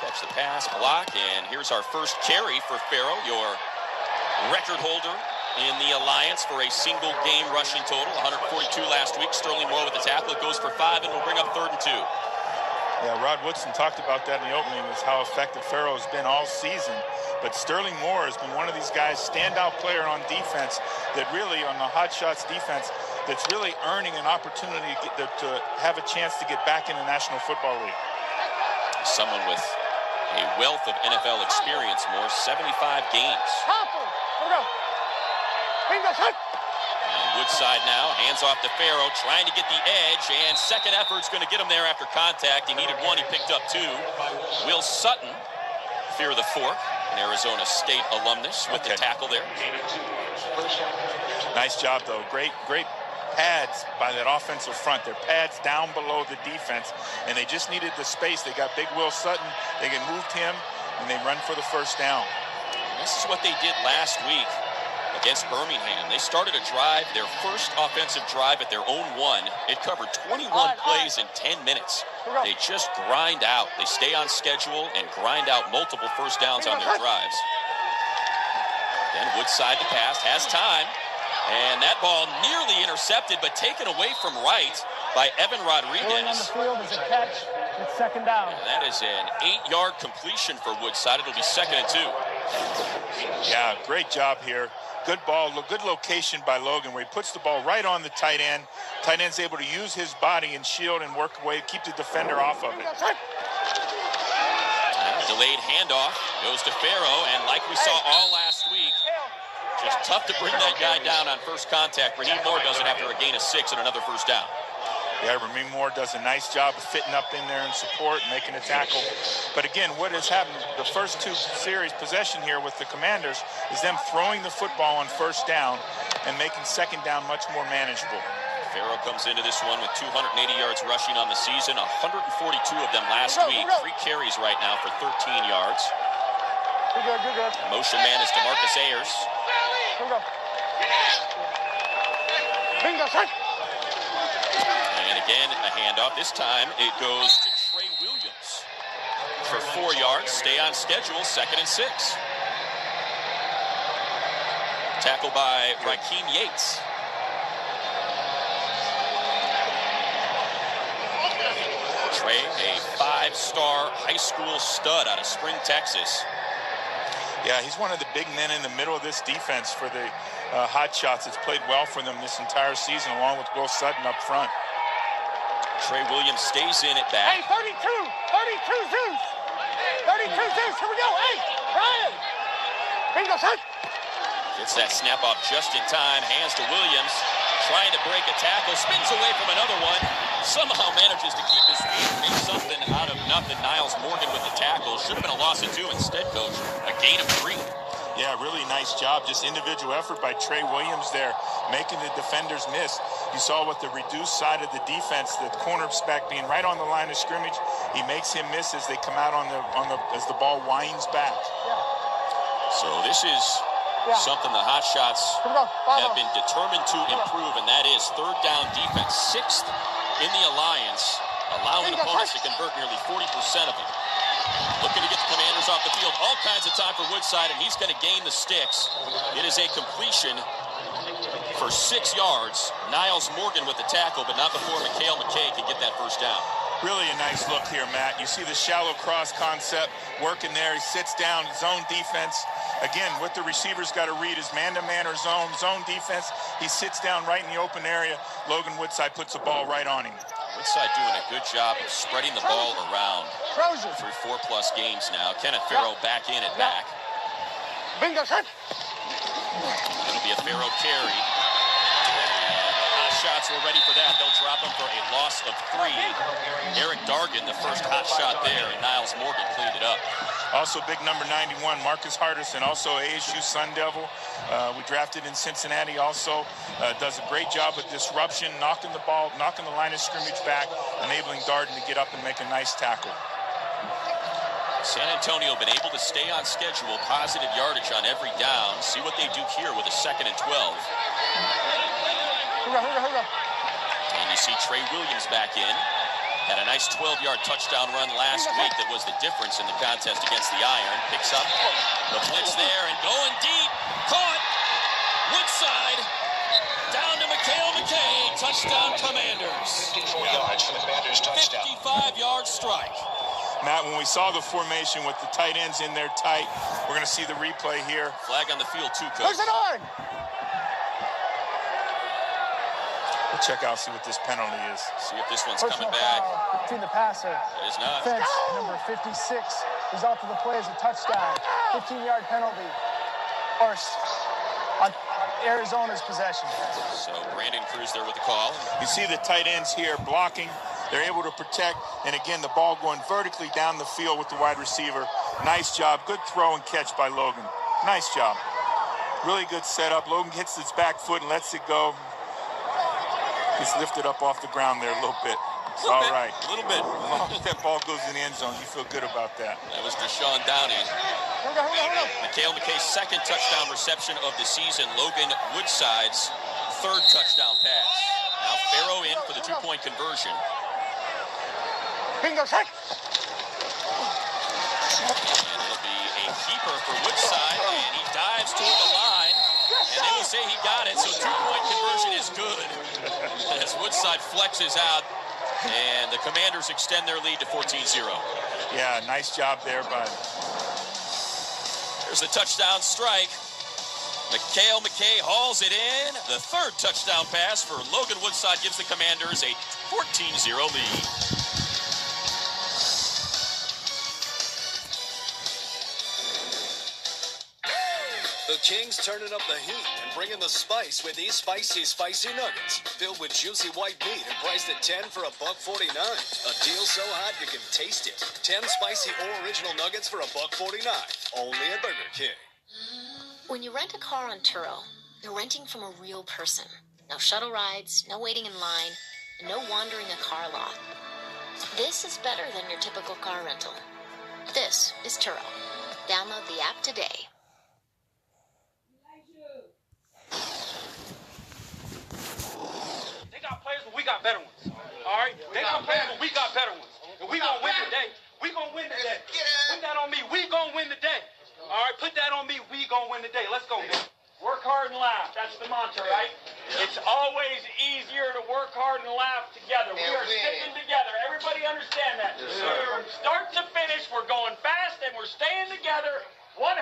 catch the pass, block, and here's our first carry for Farrow, your record holder in the Alliance for a single game rushing total. 142 last week. Sterling Moore with the tackle. It goes for 5 and will bring up 3rd and 2. Yeah, Rod Woodson talked about that in the opening, is how effective Farrow has been all season. But Sterling Moore has been one of these guys, standout player on defense, that really, on the Hotshots defense, that's really earning an opportunity to have a chance to get back in the National Football League. Someone with a wealth of NFL experience, Moore, 75 games. And Woodside now, hands off to Farrow, trying to get the edge, and second effort's going to get him there after contact. He needed 1, he picked up 2. Will Sutton, fear of the fork, an Arizona State alumnus, with the tackle there. Nice job, though. Great pads by that offensive front. Their pads down below the defense, and they just needed the space. They got big Will Sutton. They can move him, and they run for the first down. This is what they did last week against Birmingham. They started a drive, their first offensive drive at their own 1. It covered 21 plays in 10 minutes. They just grind out. They stay on schedule and grind out multiple first downs on their drives. Then Woodside to pass, has time. And that ball nearly intercepted, but taken away from right by Evan Rodriguez. Going on the field is a catch. It's 2nd down. And that is an 8-yard completion for Woodside. It'll be 2nd and 2. Yeah, great job here. Good ball, good location by Logan, where he puts the ball right on the tight end. Tight end's able to use his body and shield and work away, keep the defender off of it. Delayed handoff goes to Farrow, and like we saw all last week, just tough to bring that guy down on first contact. Raheem Moore does it after a gain of 6 and another first down. Yeah, Raheem Moore does a nice job of fitting up in there in support, making a tackle. But again, what has happened, the first 2 series possession here with the Commanders is them throwing the football on first down and making second down much more manageable. Farrow comes into this one with 280 yards rushing on the season, 142 of them last week. 3 carries right now for 13 yards. You're good. Motion man is DeMarcus Ayers. And again, a handoff. This time it goes to Trey Williams for 4 yards. Stay on schedule, 2nd and 6. Tackled by Rakeem Yates. Trey, a 5-star high school stud out of Spring, Texas. Yeah, he's one of the big men in the middle of this defense for the Hotshots. It's played well for them this entire season, along with Will Sutton up front. Trey Williams stays in it back. Hey, 32 Zeus. 32 Zeus, here we go. Hey, Ryan. Bingo, son. Gets that snap off just in time. Hands to Williams. Trying to break a tackle. Spins away from another one. Somehow manages to keep his feet and make something out of nothing. Niles Morgan with the tackle. Should have been a loss of 2 instead, Coach. A gain of 3. Yeah, really nice job. Just individual effort by Trey Williams there, making the defenders miss. You saw with the reduced side of the defense, the cornerback being right on the line of scrimmage, he makes him miss as they come out as the ball winds back. So this is something the Hotshots have been determined to improve, and that is 3rd down defense, 6th in the Alliance, allowing opponents to convert nearly 40% of them. Looking to get the Commanders off the field. All kinds of time for Woodside, and he's going to gain the sticks. It is a completion for 6 yards. Niles Morgan with the tackle, but not before Mikhail McKay can get that first down. Really a nice look here, Matt. You see the shallow cross concept working there. He sits down, zone defense. Again, what the receivers got to read is man-to-man or zone defense. He sits down right in the open area. Logan Woodside puts the ball right on him. Woodside doing a good job of spreading the ball around through 4+ games now. Kenneth Farrow back in at back. Bingo, son. It'll be a Farrow carry. Shots were ready for that. They'll drop him for a loss of 3. Eric Dargan, the first hot shot there, and Niles Morgan cleaned it up. Also big number 91, Marcus Hardison, also ASU Sun Devil. We drafted in Cincinnati also. Does a great job with disruption, knocking the line of scrimmage back, enabling Darden to get up and make a nice tackle. San Antonio been able to stay on schedule, positive yardage on every down. See what they do here with a 2nd and 12. And you see Trey Williams back in. Had a nice 12-yard touchdown run last week that was the difference in the contest against the Iron. Picks up the blitz there and going deep. Caught. Woodside. Down to McKay. Touchdown Commanders. 54 yards for the Commanders touchdown. 55-yard strike. Matt, when we saw the formation with the tight ends in there tight, we're going to see the replay here. Flag on the field too, Coach. Push it on! We'll check out, see what this penalty is. See if this one's Personal coming back. foul between the passer. It is not. Fence, number 56. Result of the play is a touchdown. 15-yard penalty. Forced on Arizona's possession. So Brandon Cruz there with the call. You see the tight ends here blocking. They're able to protect. And again, the ball going vertically down the field with the wide receiver. Nice job. Good throw and catch by Logan. Nice job. Really good setup. Logan hits his back foot and lets it go. He's lifted up off the ground there a little bit. It's all right. A little bit. If that ball goes in the end zone, you feel good about that. That was Deshaun Downey. Mikhail McKay's second touchdown reception of the season. Logan Woodside's third touchdown pass. Now Farrow in for the two-point conversion. Bingo, check! And it'll be a keeper for Woodside, and he dives toward the line. And they will say he got it, so two-point conversion is good. As Woodside flexes out, and the Commanders extend their lead to 14-0. Yeah, nice job there by... There's the touchdown strike. Mikhail McKay hauls it in. The third touchdown pass for Logan Woodside gives the Commanders a 14-0 lead. The Kings turning up the heat and bringing the spice with these spicy nuggets. Filled with juicy white meat and priced at $10 for $1.49. A deal so hot you can taste it. 10 spicy or original nuggets for $1.49. Only at Burger King. When you rent a car on Turo, you're renting from a real person. No shuttle rides, no waiting in line, and no wandering a car lot. This is better than your typical car rental. This is Turo. Download the app today. They got players, but we got better ones. All right? They got players, but we got better ones. And we gonna win today. We gonna win today. Put that on me. We gonna win today. All right? Put that on me. We gonna win today. Let's go, man. Work hard and laugh. That's the mantra, right? It's always easier to work hard and laugh together. We are sticking together. Everybody understand that? Yes, sir. From start to finish, we're going fast and we're staying together 100%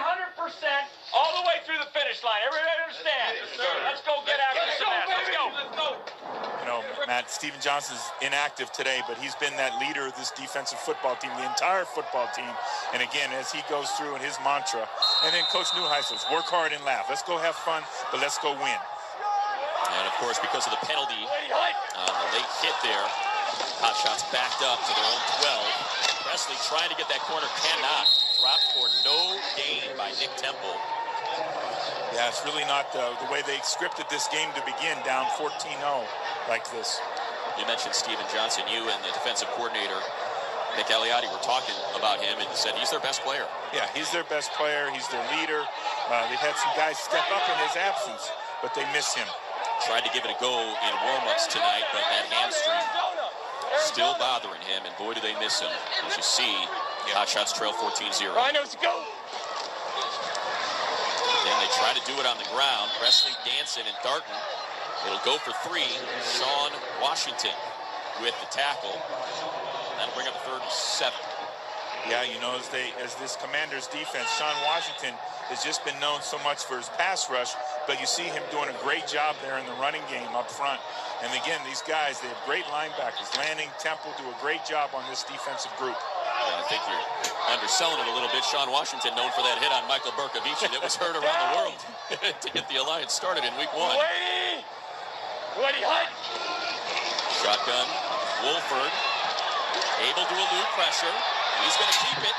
all the way through the finish line. Everybody understand? Yes, sir. Let's go get after some ass. Let's go. Let's go. You know, Matt, Steven Johnson's inactive today, but he's been that leader of this defensive football team, the entire football team. And again, as he goes through in his mantra, and then Coach Neuheisel's work hard and laugh. Let's go have fun, but let's go win. And of course, because of the penalty on the late hit there, Hotshots backed up to their own 12. Presley trying to get that corner, cannot. Dropped for no gain by Nick Temple. Yeah, it's really not the way they scripted this game to begin, down 14-0 like this. You mentioned Steven Johnson. You and the defensive coordinator, Nick Eliotti, were talking about him and said he's their best player. Yeah, he's their best player. He's their leader. They've had some guys step up in his absence, but they miss him. Tried to give it a go in warm-ups tonight, but that hamstring still bothering him, and boy, do they miss him. As you see, Hotshots trail 14-0. Rhinos, go! Then they try to do it on the ground. Presley, Danson, and Darton. It'll go for 3. Sean Washington with the tackle. That'll bring up a 3rd and 7. Yeah, you know, as this Commanders defense, Sean Washington has just been known so much for his pass rush, but you see him doing a great job there in the running game up front. And again, these guys, they have great linebackers. Lanning, Temple do a great job on this defensive group. I think you're underselling it a little bit. Sean Washington, known for that hit on Michael Berkovici that was heard around the world to get the Alliance started in week 1. Shotgun, Wolford, able to elude pressure. He's going to keep it,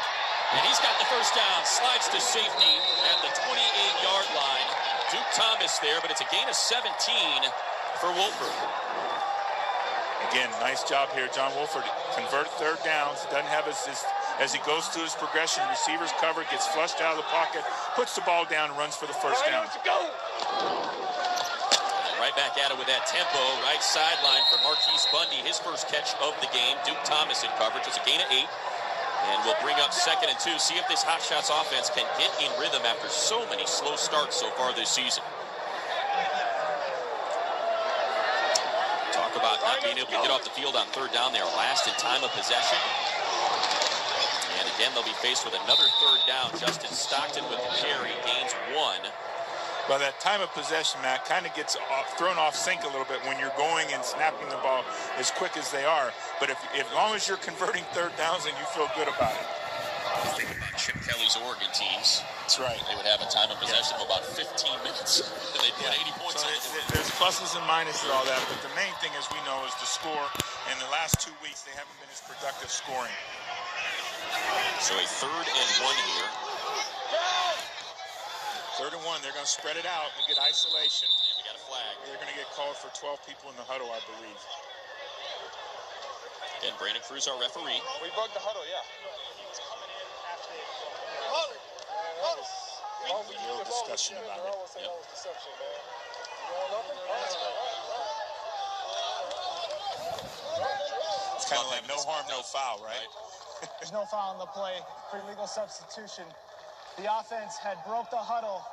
and he's got the first down. Slides to safety at the 28-yard line. Duke Thomas there, but it's a gain of 17 for Wolford. Again, nice job here. John Wolford convert 3rd downs. Doesn't have as he goes through his progression. Receivers cover, gets flushed out of the pocket, puts the ball down, runs for the first down. Right back at it with that tempo. Right sideline for Marquise Bundy, his first catch of the game. Duke Thomas in coverage. It's a gain of 8. And we'll bring up 2nd and 2. See if this Hotshots offense can get in rhythm after so many slow starts so far this season. Talk about not being able to get off the field on 3rd down. They are last in time of possession. And again, they'll be faced with another 3rd down. Justin Stockton with the carry, gains 1. Well, that time of possession, Matt, kind of gets thrown off sync a little bit when you're going and snapping the ball as quick as they are. But as long as you're converting 3rd downs, then you feel good about it. Think about Chip Kelly's Oregon teams. That's right. They would have a time of possession of about 15 minutes. And they'd put 80 points on it. There's pluses and minuses to all that, but the main thing, as we know, is the score. In the last 2 weeks, they haven't been as productive scoring. So a 3rd and 1 here. 3rd and 1, they're going to spread it out and get isolation. And we got a flag. They're going to get called for 12 people in the huddle, I believe. Again, Brandon Cruz, our referee. We broke the huddle, yeah. No discussion about it. Yep. It's kind of like no harm, no foul, right? There's no foul on the play for illegal substitution. The offense had broke the huddle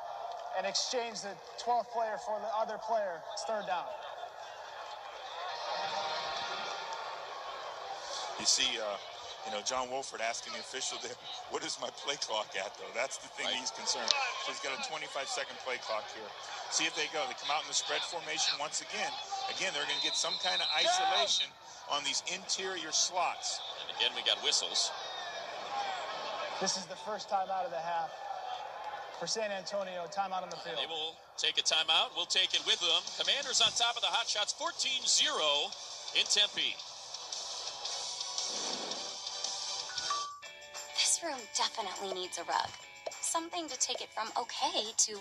and exchanged the 12th player for the other player. It's 3rd down. You see, John Wolford asking the official there, what is my play clock at, though? That's the thing he's concerned. So he's got a 25-second play clock here. See if they go. They come out in the spread formation once again. Again, they're going to get some kind of isolation on these interior slots. And again, we got whistles. This is the first time out of the half for San Antonio. Timeout on the field. They will take a timeout. We'll take it with them. Commanders on top of the Hotshots, 14-0 in Tempe. This room definitely needs a rug. Something to take it from okay to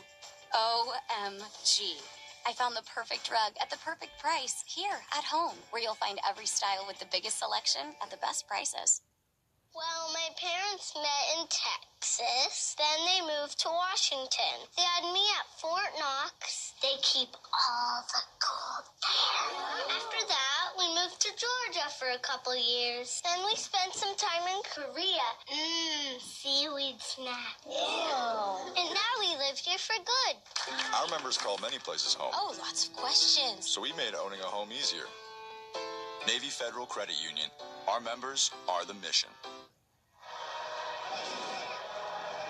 OMG. I found the perfect rug at the perfect price here at home, where you'll find every style with the biggest selection at the best prices. Well, my parents met in Texas. Then they moved to Washington. They had me at Fort Knox. They keep all the gold there. After that, we moved to Georgia for a couple years. Then we spent some time in Korea. Seaweed snack. Ew. And now we live here for good. Our members call many places home. Oh, lots of questions. So we made owning a home easier. Navy Federal Credit Union. Our members are the mission.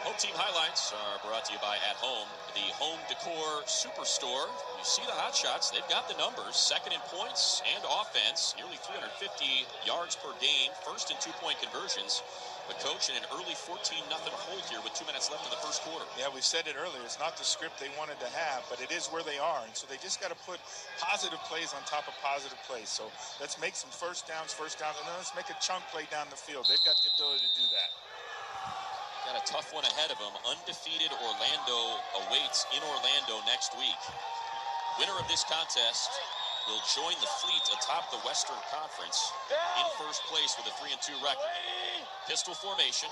Home team highlights are brought to you by At Home, the home decor superstore. You see the Hotshots, they've got the numbers. 2nd in points and offense, nearly 350 yards per game, 1st in 2-point conversions. But coach in an early 14-0 hold here with 2 minutes left in the 1st quarter. Yeah, we said it earlier. It's not the script they wanted to have, but it is where they are. And so they just got to put positive plays on top of positive plays. So let's make some first downs, and then let's make a chunk play down the field. They've got the ability to do that. Got a tough one ahead of them. Undefeated Orlando awaits in Orlando next week. Winner of this contest will join the Fleet atop the Western Conference in first place with a 3-2 record. Pistol formation.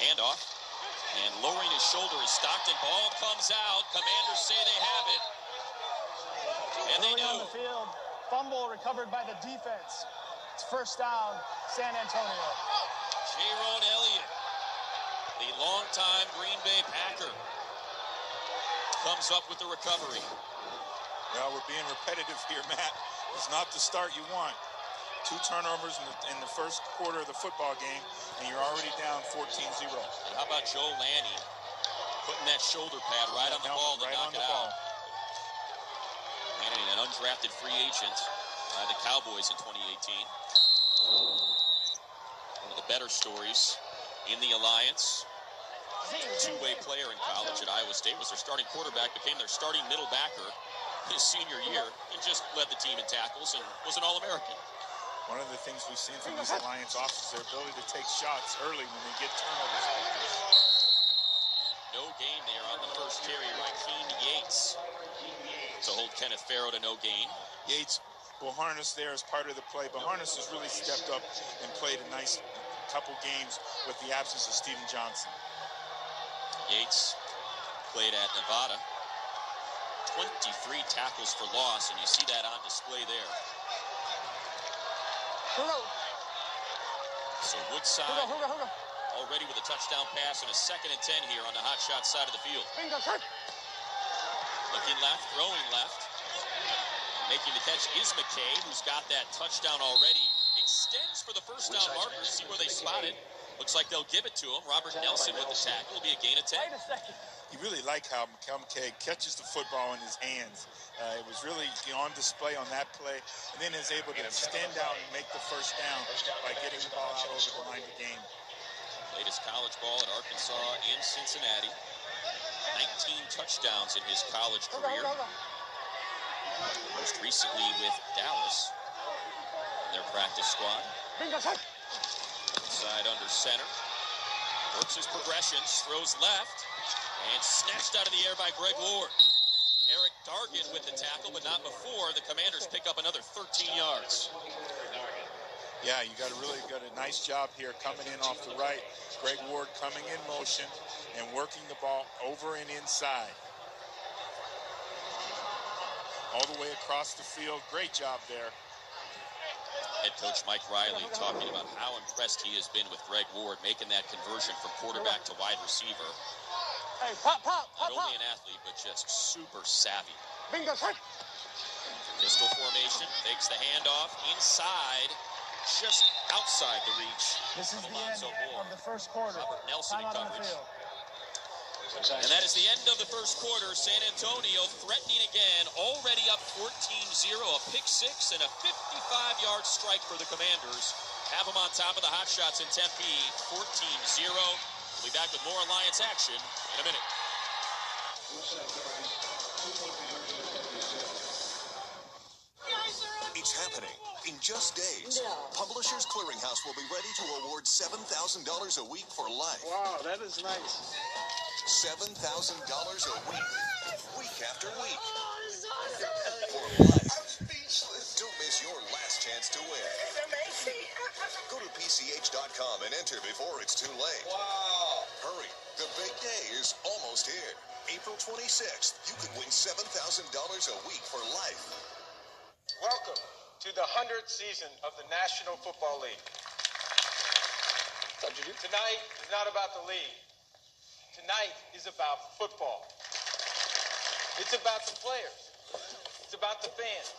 Handoff. And lowering his shoulder is Stockton. Ball comes out. Commanders say they have it. And they do. On the field. Fumble recovered by the defense. It's 1st down, San Antonio. Jaron Elliott, the longtime Green Bay Packer, comes up with the recovery. Well, we're being repetitive here, Matt. It's not the start you want. 2 turnovers in the 1st quarter of the football game, and you're already down 14-0. And how about Joe Lanny putting that shoulder pad right on the ball to knock it out? Lanny, an undrafted free agent by the Cowboys in 2018. One of the better stories in the Alliance. Two-way player in college at Iowa State, was their starting quarterback, became their starting middle backer his senior year, and just led the team in tackles and was an All-American. One of the things we've seen from these Alliance offenses, their ability to take shots early when they get turnovers like this. No gain there on the first carry. Raheem Yates to hold Kenneth Farrow to no gain. Yates will harness there as part of the play, but Harness has really stepped up and played a nice couple games with the absence of Steven Johnson. Yates played at Nevada. 23 tackles for loss, and you see that on display there. So Woodside already with a touchdown pass and a 2nd and 10 here on the Hotshots side of the field. Looking left, throwing left. Making the catch is McKay, who's got that touchdown already. Extends for the first down marker. See where they spot it. Looks like they'll give it to him. Robert Nelson with the tackle. It'll be a gain of 10. You really like how McKay catches the football in his hands. It was really on display on that play, and then is able to extend out and make the first down by getting the ball out over the line of the game. Latest college ball at Arkansas and Cincinnati. 19 touchdowns in his college career. Most recently with Dallas, their practice squad. Inside under center. Works his progressions, throws left, and snatched out of the air by Greg Ward. Eric Dargan with the tackle, but not before. The Commanders pick up another 13 yards. Yeah, you got a nice job here coming in off the right. Greg Ward coming in motion and working the ball over and inside. All the way across the field. Great job there. Head coach Mike Riley talking about how impressed he has been with Greg Ward making that conversion from quarterback to wide receiver. Hey, pop. Not only an athlete, but just super savvy. Pistol formation, takes the handoff inside, just outside the reach. This is the end of the first quarter. Robert Nelson in Time out on the coverage. field. And that is the end of the first quarter. San Antonio threatening again, already up 14-0, a pick six and a 55-yard strike for the Commanders. Have them on top of the Hotshots in Tempe, 14-0. We'll be back with more Alliance action in a minute. It's happening. In just days, Publishers Clearinghouse will be ready to award $7,000 a week for life. Wow, that is nice. $7,000 a week after week. For life. Don't miss your last chance to win. Go to PCH.com and enter before it's too late. Wow. Hurry, the big day is almost here. April 26th, you could win $7,000 a week for life. Welcome to the 100th season of the National Football League. Tonight is not about the league. Tonight is about football. It's about the players. It's about the fans.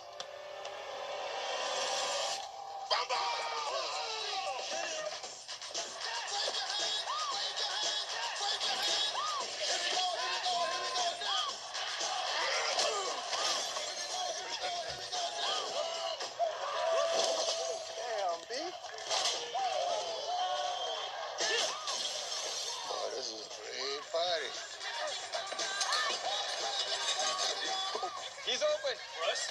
He's open. Russ?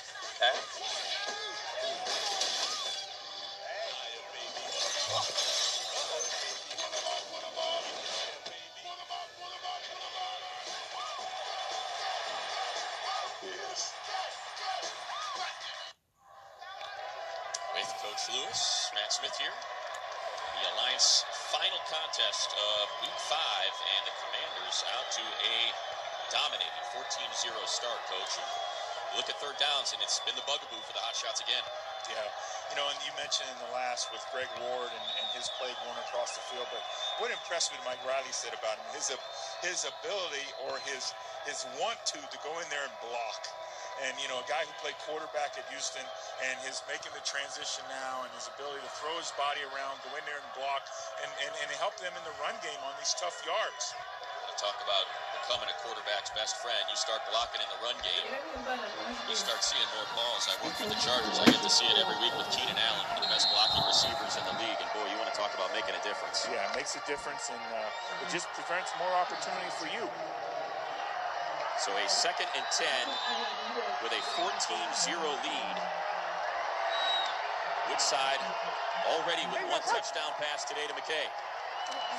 With Coach Lewis, Matt Smith here. The Alliance final contest of Week 5, and the Commanders out to a dominating 14-0 start, Coach. And look at third downs, and it's been the bugaboo for the Hotshots again. Yeah, and you mentioned in the last with Greg Ward and his play going across the field, but what impressed me, Mike Riley said about him, his ability or his want to go in there and block. And, a guy who played quarterback at Houston and his making the transition now and his ability to throw his body around, go in there and block, and help them in the run game on these tough yards. Talk about becoming a quarterback's best friend. You start blocking in the run game, you start seeing more balls. I work for the Chargers. I get to see it every week with Keenan Allen, one of the best blocking receivers in the league. And, boy, you want to talk about making a difference. Yeah, it makes a difference, and it just prevents more opportunity for you. So a 2nd and 10 with a 14-0 lead. Woodside already with one touchdown pass today to McKay.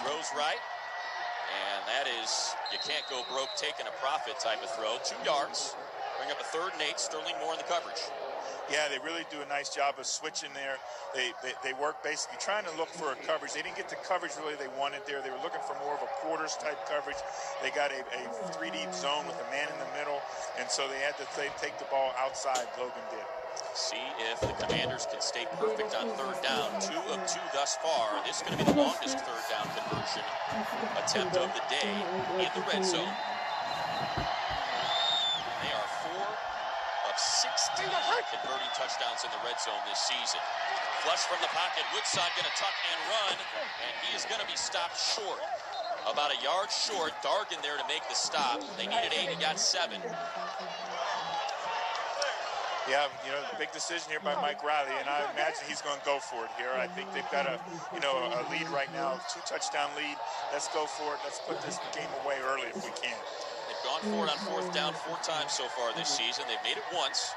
Throws right. And that is, you can't go broke taking a profit type of throw. 2 yards. Bring up a 3rd and 8. Sterling Moore in the coverage. Yeah, they really do a nice job of switching there. They work basically trying to look for a coverage. They didn't get the coverage really they wanted there. They were looking for more of a quarters type coverage. They got a 3-deep zone with a man in the middle, and so they had to take the ball outside. Logan did. See if the Commanders can stay perfect on third down. 2 of 2 thus far. This is going to be the longest third down conversion attempt of the day in the red zone. They are 4 of 16 converting touchdowns in the red zone this season. Flush from the pocket. Woodside going to tuck and run, and he is going to be stopped short. About a yard short. Dargan there to make the stop. They needed 8. He got 7. Yeah, you know, big decision here by Mike Riley, and I imagine he's going to go for it here. I think they've got a lead right now, 2-touchdown lead. Let's go for it. Let's put this game away early if we can. They've gone for it on fourth down 4 times so far this season. They've made it once.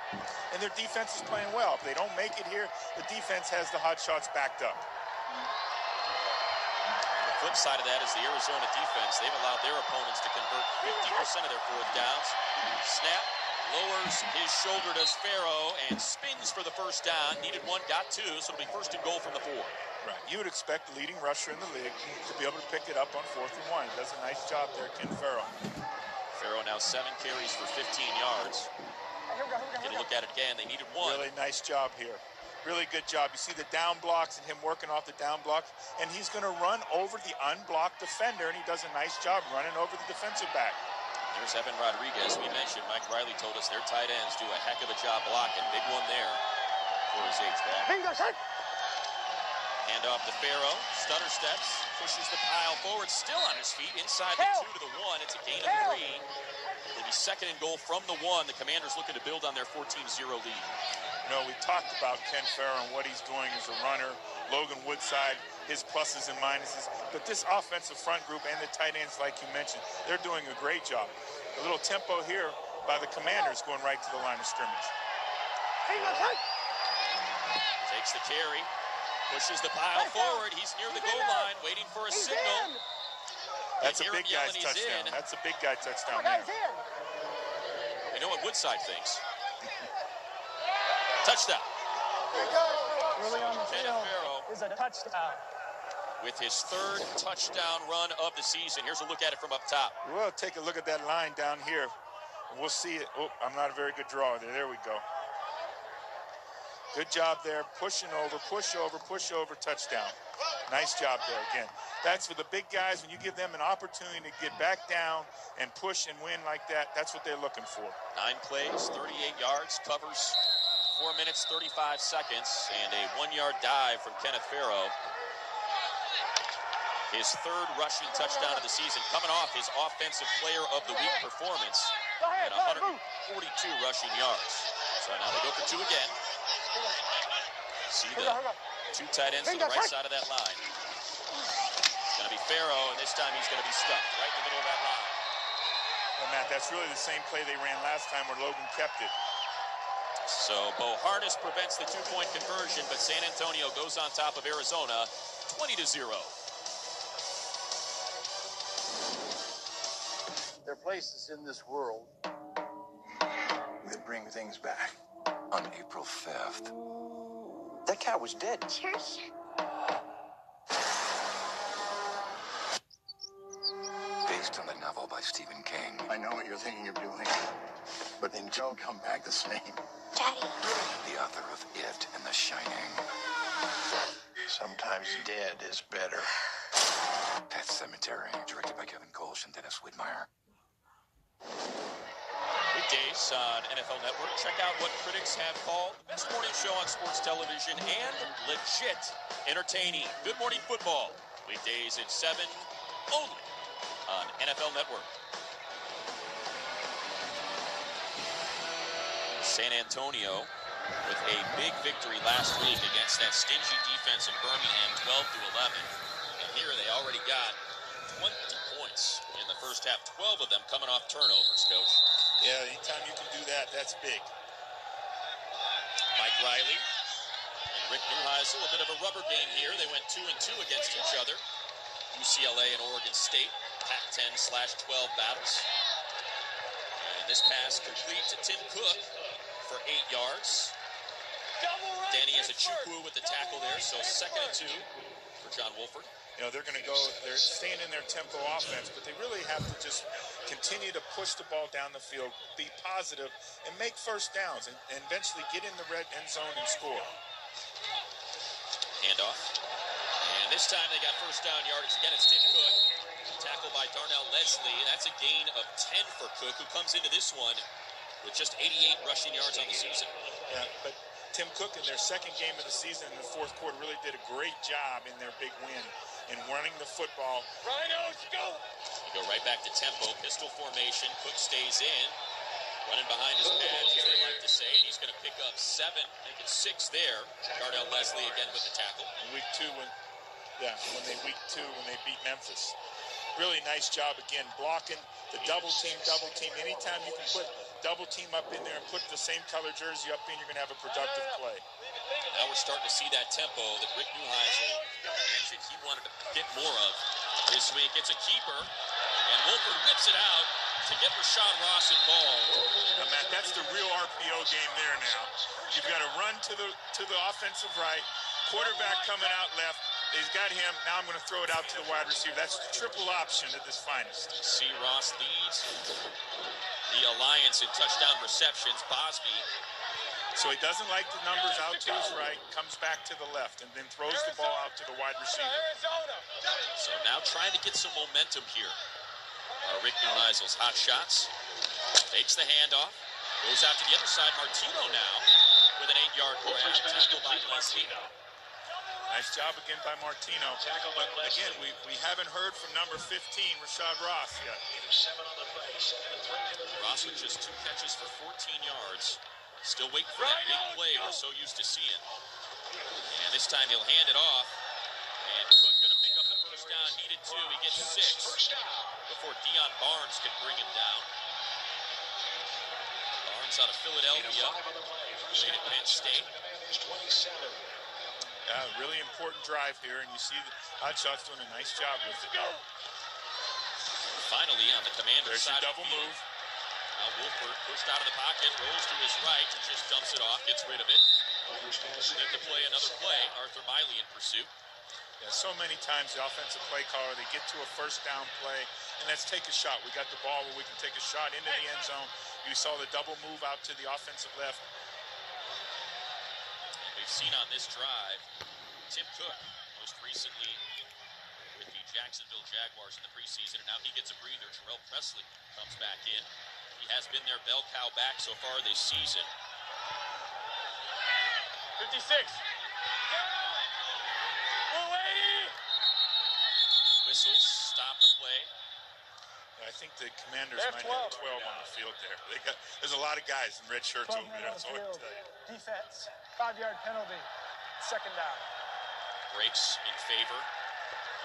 And their defense is playing well. If they don't make it here, the defense has the Hotshots backed up. The flip side of that is the Arizona defense. They've allowed their opponents to convert 50% of their fourth downs. Snap. Lowers his shoulder, does Farrow, and spins for the first down. Needed 1, got 2, so it'll be first and goal from the 4. Right. You would expect the leading rusher in the league to be able to pick it up on 4th and 1. Does a nice job there, Ken Farrow. Farrow now 7 carries for 15 yards. Get a look at it again. They needed 1. Really nice job here. Really good job. You see the down blocks and him working off the down blocks, and he's going to run over the unblocked defender, and he does a nice job running over the defensive back. There's Evan Rodriguez. We mentioned Mike Riley told us their tight ends do a heck of a job blocking. Big one there for his H-back. Hand off to Farrow. Stutter steps. Pushes the pile forward. Still on his feet. Inside the 2 to the 1. It's a gain of 3. It'll be second and goal from the 1. The Commanders looking to build on their 14-0 lead. You know, we talked about Ken Farrow and what he's doing as a runner. Logan Woodside, his pluses and minuses. But this offensive front group and the tight ends, like you mentioned, they're doing a great job. A little tempo here by the Commanders going right to the line of scrimmage. Takes the carry, pushes the pile forward. He's near the goal line, waiting for a signal. That's a big guy's touchdown. That's a big guy touchdown. You know what Woodside thinks. Touchdown. Early on the field is a touchdown. With his 3rd touchdown run of the season. Here's a look at it from up top. We'll take a look at that line down here, and we'll see it. Oh, I'm not a very good drawer there. There we go. Good job there. Pushing over, push over, touchdown. Nice job there again. That's for the big guys. When you give them an opportunity to get back down and push and win like that, that's what they're looking for. 9 plays, 38 yards, covers 4 minutes, 35 seconds, and a 1-yard dive from Kenneth Farrow. His 3rd rushing touchdown of the season, coming off his Offensive Player of the Week performance at 142 rushing yards. So now they go for 2 again. See the 2 tight ends to the right side of that line. It's going to be Farrow, and this time he's going to be stuck right in the middle of that line. Well, Matt, that's really the same play they ran last time where Logan kept it. So Bo Harness prevents the 2-point conversion, but San Antonio goes on top of Arizona 20-0. There are places in this world that bring things back. On April 5th. That cat was dead. Cheers. Based on the novel by Stephen King. I know what you're thinking of doing, but then Joe come back the same. Daddy. The author of It and The Shining. Sometimes dead is better. Pet Cemetery, directed by Kevin Kolsch and Dennis Widmeyer. Weekdays on NFL Network. Check out what critics have called the best morning show on sports television and legit entertaining. Good Morning Football. Weekdays at 7 only on NFL Network. San Antonio with a big victory last week against that stingy defense in Birmingham, 12-11. And here they already got 20 points in the first half, 12 of them coming off turnovers, Coach. Yeah, anytime you can do that, that's big. Mike Riley and Rick Neuheisel, a bit of a rubber game here. They went 2-2 against each other. UCLA and Oregon State, Pac-10/12 battles. And this pass complete to Tim Cook for 8 yards. Danny has a Chukwu with the tackle there, so 2nd and 2 for John Wolford. You know, they're staying in their tempo offense, but they really have to just continue to push the ball down the field, be positive, and make first downs, and eventually get in the red end zone and score. Handoff. And this time they got first down yardage. Again, it's Tim Cook. Tackled by Darnell Leslie. That's a gain of 10 for Cook, who comes into this one with just 88 rushing yards on the season. Yeah, but Tim Cook in their second game of the season in the fourth quarter really did a great job in their big win in running the football. Rhinos, go! You go right back to tempo, pistol formation. Cook stays in, running behind his pads, as they like to say, and he's going to pick up 7. I think it's 6 there. Darnell Leslie again with the tackle. In week 2 when they beat Memphis. Really nice job again, blocking the double team. Anytime you can put double team up in there and put the same color jersey up in, you're going to have a productive play. Now we're starting to see that tempo that Rick Neuheisel mentioned he wanted to get more of this week. It's a keeper, and Wolford whips it out to get Rashad Ross involved. Now, Matt, that's the real RPO game there now. You've got to run to the offensive right, quarterback coming out left. He's got him. Now I'm going to throw it out to the wide receiver. That's the triple option at this finest. C. Ross leads the Alliance in touchdown receptions. Bosby. So he doesn't like the numbers out to his right, comes back to the left, and then throws the ball out to the wide receiver. So now trying to get some momentum here. Rick Neuheisel's hot shots. Takes the handoff. Goes out to the other side. Martino now with an 8-yard grab. Tackled by Leslie. Nice job again by Martino. But again, we haven't heard from number 15, Rashad Ross, yet. Ross with just 2 catches for 14 yards. Still waiting for that big play we're so used to seeing. And this time he'll hand it off. And Cook going to pick up the first down. Needed 2. He gets 6 before Deion Barnes can bring him down. Barnes out of Philadelphia. Played at Penn State. Really important drive here, and you see the Hotshots doing a nice job with it. Finally, on the Commander's side, double move. Now Wolford pushed out of the pocket, rolls to his right, and just dumps it off, gets rid of it. Need to play another play. Arthur Miley in pursuit. Yeah, so many times the offensive play caller, they get to a first down play, and let's take a shot. We got the ball where we can take a shot into the end zone. You saw the double move out to the offensive left. We've seen on this drive Tim Cook, most recently with the Jacksonville Jaguars in the preseason, and now he gets a breather. Jarrell Presley comes back in. He has been their bell cow back so far this season. 56. Whistles stop the play. I think the Commanders might have 12 on the field there. There's a lot of guys in red shirts over there. That's all I can tell you. Defense, 5-yard penalty, 2nd down. Breaks in favor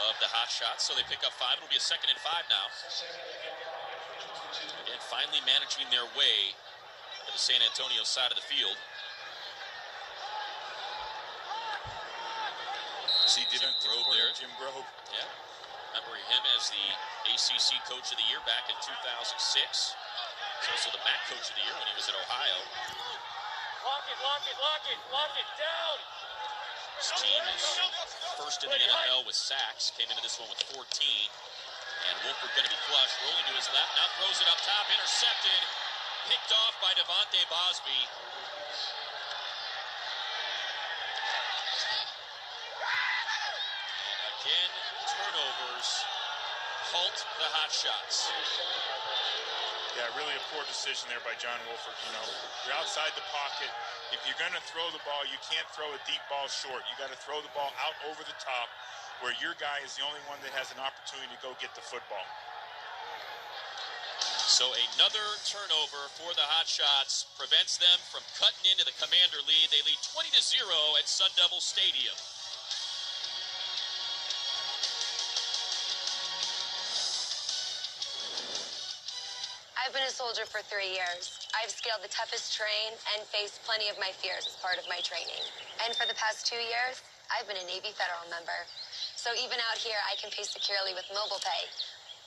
of the Hotshots, so they pick up 5. It'll be a 2nd and 5 now. Again, finally managing their way to the San Antonio side of the field. See, Jim Grove there. Jim Grove. Yeah. Remember him as the ACC Coach of the Year back in 2006. He's also the MAC Coach of the Year when he was at Ohio. Lock it down. This team is first in the NFL with sacks. Came into this one with 14. And Wolford going to be flush. Rolling to his left. Now throws it up top. Intercepted. Picked off by Devontae Bosby. And again, turnovers halt the Hotshots. Yeah, really a poor decision there by John Wolford. You know, you're outside the pocket. If you're going to throw the ball, you can't throw a deep ball short. You got to throw the ball out over the top where your guy is the only one that has an opportunity to go get the football. So another turnover for the Hotshots prevents them from cutting into the Commander lead. They lead 20-0 at Sun Devil Stadium. I've been a soldier for 3 years. I've scaled the toughest terrain and faced plenty of my fears as part of my training. And for the past 2 years, I've been a Navy Federal member. So even out here, I can pay securely with mobile pay.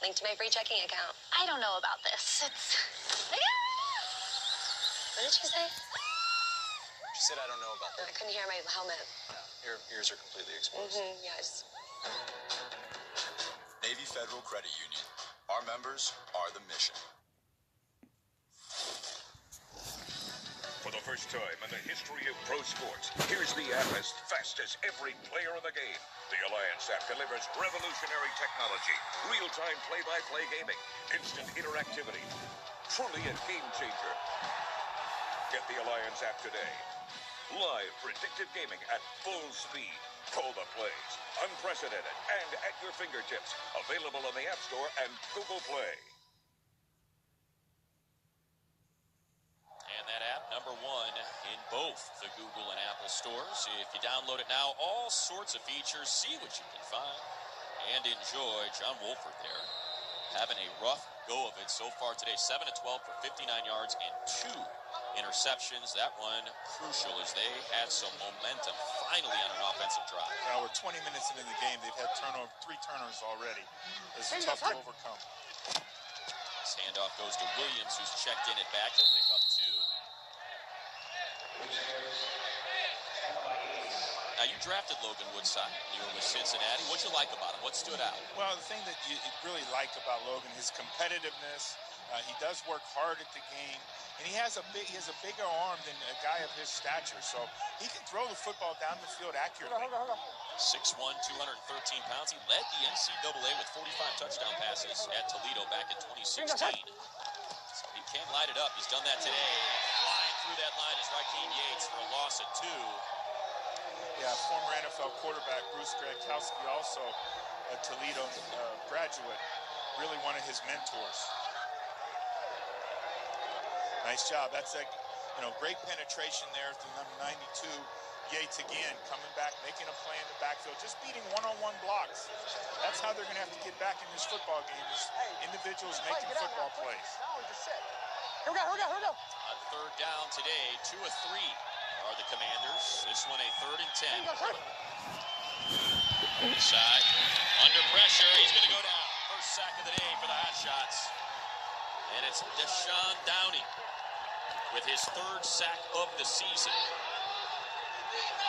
Linked to my free checking account. I don't know about this. It's... What did you say? She said I don't know about that. I couldn't hear my helmet. Your ears are completely exposed. Yes. Navy Federal Credit Union. Our members are the mission. For the first time in the history of pro sports, here's the app as fast as every player in the game. The Alliance app delivers revolutionary technology, real-time play-by-play gaming, instant interactivity. Truly a game changer. Get the Alliance app today. Live predictive gaming at full speed. Call the plays. Unprecedented and at your fingertips. Available on the App Store and Google Play. And that app, #1 in both the Google and Apple stores. If you download it now, all sorts of features. See what you can find and enjoy. John Wolford there having a rough go of it so far today. 7 of 12 for 59 yards and 2 interceptions. That one crucial as they had some momentum finally on an offensive drive. Now we're 20 minutes into the game. They've had 3 turnovers already. It's tough to overcome. This handoff goes to Williams, who's checked in at back. He'll pick up 2. Now, you drafted Logan Woodside here with Cincinnati. What'd you like about him? What stood out? Well, the thing that you really like about Logan, his competitiveness. He does work hard at the game, and he has a bigger arm than a guy of his stature, so he can throw the football down the field accurately. 6'1", 213 pounds. He led the NCAA with 45 touchdown passes at Toledo back in 2016. So he can light it up. He's done that today. Flying through that line is Raheem Yates for a loss of 2. Yeah, former NFL quarterback Bruce Gradkowski, also a Toledo graduate, really one of his mentors. Nice job. That's great penetration there to number 92. Yates again coming back, making a play in the backfield, just beating one-on-one blocks. That's how they're going to have to get back in this football game, is individuals making football plays. Here we go. On 3rd down today, 2 of 3 are the Commanders. This one a 3rd and 10. Inside, under pressure, he's going to go down. First sack of the day for the Hotshots. And it's Deshaun Downey with his 3rd sack of the season.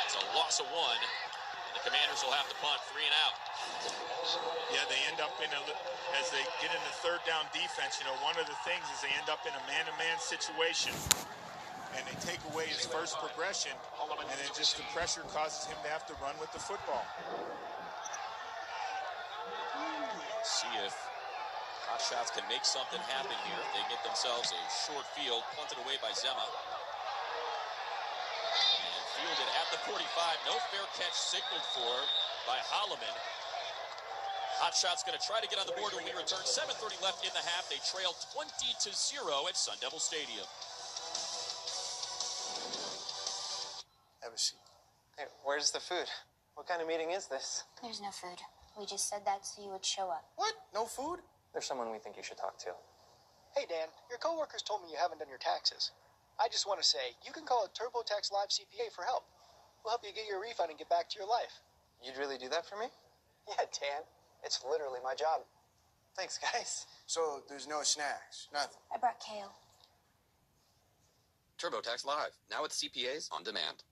It's a loss of 1. And the Commanders will have to punt 3 and out. Yeah, they end up as they get into 3rd down defense, one of the things is they end up in a man-to-man situation. And they take away his first progression, and then just the pressure causes him to have to run with the football. See if Hotshots can make something happen here. They get themselves a short field, punted away by Zema. And fielded at the 45. No fair catch signaled for by Holloman. Hotshots going to try to get on the board when we return. 7:30 left in the half. They trail 20-0 at Sun Devil Stadium. Have a seat. Hey, where's the food? What kind of meeting is this? There's no food. We just said that so you would show up. What? No food? There's someone we think you should talk to. Hey, Dan, your coworkers told me you haven't done your taxes. I just want to say, you can call a TurboTax Live CPA for help. We'll help you get your refund and get back to your life. You'd really do that for me? Yeah, Dan. It's literally my job. Thanks, guys. So there's no snacks, nothing? I brought kale. TurboTax Live, now with CPAs on demand.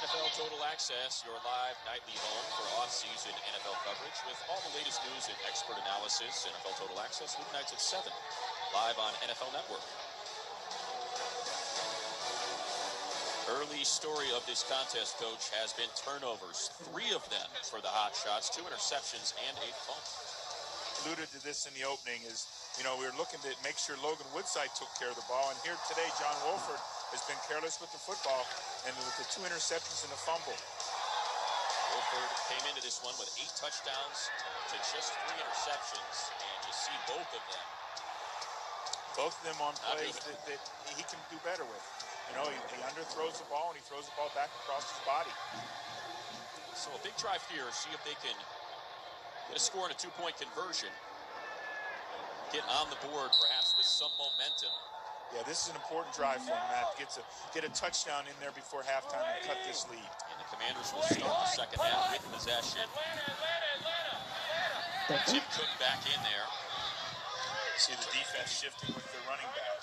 NFL Total Access, your live nightly home for off-season NFL coverage with all the latest news and expert analysis. NFL Total Access, weeknights at 7, live on NFL Network. Early story of this contest, Coach, has been turnovers. 3 of them for the Hotshots, 2 interceptions and a fumble. Alluded to this in the opening is, we were looking to make sure Logan Woodside took care of the ball, and here today, John Wolford has been careless with the football, and with the 2 interceptions and a fumble. Wolford came into this one with 8 touchdowns to just 3 interceptions, and you see both of them. Both of them on plays that he can do better with. He underthrows the ball, and he throws the ball back across his body. So a big drive here, see if they can get a score and a 2-point conversion. Get on the board, perhaps with some momentum. Yeah, this is an important drive for him, Matt. Get a touchdown in there before halftime and cut this lead. And the Commanders will start the second half with possession. Tim Cook back in there. See the defense shifting with the running back.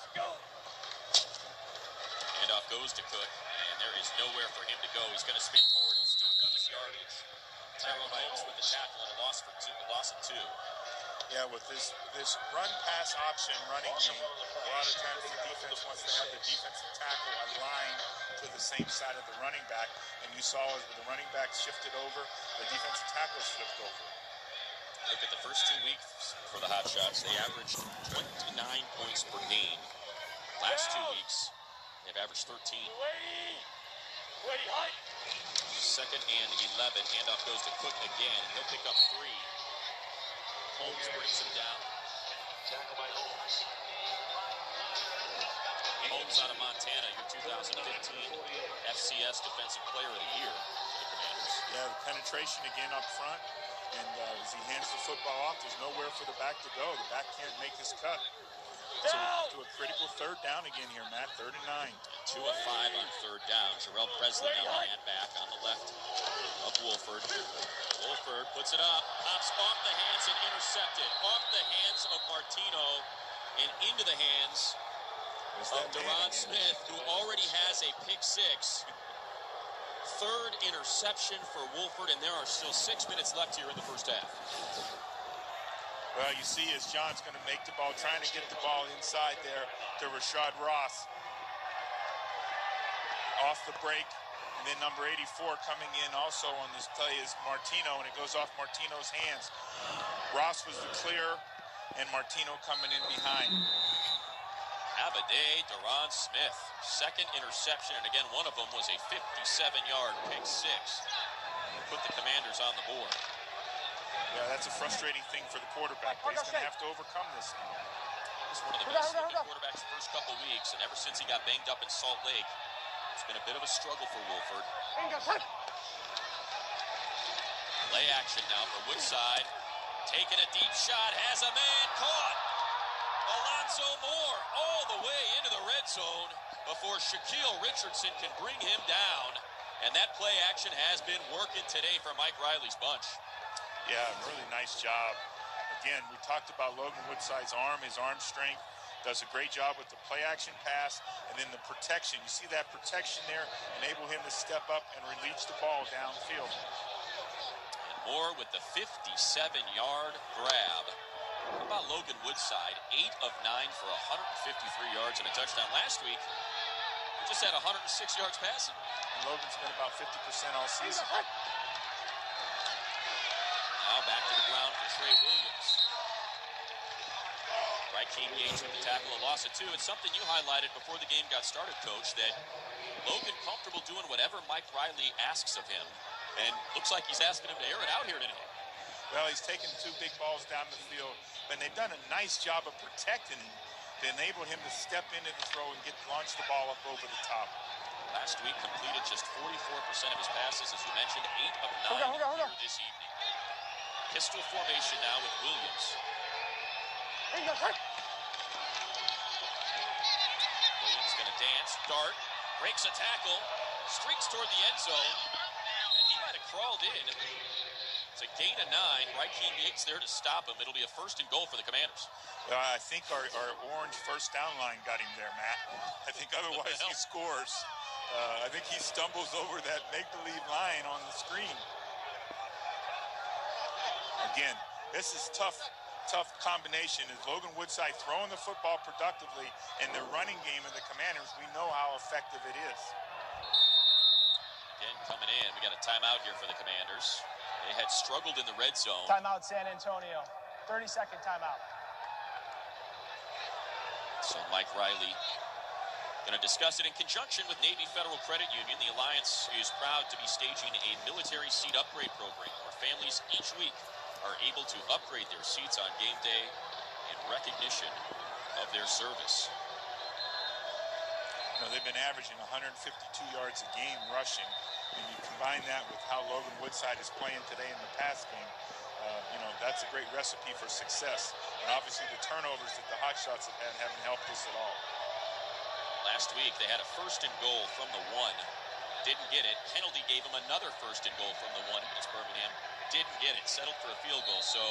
Handoff goes to Cook, and there is nowhere for him to go. He's going to spin forward. He'll still lose yardage. Tyrone Holmes with the tackle and a loss of 2. Yeah, with this run-pass option running game, a lot of times the defense wants to have the defensive tackle aligned to the same side of the running back, and you saw as the running back shifted over, the defensive tackle flipped over. Look at the first 2 weeks for the Hotshots. They averaged 29 points per game. Last 2 weeks, they've averaged 13. Second and 11. Handoff goes to Cook again. He'll pick up 3. Holmes brings him down. Holmes out of Montana, your 2015 FCS Defensive Player of the Year for the Commanders. Yeah, the penetration again up front. And as he hands the football off, there's nowhere for the back to go. The back can't make this cut. So to a critical 3rd down again here, Matt. 3rd and 9. 2 of 5 on 3rd down. Jarrell Presley now on that back on the left of Wolford. Wolford puts it up, pops off the hands and intercepted. Off the hands of Martino and into the hands of Deron Smith, who already has a pick 6. 3rd interception for Wolford, and there are still 6 minutes left here in the first half. Well, you see as John's going to make the ball, trying to get the ball inside there to Rashad Ross. Off the break, and then number 84 coming in also on this play is Martino, and it goes off Martino's hands. Ross was the clear, and Martino coming in behind. Have a day, Deron Smith. 2nd interception, and again, one of them was a 57-yard pick 6. Put the Commanders on the board. Yeah, that's a frustrating thing for the quarterback, but he's going to have to overcome this. He's one of the best looking quarterbacks the first couple weeks, and ever since he got banged up in Salt Lake, it's been a bit of a struggle for Wolford. Play action now for Woodside. Taking a deep shot, has a man caught. Alonzo Moore all the way into the red zone before Shaquille Richardson can bring him down. And that play action has been working today for Mike Riley's bunch. Yeah, really nice job. Again, we talked about Logan Woodside's arm, his arm strength. Does a great job with the play action pass and then the protection. You see that protection there, enable him to step up and release the ball downfield. And Moore with the 57-yard grab. How about Logan Woodside? 8 of 9 for 153 yards and a touchdown. Last week, he just had 106 yards passing. And Logan's been about 50% all season. Now back to the ground for Trey Williams. King Yates with the tackle, a loss of 2. It's something you highlighted before the game got started, Coach, that Logan comfortable doing whatever Mike Riley asks of him. And looks like he's asking him to air it out here today. Well, he's taken 2 big balls down the field, but they've done a nice job of protecting him to enable him to step into the throw and launch the ball up over the top. Last week completed just 44% of his passes, as you mentioned, 8 of 9 here this evening. Pistol formation now with Williams. Williams going to dance, dart, breaks a tackle, streaks toward the end zone, and he might have crawled in. It's a gain of 9. Raheem Yates there to stop him. It'll be a 1st and goal for the Commanders. I think our orange first down line got him there, Matt. I think otherwise he scores. I think he stumbles over that make-believe line on the screen. Again, this is tough combination. Is Logan Woodside throwing the football productively, and the running game of the Commanders, we know how effective it is. Again, coming in, we got a timeout here for the Commanders. They had struggled in the red zone. Timeout, San Antonio. 30-second timeout. So Mike Riley going to discuss it in conjunction with Navy Federal Credit Union. The Alliance is proud to be staging a military seat upgrade program where families each week are able to upgrade their seats on game day in recognition of their service. You know, they've been averaging 152 yards a game rushing, and you combine that with how Logan Woodside is playing today in the pass game, you know, that's a great recipe for success. And obviously the turnovers that the Hotshots have had haven't helped us at all. Last week they had a 1st and goal from the 1. Didn't get it. Penalty gave them another 1st and goal from the 1 against Birmingham. Didn't get it. Settled for a field goal. So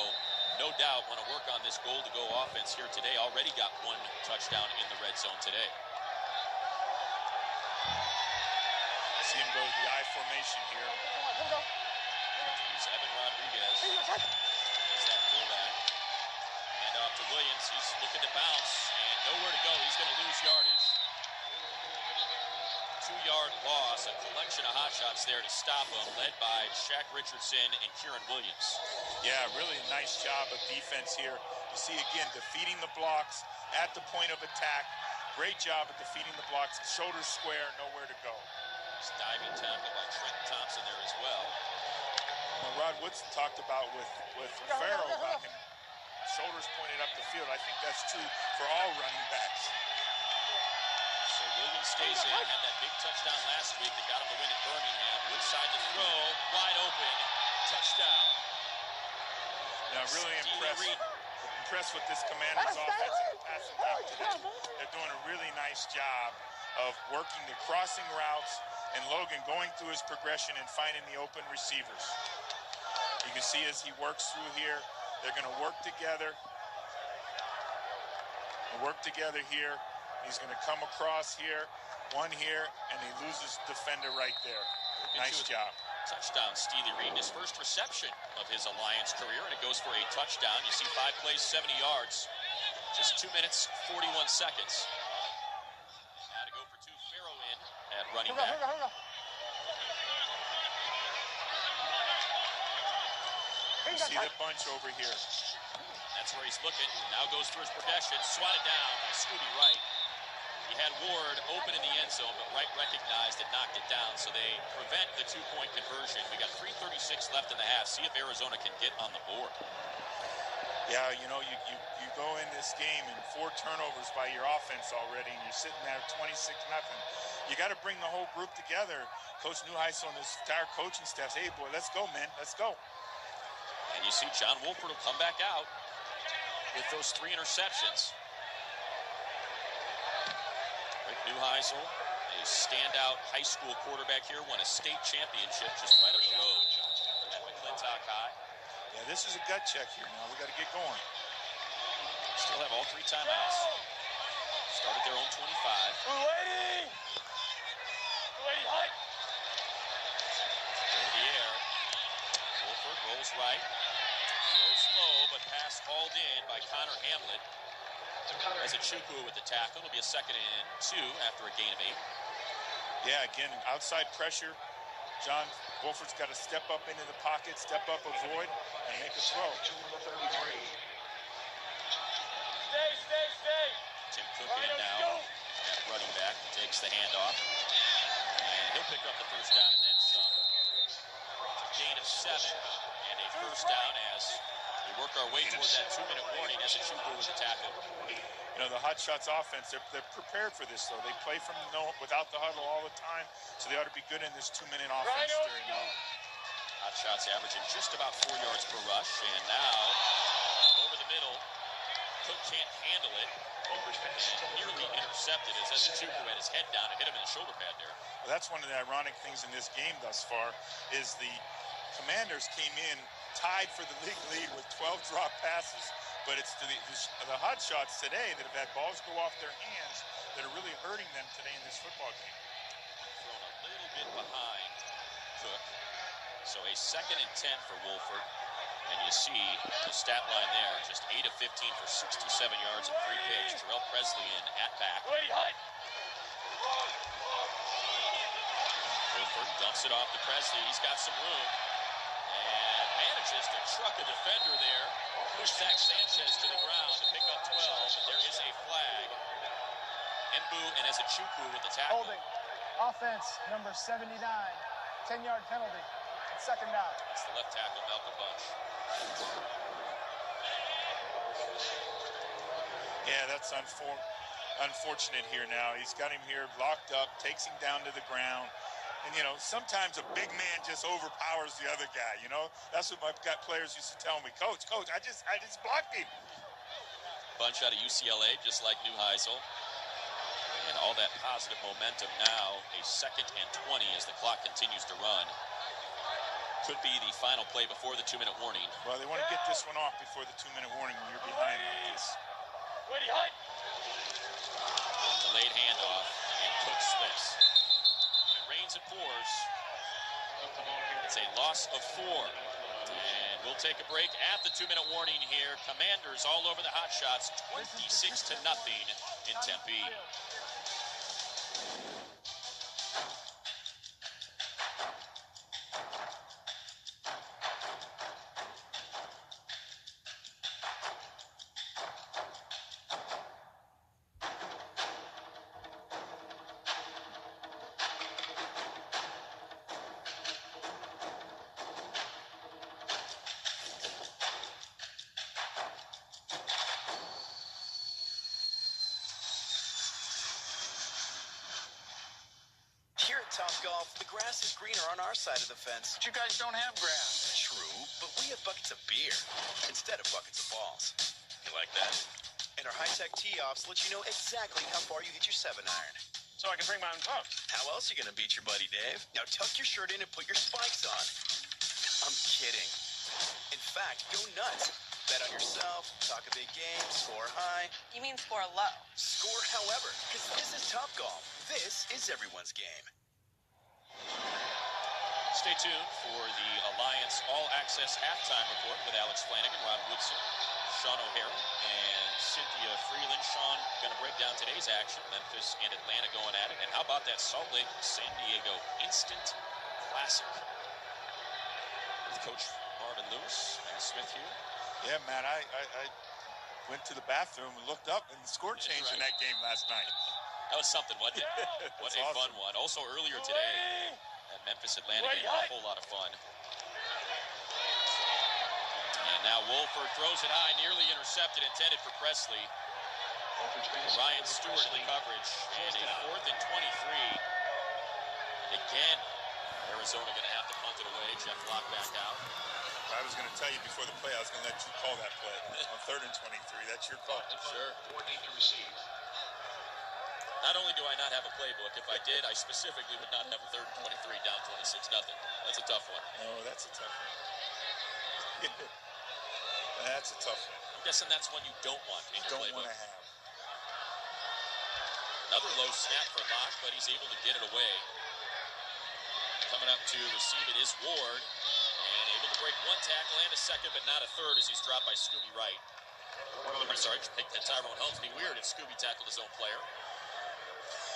no doubt want to work on this goal-to-go offense here today. Already got 1 touchdown in the red zone today. the I formation here. Here's Evan Rodriguez. It's that fullback. Hand off to Williams. He's looking to bounce and nowhere to go. He's going to lose yardage. 2-yard loss. A collection of hotshots there to stop him, led by Shaq Richardson and Kieran Williams. Yeah, really a nice job of defense here. You see, again, defeating the blocks at the point of attack. Great job at defeating the blocks. Shoulders square, nowhere to go. This diving tackle by Trent Thompson there as well. Well, Rod Woodson talked about with Farrell about him. Shoulders pointed up the field. I think that's true for all running backs. So Williams stays in. Had that big touchdown last week that got him the win at Birmingham. Woodside to throw. Wide open. Touchdown. Yeah, really impressed with this Commanders offense and the passing game today. They're doing a really nice job of working the crossing routes and Logan going through his progression and finding the open receivers. You can see as he works through here, they're going to work together. Here. He's going to come across here, one here, and he loses defender right there. Nice job. Touchdown, Steely Reed, his first reception of his Alliance career, and it goes for a touchdown. You see 5 plays, 70 yards, just 2 minutes, 41 seconds. Now to go for 2, Farrow in at running back. You see the bunch over here. That's where he's looking. Now goes through his progression, swatted down by Scooby Wright. He had Ward open in the end zone, but Wright recognized and knocked it down, so they prevent the 2-point conversion. We got 3:36 left in the half. See if Arizona can get on the board. Yeah, you know, you go in this game and 4 turnovers by your offense already, and you're sitting there 26-0. You got to bring the whole group together. Coach Neuheisel and his entire coaching staff say, hey, boy, let's go, man, let's go. And you see John Wolford will come back out with those 3 interceptions. Rick Neuheisel, a standout high school quarterback here, won a state championship just right up the road at McClintock High. Yeah, this is a gut check here now. We got to get going. Still have all 3 timeouts. Start at their own 25. Lady! Lady, high! Over the air. Wolford rolls right. Throws low, but pass hauled in by Connor Hamlet. As a Chukwu with the tackle. It'll be a 2nd and 2 after a gain of 8. Yeah, again, outside pressure. John Wolford's got to step up into the pocket, step up, avoid, and make a throw. Stay. Tim Cook in now at running back. Takes the handoff. And he'll pick up the first down and then some. Gain of 7 and a first down as we work our way toward that 2-minute warning as a Chukwu with the tackle. You know, the Hotshots offense, they're prepared for this, though. They play from without the huddle all the time, so they ought to be good in this 2-minute offense during Hotshots averaging just about 4 yards per rush, and now over the middle, Cook can't handle it. And nearly intercepted as Chukwu had his head down and hit him in the shoulder pad there. Well, that's one of the ironic things in this game thus far is the Commanders came in tied for the league lead with 12 drop passes, but it's the Hotshots today that have had balls go off their hands that are really hurting them today in this football game. Thrown a little bit behind Cook. So a 2nd and 10 for Wolford. And you see the stat line there, just 8 of 15 for 67 yards and 3 picks. Terrell Presley in at back. Wolford dumps it off to Presley. He's got some room. And manages to truck a defender there. Push Zach Sanchez to the ground to pick up 12. But there is a flag. Mbu and Chukwu with the tackle. Holding. Offense, number 79. 10-yard penalty. 2nd down. It's the left tackle, Malcolm Bunch. Yeah, that's unfortunate here now. He's got him here locked up, takes him down to the ground. And, you know, sometimes a big man just overpowers the other guy, you know? That's what my players used to tell me. Coach, I just blocked him. Bunch out of UCLA, just like Neuheisel. And all that positive momentum now, a 2nd and 20 as the clock continues to run. Could be the final play before the 2-minute warning. Well, they want to get this one off before the 2-minute warning when you're behind like this. Delayed handoff, and Cook slips. When it rains, it pours. It's a loss of 4. And we'll take a break at the 2-minute warning here. Commanders all over the Hotshots, 26-0 in Tempe. Here at Topgolf, the grass is greener on our side of the fence. But you guys don't have grass. True, but we have buckets of beer instead of buckets of balls. You like that? And our high-tech tee-offs let you know exactly how far you hit your 7-iron. So I can bring my own pucks. How else are you going to beat your buddy Dave? Now tuck your shirt in and put your spikes on. I'm kidding. In fact, go nuts. Bet on yourself, talk a big game, score high. You mean score low? Score however, because this is Topgolf. This is everyone's game. Stay tuned for the Alliance All Access Halftime Report with Alex Flanagan, Rob Woodson, Sean O'Hara, and Cynthia Freeland. Sean going to break down today's action. Memphis and Atlanta going at it. And how about that Salt Lake San Diego Instant Classic? With Coach Marvin Lewis and Smith here. Yeah, man, I went to the bathroom and looked up, and the score changed in that game last night. That was something, wasn't it? What a fun one. Also earlier today, that Memphis-Atlanta game, a whole lot of fun. And now Wolford throws it high, nearly intercepted, intended for Presley. Ryan Stewart in the coverage, and a 4th and 23. And again, Arizona going to have to punt it away. Jeff Locke back out. I was going to tell you before the play, I was going to let you call that play on 3rd and 23. That's your call. Sure. Not only do I not have a playbook, if I did, I specifically would not have a 3rd and 23 down 26-0. That's a tough one. Oh, that's a tough one. That's a tough one. I'm guessing that's one you don't want in your playbook. Don't want to have. Another low snap for Locke, but he's able to get it away. Coming up to receive it is Ward. And able to break 1 tackle and a 2nd, but not a 3rd as he's dropped by Scooby Wright. I'm sorry, make that Tyrone Holmes be weird if Scooby tackled his own player.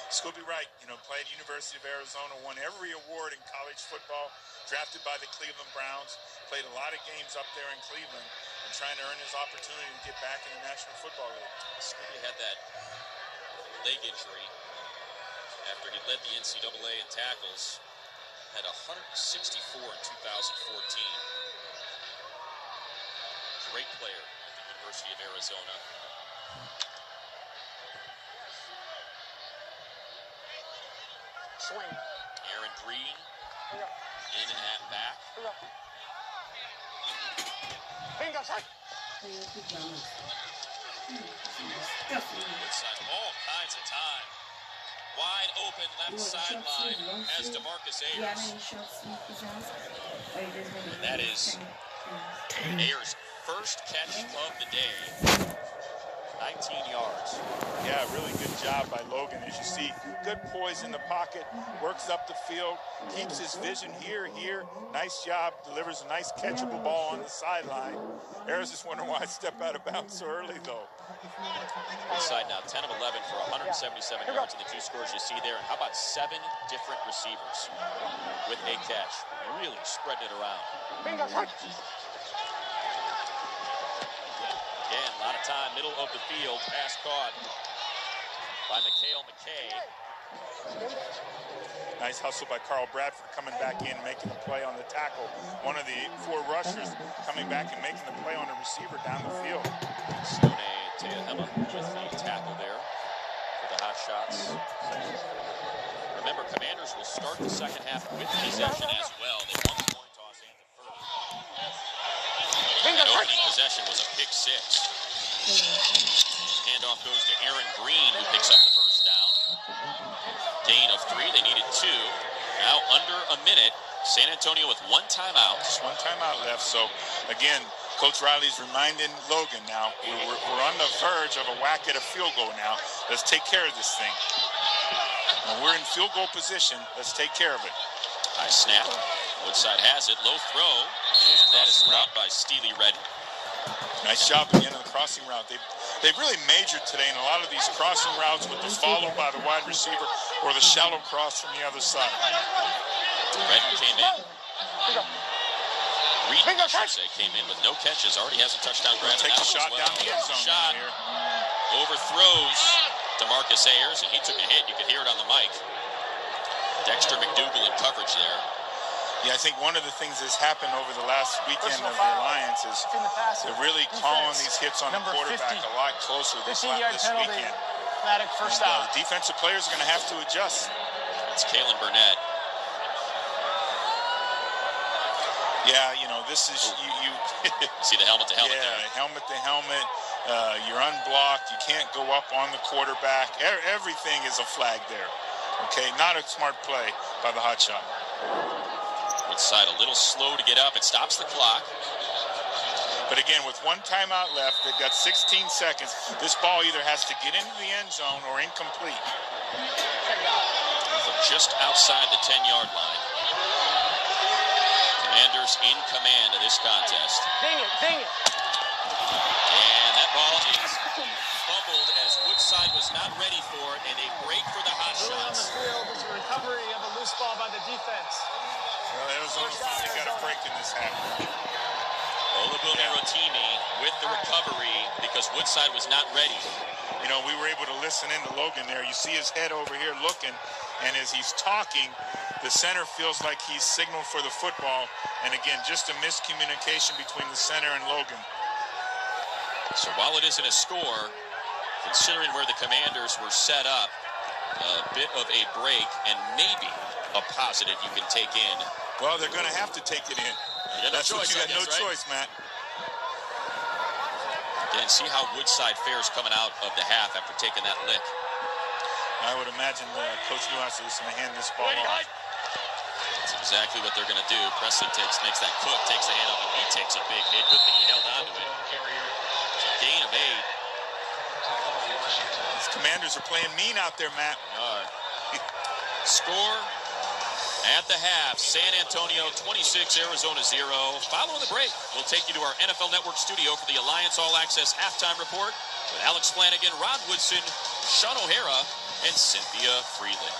Scooby Wright, played University of Arizona, won every award in college football, drafted by the Cleveland Browns, played a lot of games up there in Cleveland, and trying to earn his opportunity to get back in the National Football League. Scooby had that leg injury after he led the NCAA in tackles. Had 164 in 2014. Great player at the University of Arizona. Swing. Aaron Green in and at back. Bingo, shot. Inside all kinds of time. Wide open left sideline as DeMarcus Ayers. And that is Ayers' first catch of the day. 19 yards. Yeah, really good job by Logan. As you see, good poise in the pocket, works up the field, keeps his vision here. Nice job, delivers a nice catchable ball on the sideline. Ayers is wondering why I step out of bounds so early, though. Inside now, 10 of 11 for 177 yards in the 2 scores you see there. And how about 7 different receivers with a catch? Really spreading it around. Again, a lot of time, middle of the field, pass caught by Mikhail McKay. Nice hustle by Carl Bradford coming back in, making the play on the tackle. One of the 4 rushers coming back and making the play on the receiver down the field. Stone Teahema with the tackle there for the Hotshots. Remember, Commanders will start the second half with possession as well. They won the coin toss and deferred. That opening possession was a pick 6. Handoff goes to Aaron Green, who picks up the first down. Gain of 3. They needed 2. Now under a minute. San Antonio with 1 timeout. Just 1 timeout left. So again, Coach Riley's reminding Logan now, we're on the verge of a whack at a field goal now. Let's take care of this thing. When we're in field goal position, let's take care of it. Nice snap. Woodside has it, low throw, and that is caught by Steely Redden. Nice job again on the crossing route. They've really majored today in a lot of these crossing routes with the follow by the wide receiver or the shallow cross from the other side. Redden came in. Reed, I should say, came in with no catches. Already has a touchdown grab. Take a shot down the end zone. Shot. Overthrows DeMarcus Ayers, and he took a hit. You could hear it on the mic. Dexter McDougal in coverage there. Yeah, I think one of the things that's happened over the last weekend of the Alliance is they're really calling these hits on the quarterback a lot closer this weekend. First down. The defensive players are going to have to adjust. It's Kalen Burnett. Yeah, you know, this is you see the helmet to helmet there. Yeah, helmet to helmet. You're unblocked. You can't go up on the quarterback. Everything is a flag there. Okay, not a smart play by the hotshot. Woodside a little slow to get up. It stops the clock. But again, with one timeout left, they've got 16 seconds. This ball either has to get into the end zone or incomplete. From just outside the 10-yard line. Commanders in command of this contest. Ding it. And that ball is fumbled as Woodside was not ready for it, and a break for the Hotshots. On the field was a recovery of a loose ball by the defense. Well, Arizona finally got a break in this half. Olabunmi Rotimi with the recovery because Woodside was not ready. You know, we were able to listen into Logan there. You see his head over here looking, and as he's talking, the center feels like he's signaled for the football. And again, just a miscommunication between the center and Logan. So while it isn't a score, considering where the Commanders were set up, a bit of a break and maybe a positive you can take in. Well, they're going to have to take it in. You got no choice, you got no choice, Matt. Again, see how Woodside fares coming out of the half after taking that lick. I would imagine Coach Newhouse is going to hand this ball off. That's exactly what they're going to do. Presley makes that Cook, takes the hand up, and he takes a big hit. Good thing he held on to it. It's a gain of 8. These Commanders are playing mean out there, Matt. Score at the half, San Antonio 26, Arizona 0. Following the break, we'll take you to our NFL Network studio for the Alliance All Access Halftime Report with Alex Flanagan, Rod Woodson, Sean O'Hara, and Cynthia Freeland.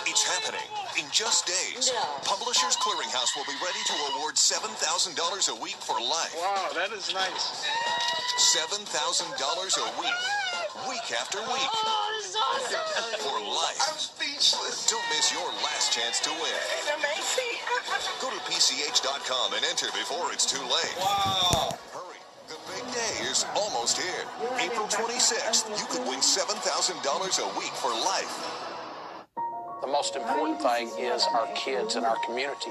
It's happening in just days. Publishers Clearinghouse will be ready to award $7,000 a week for life. Wow, that is nice. $7,000 a week, week after week. For life. I'm speechless. Don't miss your last chance to win. Ain't amazing? Go to PCH.com and enter before it's too late. Wow. Hurry. The big day is almost here. April 26th, you could win $7,000 a week for life. The most important thing is our kids and our community.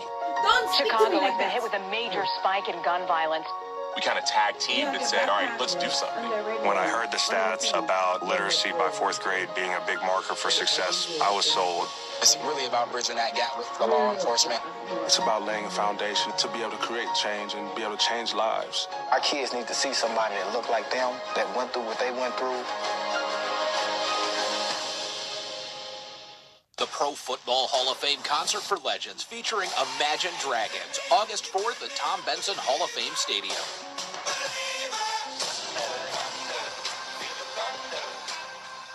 Chicago has been hit with a major spike in gun violence. We kind of tag teamed and said, all right, let's do something. When I heard the stats about literacy by 4th grade being a big marker for success, I was sold. It's really about bridging that gap with the law enforcement. It's about laying a foundation to be able to create change and be able to change lives. Our kids need to see somebody that look like them, that went through what they went through. The Pro Football Hall of Fame Concert for Legends featuring Imagine Dragons, August 4th at Tom Benson Hall of Fame Stadium.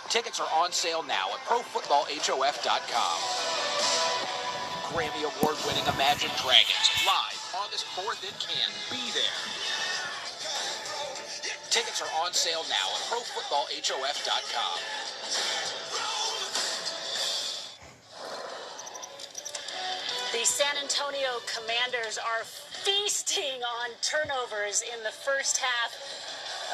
Tickets are on sale now at ProFootballHof.com. Grammy Award-winning Imagine Dragons, live August 4th in Canton. Be there. Tickets are on sale now at ProFootballHof.com. The San Antonio Commanders are feasting on turnovers in the first half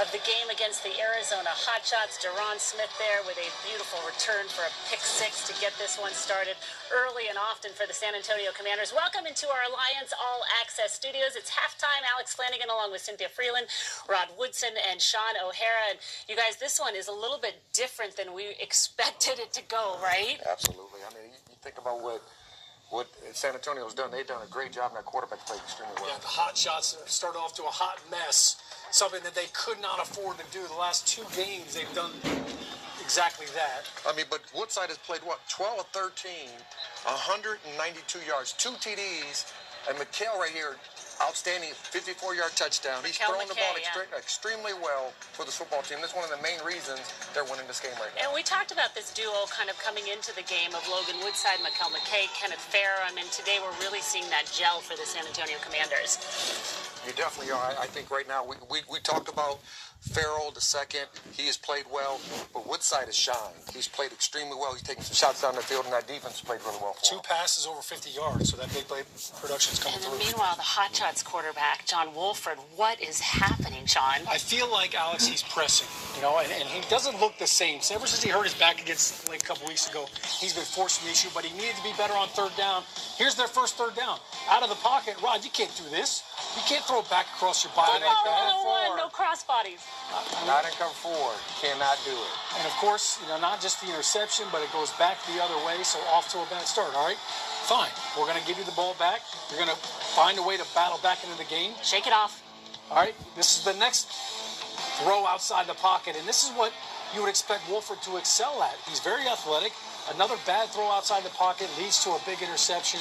of the game against the Arizona Hotshots. Deron Smith there with a beautiful return for a pick 6 to get this one started early and often for the San Antonio Commanders. Welcome into our Alliance All Access Studios. It's halftime. Alex Flanagan along with Cynthia Freeland, Rod Woodson, and Sean O'Hara. And you guys, this one is a little bit different than we expected it to go, right? Absolutely. I mean, you think about what San Antonio's done. They've done a great job, and that quarterback played extremely well. Yeah, the Hotshots started off to a hot mess, something that they could not afford to do. The last 2 games, they've done exactly that. I mean, but Woodside has played, what, 12 or 13, 192 yards, 2 TDs, and McHale right here, outstanding 54-yard touchdown. He's throwing the ball extremely well for the football team. That's one of the main reasons they're winning this game right now. And we talked about this duo kind of coming into the game of Logan Woodside, Mikel McKay, Kenneth Fair. I mean, today we're really seeing that gel for the San Antonio Commanders. You definitely are. I think right now we talked about Farrell the second. He has played well, but Woodside has shined. He's played extremely well. He's taken some shots down the field, and that defense played really well for him. 2 passes over 50 yards, so that big play production's coming through. And then meanwhile, the Hotshots quarterback, John Wolford, what is happening, Sean? I feel like, Alex, he's pressing, and he doesn't look the same. So ever since he hurt his back against Lake a couple weeks ago, he's been forcing the issue, but he needed to be better on third down. Here's their first third down. Out of the pocket, Rod, you can't do this. You can't throw it back across your body. No crossbodies. Not in cover 4. Cannot do it. And of course, not just the interception, but it goes back the other way, so off to a bad start. All right, fine. We're going to give you the ball back. You're going to find a way to battle back into the game. Shake it off. All right, this is the next throw outside the pocket, and this is what you would expect Wolford to excel at. He's very athletic. Another bad throw outside the pocket leads to a big interception.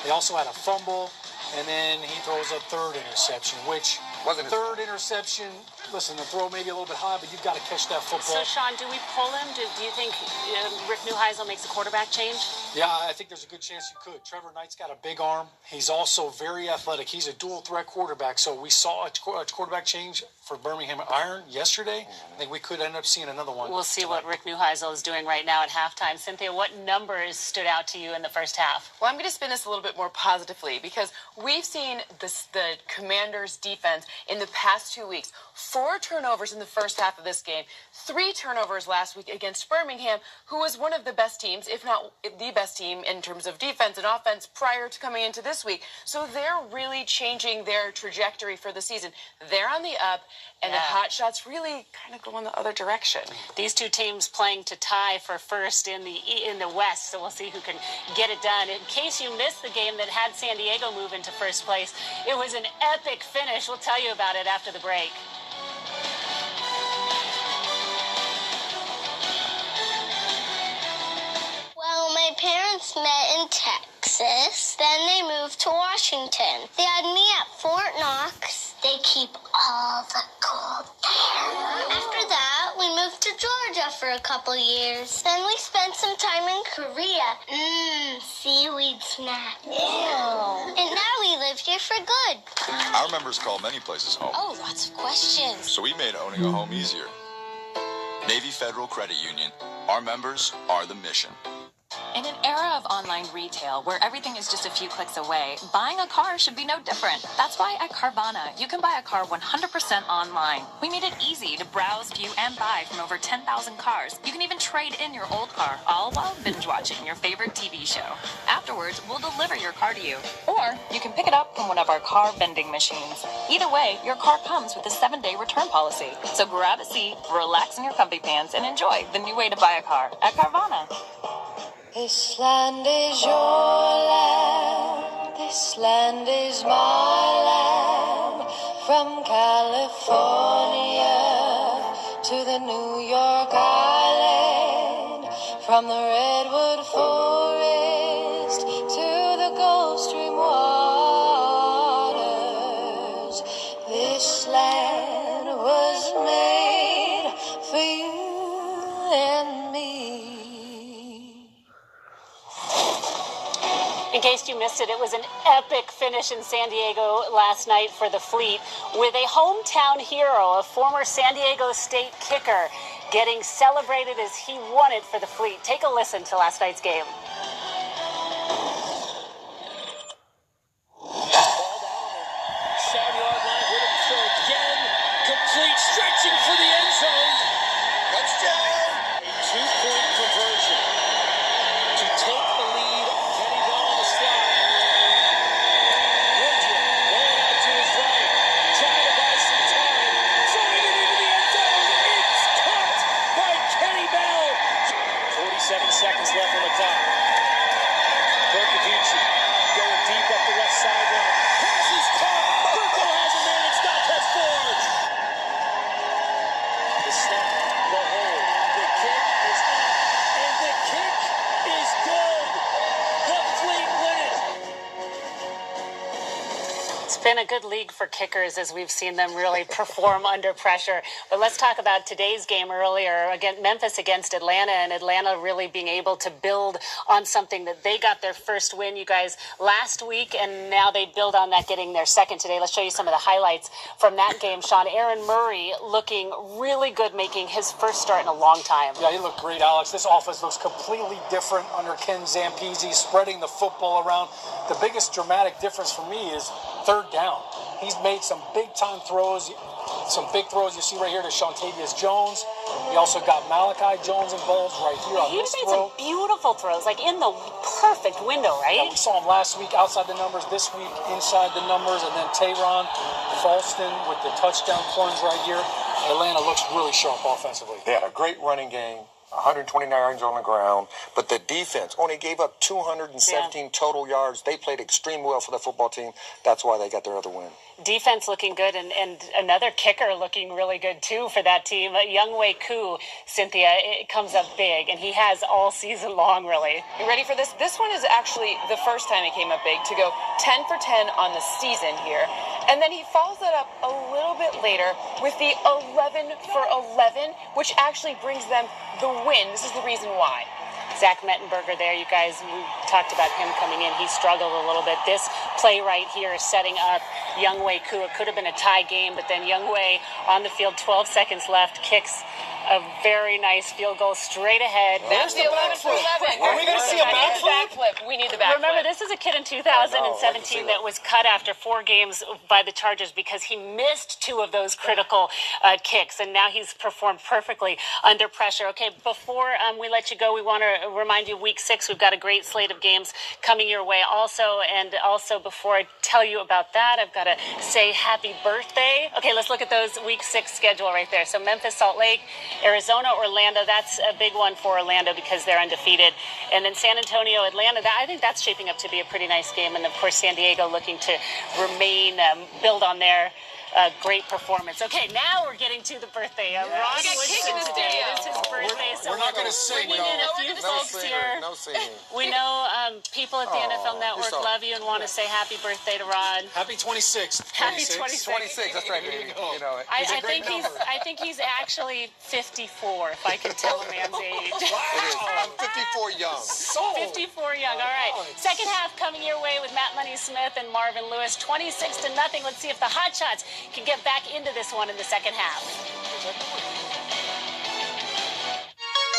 They also had a fumble, and then he throws a third interception, which third interception, listen, the throw may be a little bit high, but you've got to catch that football. So, Sean, do we pull him? Do you think Rick Neuheisel makes a quarterback change? Yeah, I think there's a good chance you could. Trevor Knight's got a big arm. He's also very athletic. He's a dual-threat quarterback, so we saw a quarterback change for Birmingham Iron yesterday. I think we could end up seeing another one. We'll see what Rick Neuheisel is doing right now at halftime. Cynthia, what numbers stood out to you in the first half? Well, I'm going to spin this a little bit more positively because we've seen the Commanders' defense in the past 2 weeks. 4 turnovers in the first half of this game, 3 turnovers last week against Birmingham, who was one of the best teams, if not the best team in terms of defense and offense prior to coming into this week. So they're really changing their trajectory for the season. They're on the up, and the Hotshots really kind of go in the other direction. These two teams playing to tie for first in the West, so we'll see who can get it done. In case you missed the game that had San Diego move into first place, it was an epic finish. We'll tell you about it after the break. Well, my parents met in Texas, then they moved to Washington. They had me at Fort Knox. They keep all the gold there. After that, we moved to Georgia for a couple years. Then we spent some time in Korea. Seaweed snack. Ew. And now we live here for good. Our members call many places home. Oh, lots of questions. So we made owning a home easier. Navy Federal Credit Union. Our members are the mission. In an era of online retail where everything is just a few clicks away, buying a car should be no different. That's why at Carvana, you can buy a car 100% online. We made it easy to browse, view, and buy from over 10,000 cars. You can even trade in your old car, all while binge watching your favorite TV show. Afterwards, we'll deliver your car to you. Or you can pick it up from one of our car vending machines. Either way, your car comes with a 7-day return policy. So grab a seat, relax in your comfy pants, and enjoy the new way to buy a car at Carvana. This land is your land, this land is my land. From California to the New York Island, from the Redwood Forest to the Gulf Stream waters. This land was made for you and me. In case you missed it, it was an epic finish in San Diego last night for the Fleet, with a hometown hero, a former San Diego State kicker, getting celebrated as he won it for the Fleet. Take a listen to last night's game. Complete, stretching for the end zone. Touchdown. A 2-point conversion to take the lead. Kenny Bell on the slot. Woodruff going out to his right, trying to buy some time, throwing it into the end zone. It's caught by Kenny Bell. 47 seconds left on the clock. It's been a good league for kickers as we've seen them really perform under pressure. But let's talk about today's game earlier. Again, Memphis against Atlanta, and Atlanta really being able to build on something that they got their first win, you guys, last week, and now they build on that, getting their second today. Let's show you some of the highlights from that game. Sean, Aaron Murray looking really good, making his first start in a long time. Yeah, he looked great, Alex. This offense looks completely different under Ken Zampese, spreading the football around. The biggest dramatic difference for me is third down. He's made some big-time throws, some big throws you see right here to Shantavius Jones. We also got Malachi Jones involved right here on this throw. He made some beautiful throws, like in the perfect window, right? Yeah, we saw him last week outside the numbers, this week inside the numbers, and then Tayron Falston with the touchdown plunge right here. Atlanta looks really sharp offensively. They had a great running game. 129 yards on the ground, but the defense only gave up 217 total yards. They played extremely well for the football team. That's why they got their other win. Defense looking good, and another kicker looking really good too for that team. Younghoe Koo, Cynthia, it comes up big, and he has all season long, really. You ready for this? This one is actually the first time he came up big, to go 10 for 10 on the season here. And then he follows that up a little bit later with the 11 for 11, which actually brings them the win. This is the reason why. Zach Mettenberger there, you guys, we talked about him coming in. He struggled a little bit. This play right here is setting up Younghoe Koo. It could have been a tie game, but then Younghoe on the field, 12 seconds left, kicks a very nice field goal straight ahead. That's the 11 for 11. Are we going to see a backflip? We need the backflip. Remember, this is a kid in 2017 that was cut after 4 games by the Chargers because he missed 2 of those critical kicks, and now he's performed perfectly under pressure. Okay, before we let you go, we want to remind you, Week 6, we've got a great slate of games coming your way also, and also before I tell you about that, I've got to say happy birthday. Okay, let's look at those Week 6 schedule right there. So Memphis, Salt Lake, Arizona, Orlando, that's a big one for Orlando because they're undefeated. And then San Antonio, Atlanta, I think that's shaping up to be a pretty nice game. And, of course, San Diego looking to remain, build on their great performance. Okay, now we're getting to the birthday. Ron Woodson today. It is his birthday. So we're not going to sing. Bringing in a few folks here. No singing. We know people at the NFL Network love you and want to say happy birthday to Ron. Happy 26th. Happy 26th. 26, that's right, baby. You know it. I think he's actually 54, if I can tell a man's age. Wow. I'm 54 young. 54 young. All right. Second half coming your way with Matt Money Smith and Marvin Lewis. 26-0. Let's see if the Hotshots can get back into this one in the second half.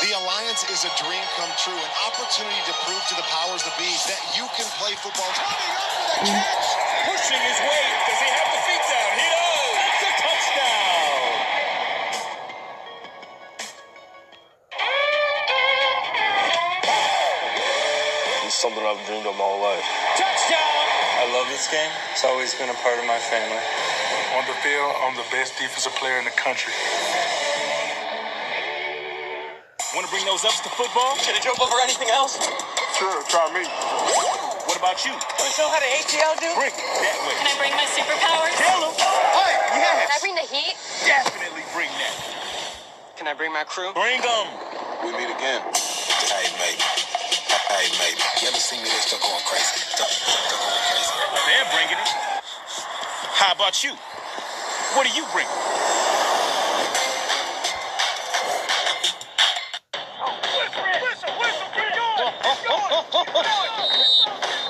The Alliance is a dream come true, an opportunity to prove to the powers that be that you can play football. Coming up with a catch. Pushing his weight. Does he have the feet down? He does. It's a touchdown. It's something I've dreamed of my whole life. Touchdown. I love this game. It's always been a part of my family. On the field, I'm the best defensive player in the country. Want to bring those ups to football? Should I jump over anything else? Sure, try me. What about you? Want to show how to ATL do? Bring it that way. Can I bring my superpowers? Kill him. Hey, yes. Can I bring the heat? Definitely bring that. Can I bring my crew? Bring them. We meet again. Hey, mate. Hey, mate. You ever seen me this stuff going crazy? They're bringing it. How about you? What do you bring?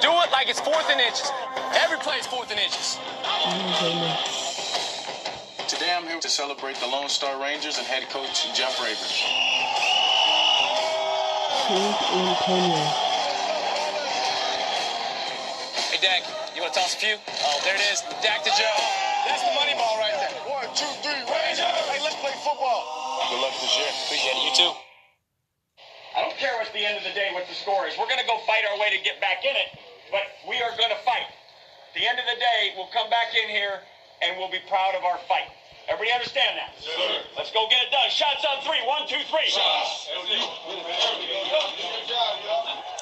Do it like it's 4th and inches. Every play is 4th and inches. Today I'm here to celebrate the Lone Star Rangers and head coach Jeff Ravers. Hey, Dak, you want to toss a few? Oh, there it is. Dak to Joe. That's the money ball right there. 1, 2, 3, Rangers! Hey, let's play football. Good luck this year. Appreciate it. You too. I don't care at the end of the day what the score is. We're going to go fight our way to get back in it, but we are going to fight. At the end of the day, we'll come back in here and we'll be proud of our fight. Everybody understand that? Yes, sir. Let's go get it done. Shots on 3. 1, 2, 3. Shots.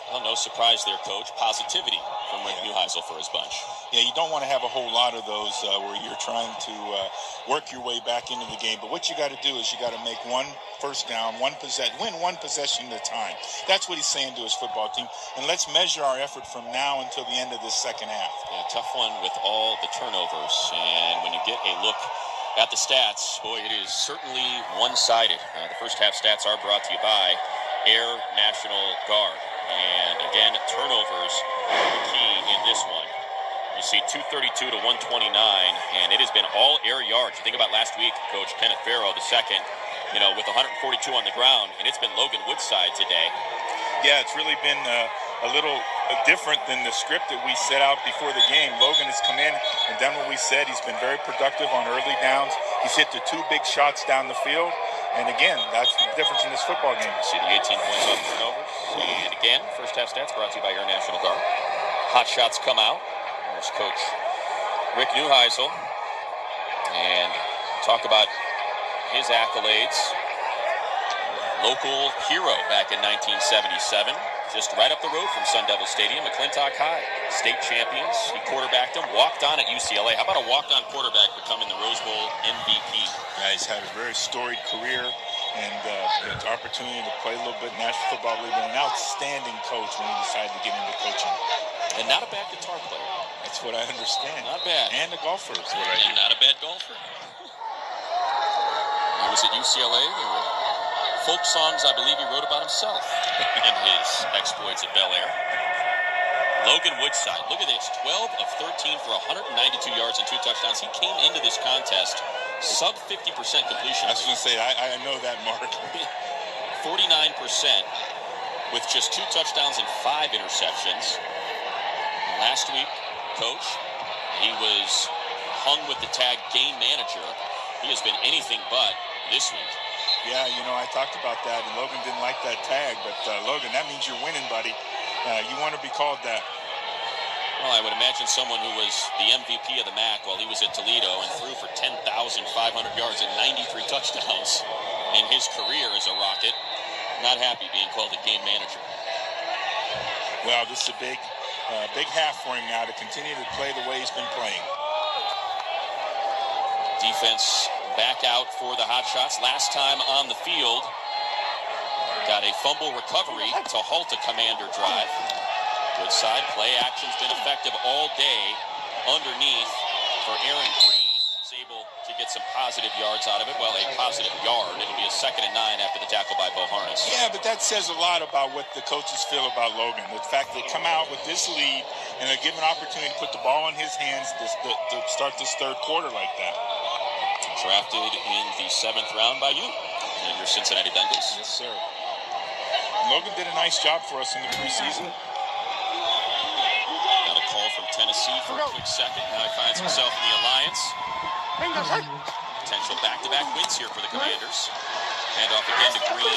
Well, no surprise there, Coach. Positivity from Rick Neuheisel for his bunch. Yeah, you don't want to have a whole lot of those where you're trying to work your way back into the game. But what you got to do is you got to make one first down, win one possession at a time. That's what he's saying to his football team. And let's measure our effort from now until the end of this second half. Yeah, tough one with all the turnovers. And when you get a look at the stats, boy, it is certainly one-sided. The first half stats are brought to you by Air National Guard. And again, turnovers are the key in this one. You see 232 to 129, and it has been all air yards. You think about last week, Coach Kenneth Farrow, the second, with 142 on the ground, and it's been Logan Woodside today. Yeah, it's really been a little different than the script that we set out before the game. Logan has come in and done what we said. He's been very productive on early downs. He's hit the 2 big shots down the field. And again, that's the difference in this football game. You see the 18 points off turnovers. And again, first half stats brought to you by Air National Guard. Hotshots come out. There's Coach Rick Neuheisel. And talk about his accolades. Local hero back in 1977. Just right up the road from Sun Devil Stadium, McClintock High. State champions. He quarterbacked them, walked on at UCLA. How about a walk-on quarterback becoming the Rose Bowl MVP? Yeah, he's had a very storied career and the opportunity to play a little bit in National Football League, and an outstanding coach when he decided to get into coaching. And not a bad guitar player. That's what I understand. Not bad. And a golfer is what I hear. And not a bad golfer. He was at UCLA. There were folk songs I believe he wrote about himself and his exploits at Bel Air. Logan Woodside, look at this, 12 of 13 for 192 yards and 2 touchdowns. He came into this contest sub 50% completion. I was going to say, I know that mark. 49% with just 2 touchdowns and 5 interceptions. Last week, Coach, he was hung with the tag game manager. He has been anything but this week. Yeah, I talked about that, and Logan didn't like that tag. But, Logan, that means you're winning, buddy. You want to be called that. Well, I would imagine someone who was the MVP of the MAC while he was at Toledo and threw for 10,500 yards and 93 touchdowns in his career as a Rocket. Not happy being called a game manager. Well, this is a big half for him now to continue to play the way he's been playing. Defense back out for the Hotshots. Last time on the field, got a fumble recovery to halt a Commander drive. Woodside play action's been effective all day underneath for Aaron Green. He's able to get some positive yards out of it. Well, a positive yard. It'll be a 2nd and 9 after the tackle by Bo Harness. Yeah, but that says a lot about what the coaches feel about Logan. The fact they come out with this lead and they're given an opportunity to put the ball in his hands to start this third quarter like that. Drafted in the 7th round by you and your Cincinnati Bengals. Yes, sir. Logan did a nice job for us in the preseason. Got a call from Tennessee for a quick second. Now he finds himself in the Alliance. Potential back-to-back wins here for the Commanders. Hand off again to Green.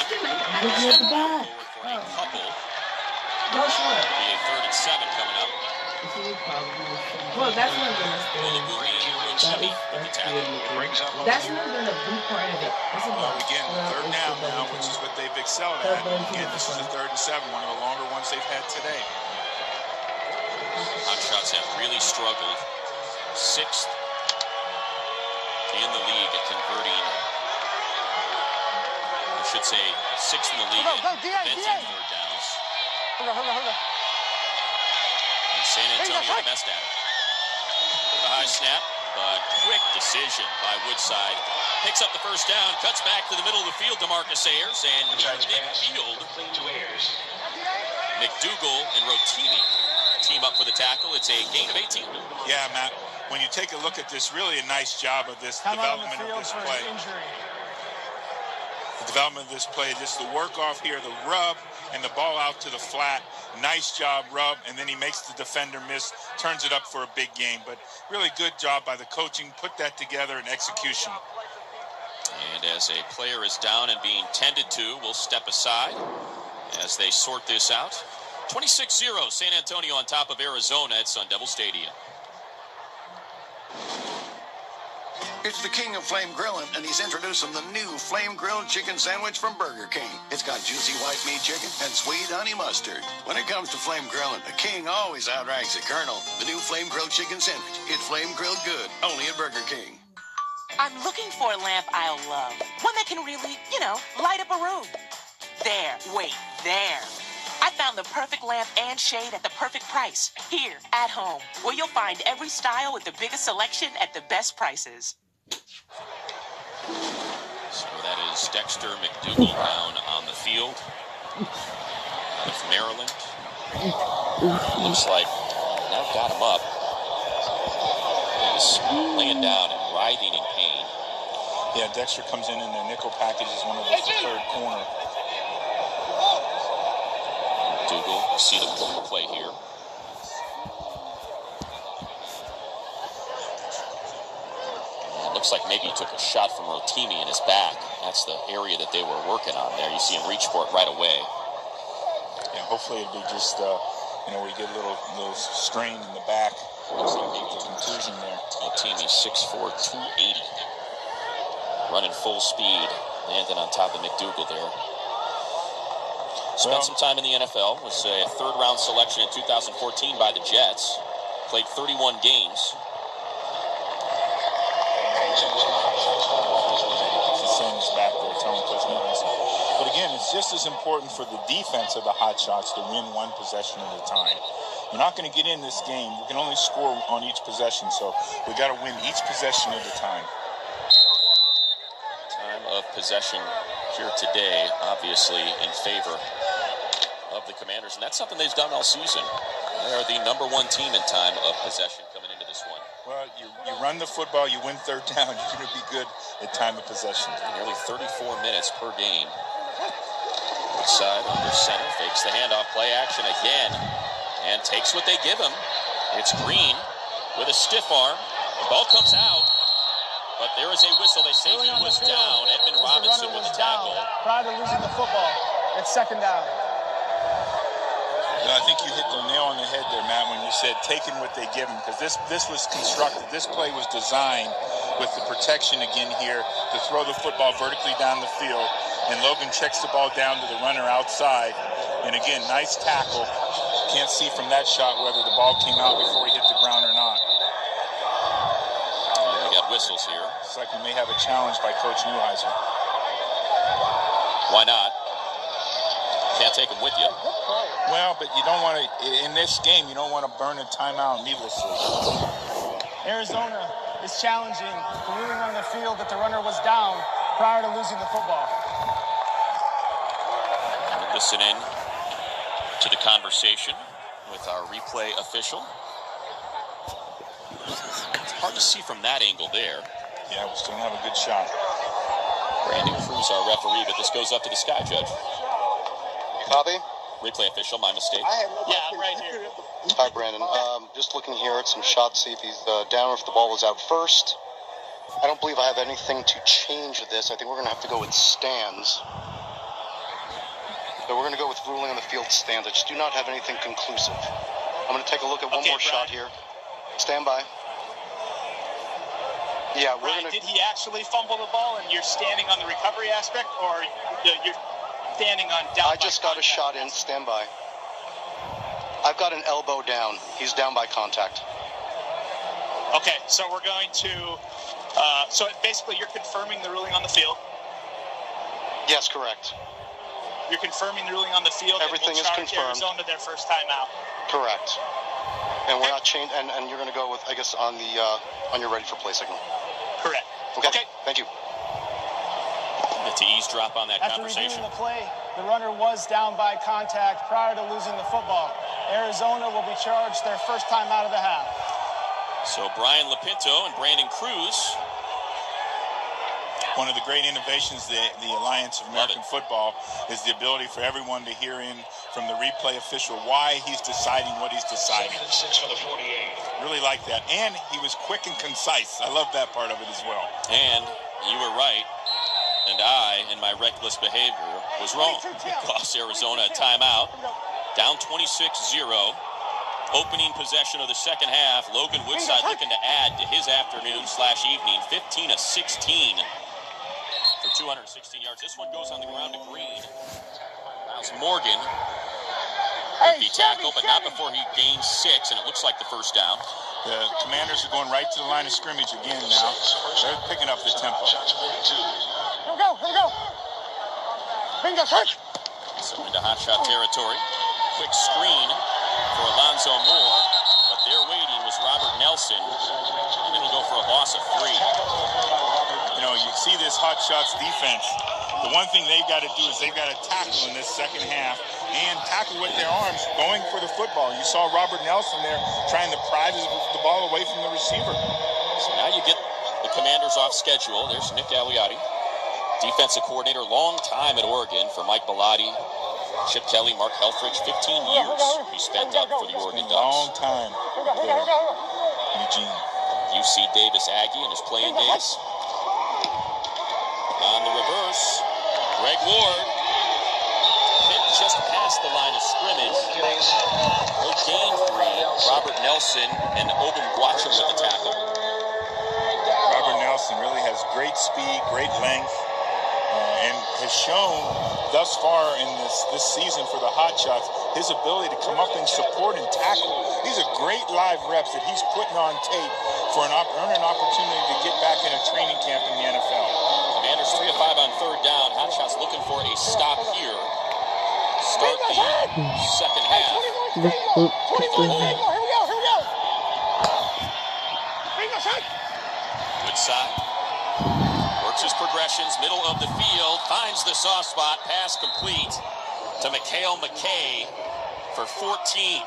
Forward for a couple. Be a 3rd and 7 coming up. Well, that's not gonna stay. That's not gonna be part of it. Well, again, 3rd down now, which is what they've excelled at. Again, this is a 3rd and 7, one of the longer ones they've had today. Hotshots have really struggled. 6th in the league at converting. I should say 6th in the league at converting 3rd downs. San Antonio the best at it. Bit of a high snap, but quick decision by Woodside. Picks up the first down, cuts back to the middle of the field to Marcus Ayers, and midfield, McDougal and Rotimi team up for the tackle. It's a gain of 18. Yeah, Matt, when you take a look at this, really a nice job of this development of this play. The development of this play, just the work off here, the rub, and the ball out to the flat. Nice job, rub, and then he makes the defender miss, turns it up for a big game. But really good job by the coaching, put that together in execution. And as a player is down and being tended to, we'll step aside as they sort this out. 26-0, San Antonio on top of Arizona at Sun Devil Stadium. It's the king of flame grilling, and he's introducing the new flame grilled chicken sandwich from Burger King. It's got juicy white meat chicken and sweet honey mustard. When it comes to flame grilling, the king always outranks the colonel. The new flame grilled chicken sandwich. It's flame grilled good, only at Burger King. I'm looking for a lamp I'll love. One that can really, light up a room. There. I found the perfect lamp and shade at the perfect price. Here, at home, where you'll find every style with the biggest selection at the best prices. So that is Dexter McDougal down on the field out of Maryland. Looks like now got him up. He's laying down and writhing in pain. Yeah, Dexter comes in their nickel package as one of the third corner. McDougal, you see the play here. Looks like maybe he took a shot from Rotimi in his back. That's the area that they were working on there. You see him reach for it right away. Yeah, hopefully it'll be just, we get a little strain in the back. Looks like maybe a contusion there. Rotimi, 6'4", 280. Running full speed. Landing on top of McDougal there. Spent some time in the NFL. Was a third-round selection in 2014 by the Jets. Played 31 games. He's saying he's back there, telling Coach Newhouse. But again, it's just as important for the defense of the Hotshots to win one possession at a time. We're not going to get in this game. We can only score on each possession, so we got to win each possession at a time. Time of possession here today, obviously in favor of the Commanders, and that's something they've done all season. They are the #1 team in time of possession coming into this one. Well, you run the football, you win third down, you're going to be good at time of possession. Nearly 34 minutes per game. Right side, under center, fakes the handoff, play action again, and takes what they give him. It's Green with a stiff arm. The ball comes out, but there is a whistle. They say he was down. Edmund Robinson with the tackle. Prior to losing the football, it's second down. I think you hit the nail on the head there, Matt, when you said taking what they give him, because this was constructed. This play was designed with the protection again here to throw the football vertically down the field, and Logan checks the ball down to the runner outside. And again, nice tackle. Can't see from that shot whether the ball came out before he hit the ground or not. We got whistles here. It's like we may have a challenge by Coach Neuheiser. Why not? Can't take him with you. Well, but you don't want to, in this game, you don't want to burn a timeout needlessly. Arizona is challenging the ruling on the field that the runner was down prior to losing the football. We'll listen in to the conversation with our replay official. It's hard to see from that angle there. Yeah, we still have a good shot. Brandon Cruz, our referee, but this goes up to the sky judge. Copy? Replay official, my mistake. Yeah, I'm right here. Hi, Brandon. Just looking here at some shots, see if he's down or if the ball was out first. I don't believe I have anything to change this. I think we're going to have to go with stands. So we're going to go with ruling on the field stands. I just do not have anything conclusive. I'm going to take a look at one more shot here. Stand by. Yeah, we're going to... Did he actually fumble the ball and you're standing on the recovery aspect, or you're standing on down? I just got a shot in. Stand by. I've got an elbow down. He's down by contact. Okay, so we're going to... so basically you're confirming the ruling on the field? Yes, correct. You're confirming the ruling on the field? Everything is confirmed. Arizona their first time out. Correct. And we're not changing, and you're going to go with, I guess, on your ready for play signal. Correct. Okay. Thank you. To eavesdrop on that conversation. After reviewing the play, the runner was down by contact prior to losing the football. Arizona will be charged their first time out of the half. So Brian Lapinto and Brandon Cruz. One of the great innovations of the Alliance of American Football is the ability for everyone to hear in from the replay official why he's deciding what he's deciding. 6 for the 48. Really like that. And he was quick and concise. I love that part of it as well. And you were right. And I, in my reckless behavior, was wrong. It cost Arizona a timeout. Down 26-0. Opening possession of the second half. Logan Woodside looking to add to his afternoon/evening. 15 of 16 for 216 yards. This one goes on the ground to Green. Miles Morgan would be tackled, but not before he gains 6, and it looks like the first down. The Commanders are going right to the line of scrimmage again now. They're picking up the tempo. Here we go. Bingo, search. So into hot shot territory. Quick screen for Alonzo Moore, but there waiting was Robert Nelson. And it'll go for a loss of 3. You know, you see this hot shots defense. The one thing they've got to do is they've got to tackle in this second half and tackle with their arms, going for the football. You saw Robert Nelson there trying to pry the ball away from the receiver. So now you get the Commanders off schedule. There's Nick Aliotti, defensive coordinator, long time at Oregon for Mike Bellotti, Chip Kelly, Mark Helfrich. 15 years he spent up for the Oregon Ducks. Long time there. Eugene. UC Davis Aggie in his playing days. On the reverse, Greg Ward hit just past the line of scrimmage. He'll gain 3. Robert Nelson and Obum Gwacham with the tackle. Robert Nelson really has great speed, great length, and has shown thus far in this season for the Hotshots his ability to come up and support and tackle. These are great live reps that he's putting on tape for earn an opportunity to get back in a training camp in the NFL. Commanders 3 of 5 on third down. Hotshots looking for a stop here. Start the second half. Woodside works his progressions, middle of the field, finds the soft spot, pass complete to Mikhail McKay for 14.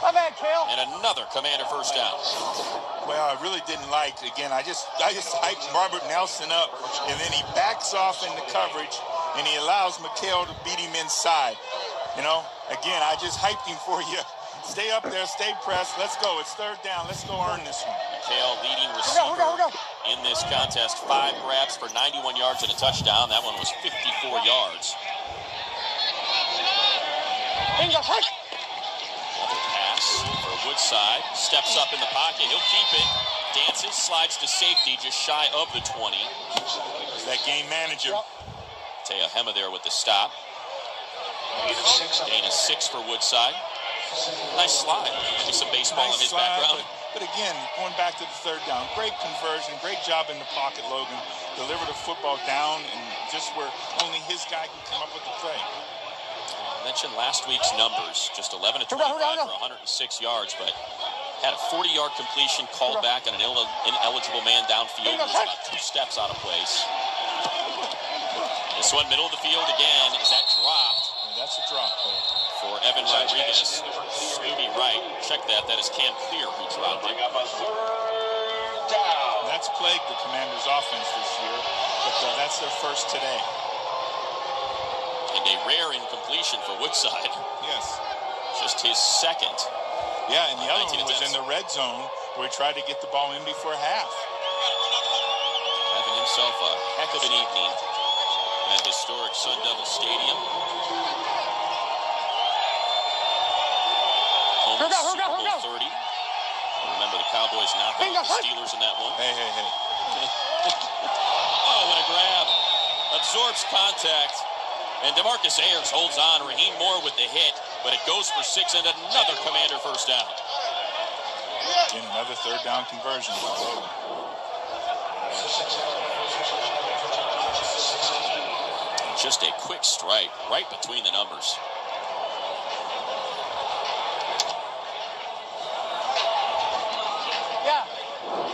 And another Commander first down. Well, I really didn't like, again, I just hyped Robert Nelson up, and then he backs off into coverage, and he allows Mikhail to beat him inside. You know, again, I just hyped him for you. Stay up there, stay pressed. Let's go. It's third down. Let's go earn this one. Mikhail, leading receiver in this contest. 5 grabs for 91 yards and a touchdown. That one was 54 yards. Another pass for Woodside. Steps up in the pocket. He'll keep it. Dances, slides to safety, just shy of the 20. There's that game manager. Teo Hema there with the stop. Gain of 6 for Woodside. Nice slide. Maybe some baseball in his background. But again, going back to the third down, great conversion, great job in the pocket, Logan. Delivered the football down and just where only his guy can come up with the play. I mentioned last week's numbers, just 11 of 25 for 106 yards, but had a 40-yard completion called back on an ineligible man downfield. It was about 2 steps out of place. This one, middle of the field again. Is that dropped? Yeah, that's a drop there. For Evan Rodriguez. Scooby Wright. Check that. That is Cam Clear who dropped it. That's plagued the Commanders' offense this year, but that's their first today. And a rare incompletion for Woodside. Yes. Just his second. Yeah, and the other one was in the red zone where he tried to get the ball in before half. Having himself a heck of an evening at historic Sun Devil Stadium. Home Super Bowl 30. Remember the Cowboys knocking off the Steelers in that one. Hey. Oh, what a grab. Absorbs contact. And DeMarcus Ayers holds on. Raheem Moore with the hit. But it goes for 6 and another Commander first down. Again, another third down conversion. Just a quick strike right between the numbers.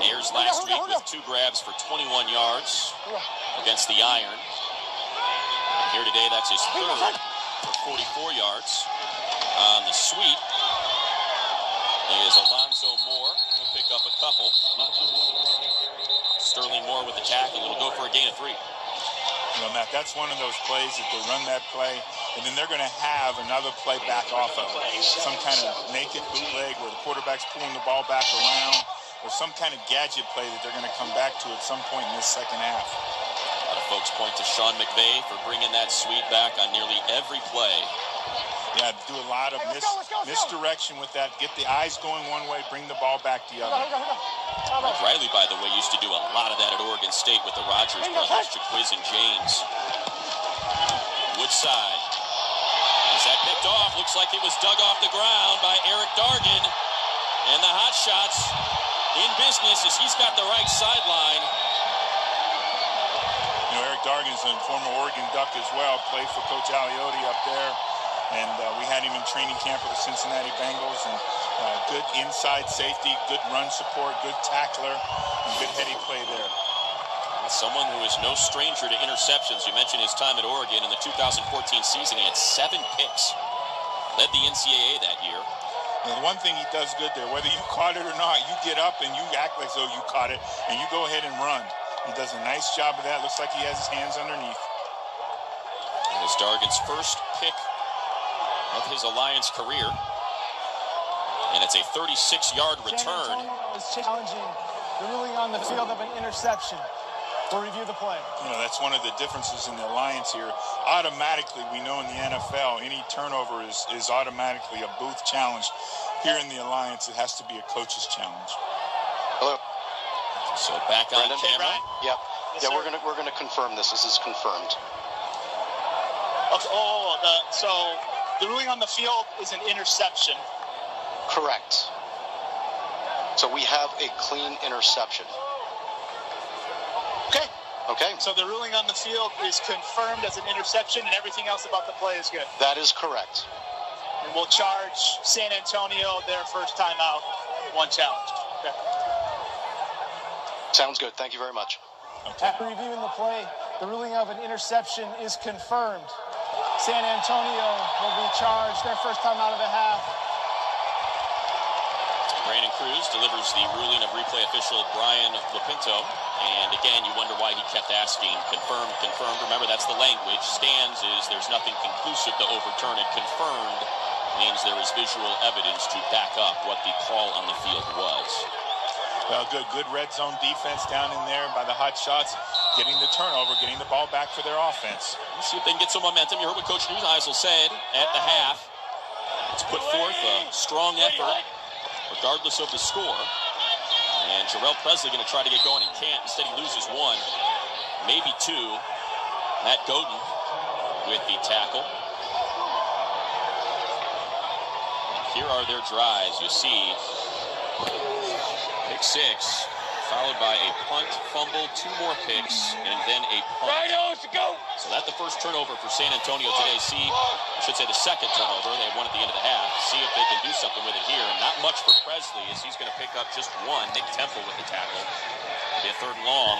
Ayers last week with 2 grabs for 21 yards against the Iron. And here today, that's his 3rd for 44 yards. On the sweep is Alonzo Moore. He'll pick up a couple. Sterling Moore with the tackle. It'll go for a gain of 3. You know, Matt, that's one of those plays that they run that play, and then they're going to have another play back off of it. Some kind of naked bootleg where the quarterback's pulling the ball back around, or some kind of gadget play that they're going to come back to at some point in this second half. A lot of folks point to Sean McVay for bringing that sweep back on nearly every play Yeah, do a lot of misdirection with that. Get the eyes going one way, bring the ball back the other. Rick Riley, by the way, used to do a lot of that at Oregon State with the Rogers brothers, Jaquiz and James. Woodside. Is that picked off? Looks like it was dug off the ground by Eric Dargan. And the Hotshots in business as he's got the right sideline. You know, Eric Dargan is a former Oregon Duck as well. Played for Coach Aliotti up there. And we had him in training camp with the Cincinnati Bengals. And good inside safety, good run support, good tackler, and good heady play there. Someone who is no stranger to interceptions. You mentioned his time at Oregon in the 2014 season. He had 7 picks. Led the NCAA that year. And one thing he does good there, whether you caught it or not, you get up and you act like though you caught it, and you go ahead and run. He does a nice job of that. Looks like he has his hands underneath. And it's Dargan's first pick of his Alliance career. And it's a 36-yard return. Was challenging the ruling on the field of an interception. We'll review the play. You know, that's one of the differences in the Alliance here. Automatically, we know in the NFL, any turnover is automatically a booth challenge. Here in the Alliance, it has to be a coach's challenge. Hello. So back on camera. Yep. Yes, we're gonna confirm this. This is confirmed. Okay. So the ruling on the field is an interception. Correct. So we have a clean interception. Okay. So the ruling on the field is confirmed as an interception, and everything else about the play is good. That is correct. And we'll charge San Antonio their first time out, 1 challenge. Okay. Sounds good. Thank you very much. After reviewing the play, the ruling of an interception is confirmed. San Antonio will be charged their first time out of the half. Brandon Cruz delivers the ruling of replay official Brian Lapinto. And again, you wonder why he kept asking, confirmed, confirmed. Remember, that's the language. Stands is there's nothing conclusive to overturn it. Confirmed means there is visual evidence to back up what the call on the field was. Well, good red zone defense down in there by the Hotshots, getting the turnover, getting the ball back for their offense. Let's see if they can get some momentum. You heard what Coach Neuheisel said at the half. Let's put forth a strong effort, regardless of the score. And Jarrell Presley going to try to get going. He can't. Instead, he loses 1, maybe 2. Matt Godin with the tackle. Here are their drives. You see pick 6, followed by a punt, fumble, 2 more picks, and then a punt. So that's the first turnover for San Antonio today. I should say the second turnover. They had 1 at the end of the half. See if they can do something with it here. Not much for Presley as he's going to pick up just 1. Nick Temple with the tackle. It'll be a 3rd and long.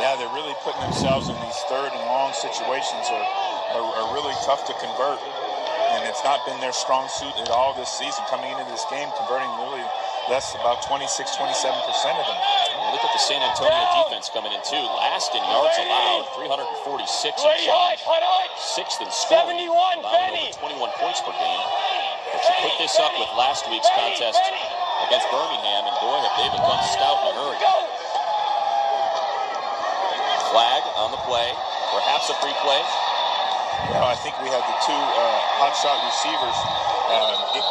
Yeah, they're really putting themselves in these 3rd and long situations are really tough to convert. And it's not been their strong suit at all this season. Coming into this game, converting really less, about 26-27% of them. Look at the San Antonio defense coming in, too. Last in yards allowed, 346 in charge. 6th in scoring, allowing over 21 points per game. But you put this up with last week's contest against Birmingham, and boy, have they become stout in a hurry. Flag on the play, perhaps a free play. Well, I think we had the 2 hotshot receivers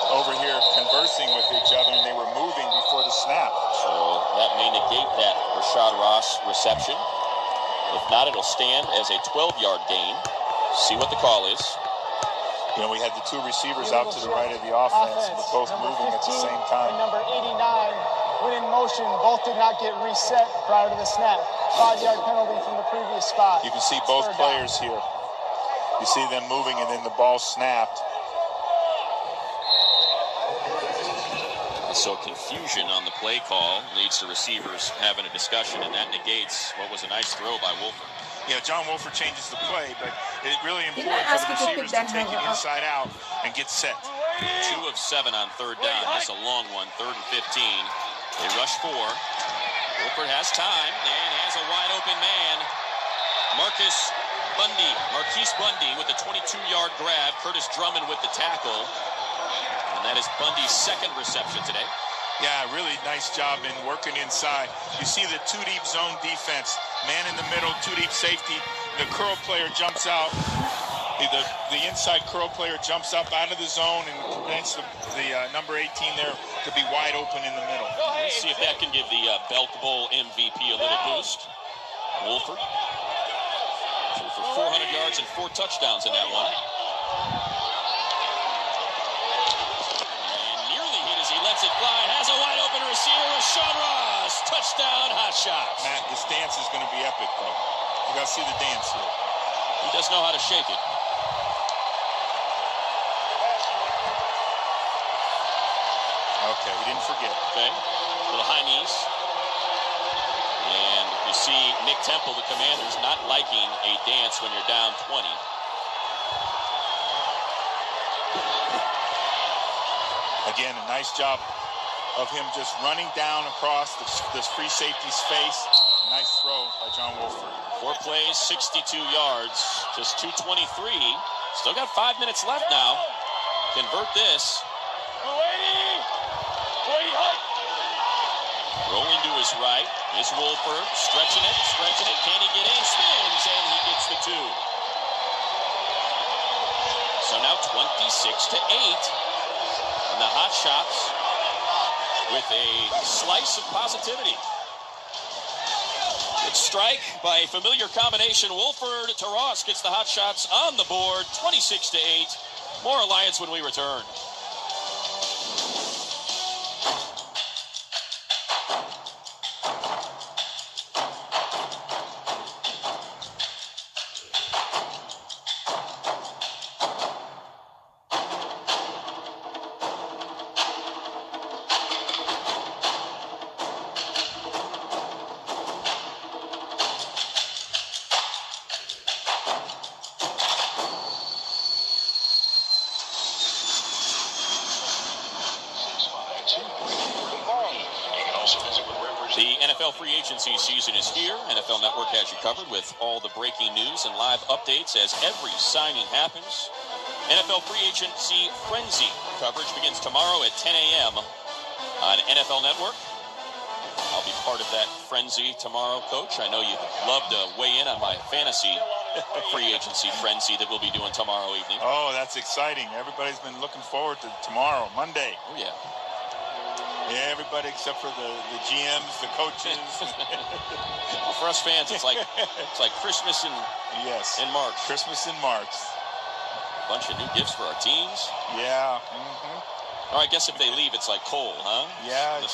over here conversing with each other, and they were moving before the snap. So that may negate that Rashad Ross reception. If not, it'll stand as a 12-yard gain. See what the call is. You know, we had the 2 receivers out to the right of the offense, but both moving at the same time. And number 89 went in motion. Both did not get reset prior to the snap. 5-yard penalty from the previous spot. You can see both players here. You see them moving, and then the ball snapped. So confusion on the play call leads to receivers having a discussion, and that negates what was a nice throw by Wolford. Yeah, John Wolford changes the play, but it's really important for the receivers to take it inside out and get set. 2 of 7 on 3rd down. That's a long one, 3rd and 15. They rush 4. Wolford has time and has a wide open man. Marquise Bundy with a 22-yard grab. Curtis Drummond with the tackle. And that is Bundy's 2nd reception today. Yeah, really nice job in working inside. You see the 2-deep zone defense. Man in the middle, 2-deep safety. the curl player jumps out. The inside curl player jumps up out of the zone and prevents the number 18 there to be wide open in the middle. Let's see if that can give the Belk Bowl MVP a little boost. Wolford threw for 400 yards and 4 touchdowns in that one. And nearly hit as he lets it fly. Has a wide open receiver with Sean Ross. Touchdown, Hotshots. Matt, this dance is going to be epic, though. You got to see the dance here. He does know how to shake it. Okay, we didn't forget. Okay, little high knees. And you see Nick Temple, the Commanders, not liking a dance when you're down 20. Again, a nice job of him just running down across this free safety's face. Nice throw by John Wolford. 4 plays, 62 yards, just 2:23. Still got 5 minutes left now. Convert this. Rolling to his right is Wolford, stretching it. Can he get in? Spins, and he gets the 2. So now 26-8. And the Hotshots with a slice of positivity. It's strike by a familiar combination. Wolford to Ross gets the Hotshots on the board, 26-8. More Alliance when we return. The NFL free agency season is here. NFL Network has you covered with all the breaking news and live updates as every signing happens. NFL free agency frenzy coverage begins tomorrow at 10 a.m. on NFL Network. I'll be part of that frenzy tomorrow, Coach. I know you'd love to weigh in on my fantasy free agency frenzy that we'll be doing tomorrow evening. Oh, that's exciting. Everybody's been looking forward to tomorrow, Monday. Oh, yeah. Yeah, everybody except for the GMs, the coaches. Well, for us fans, it's like Christmas in March. Christmas in March. Bunch of new gifts for our teams. Yeah. Or I guess if they leave, it's like coal, huh? Yeah,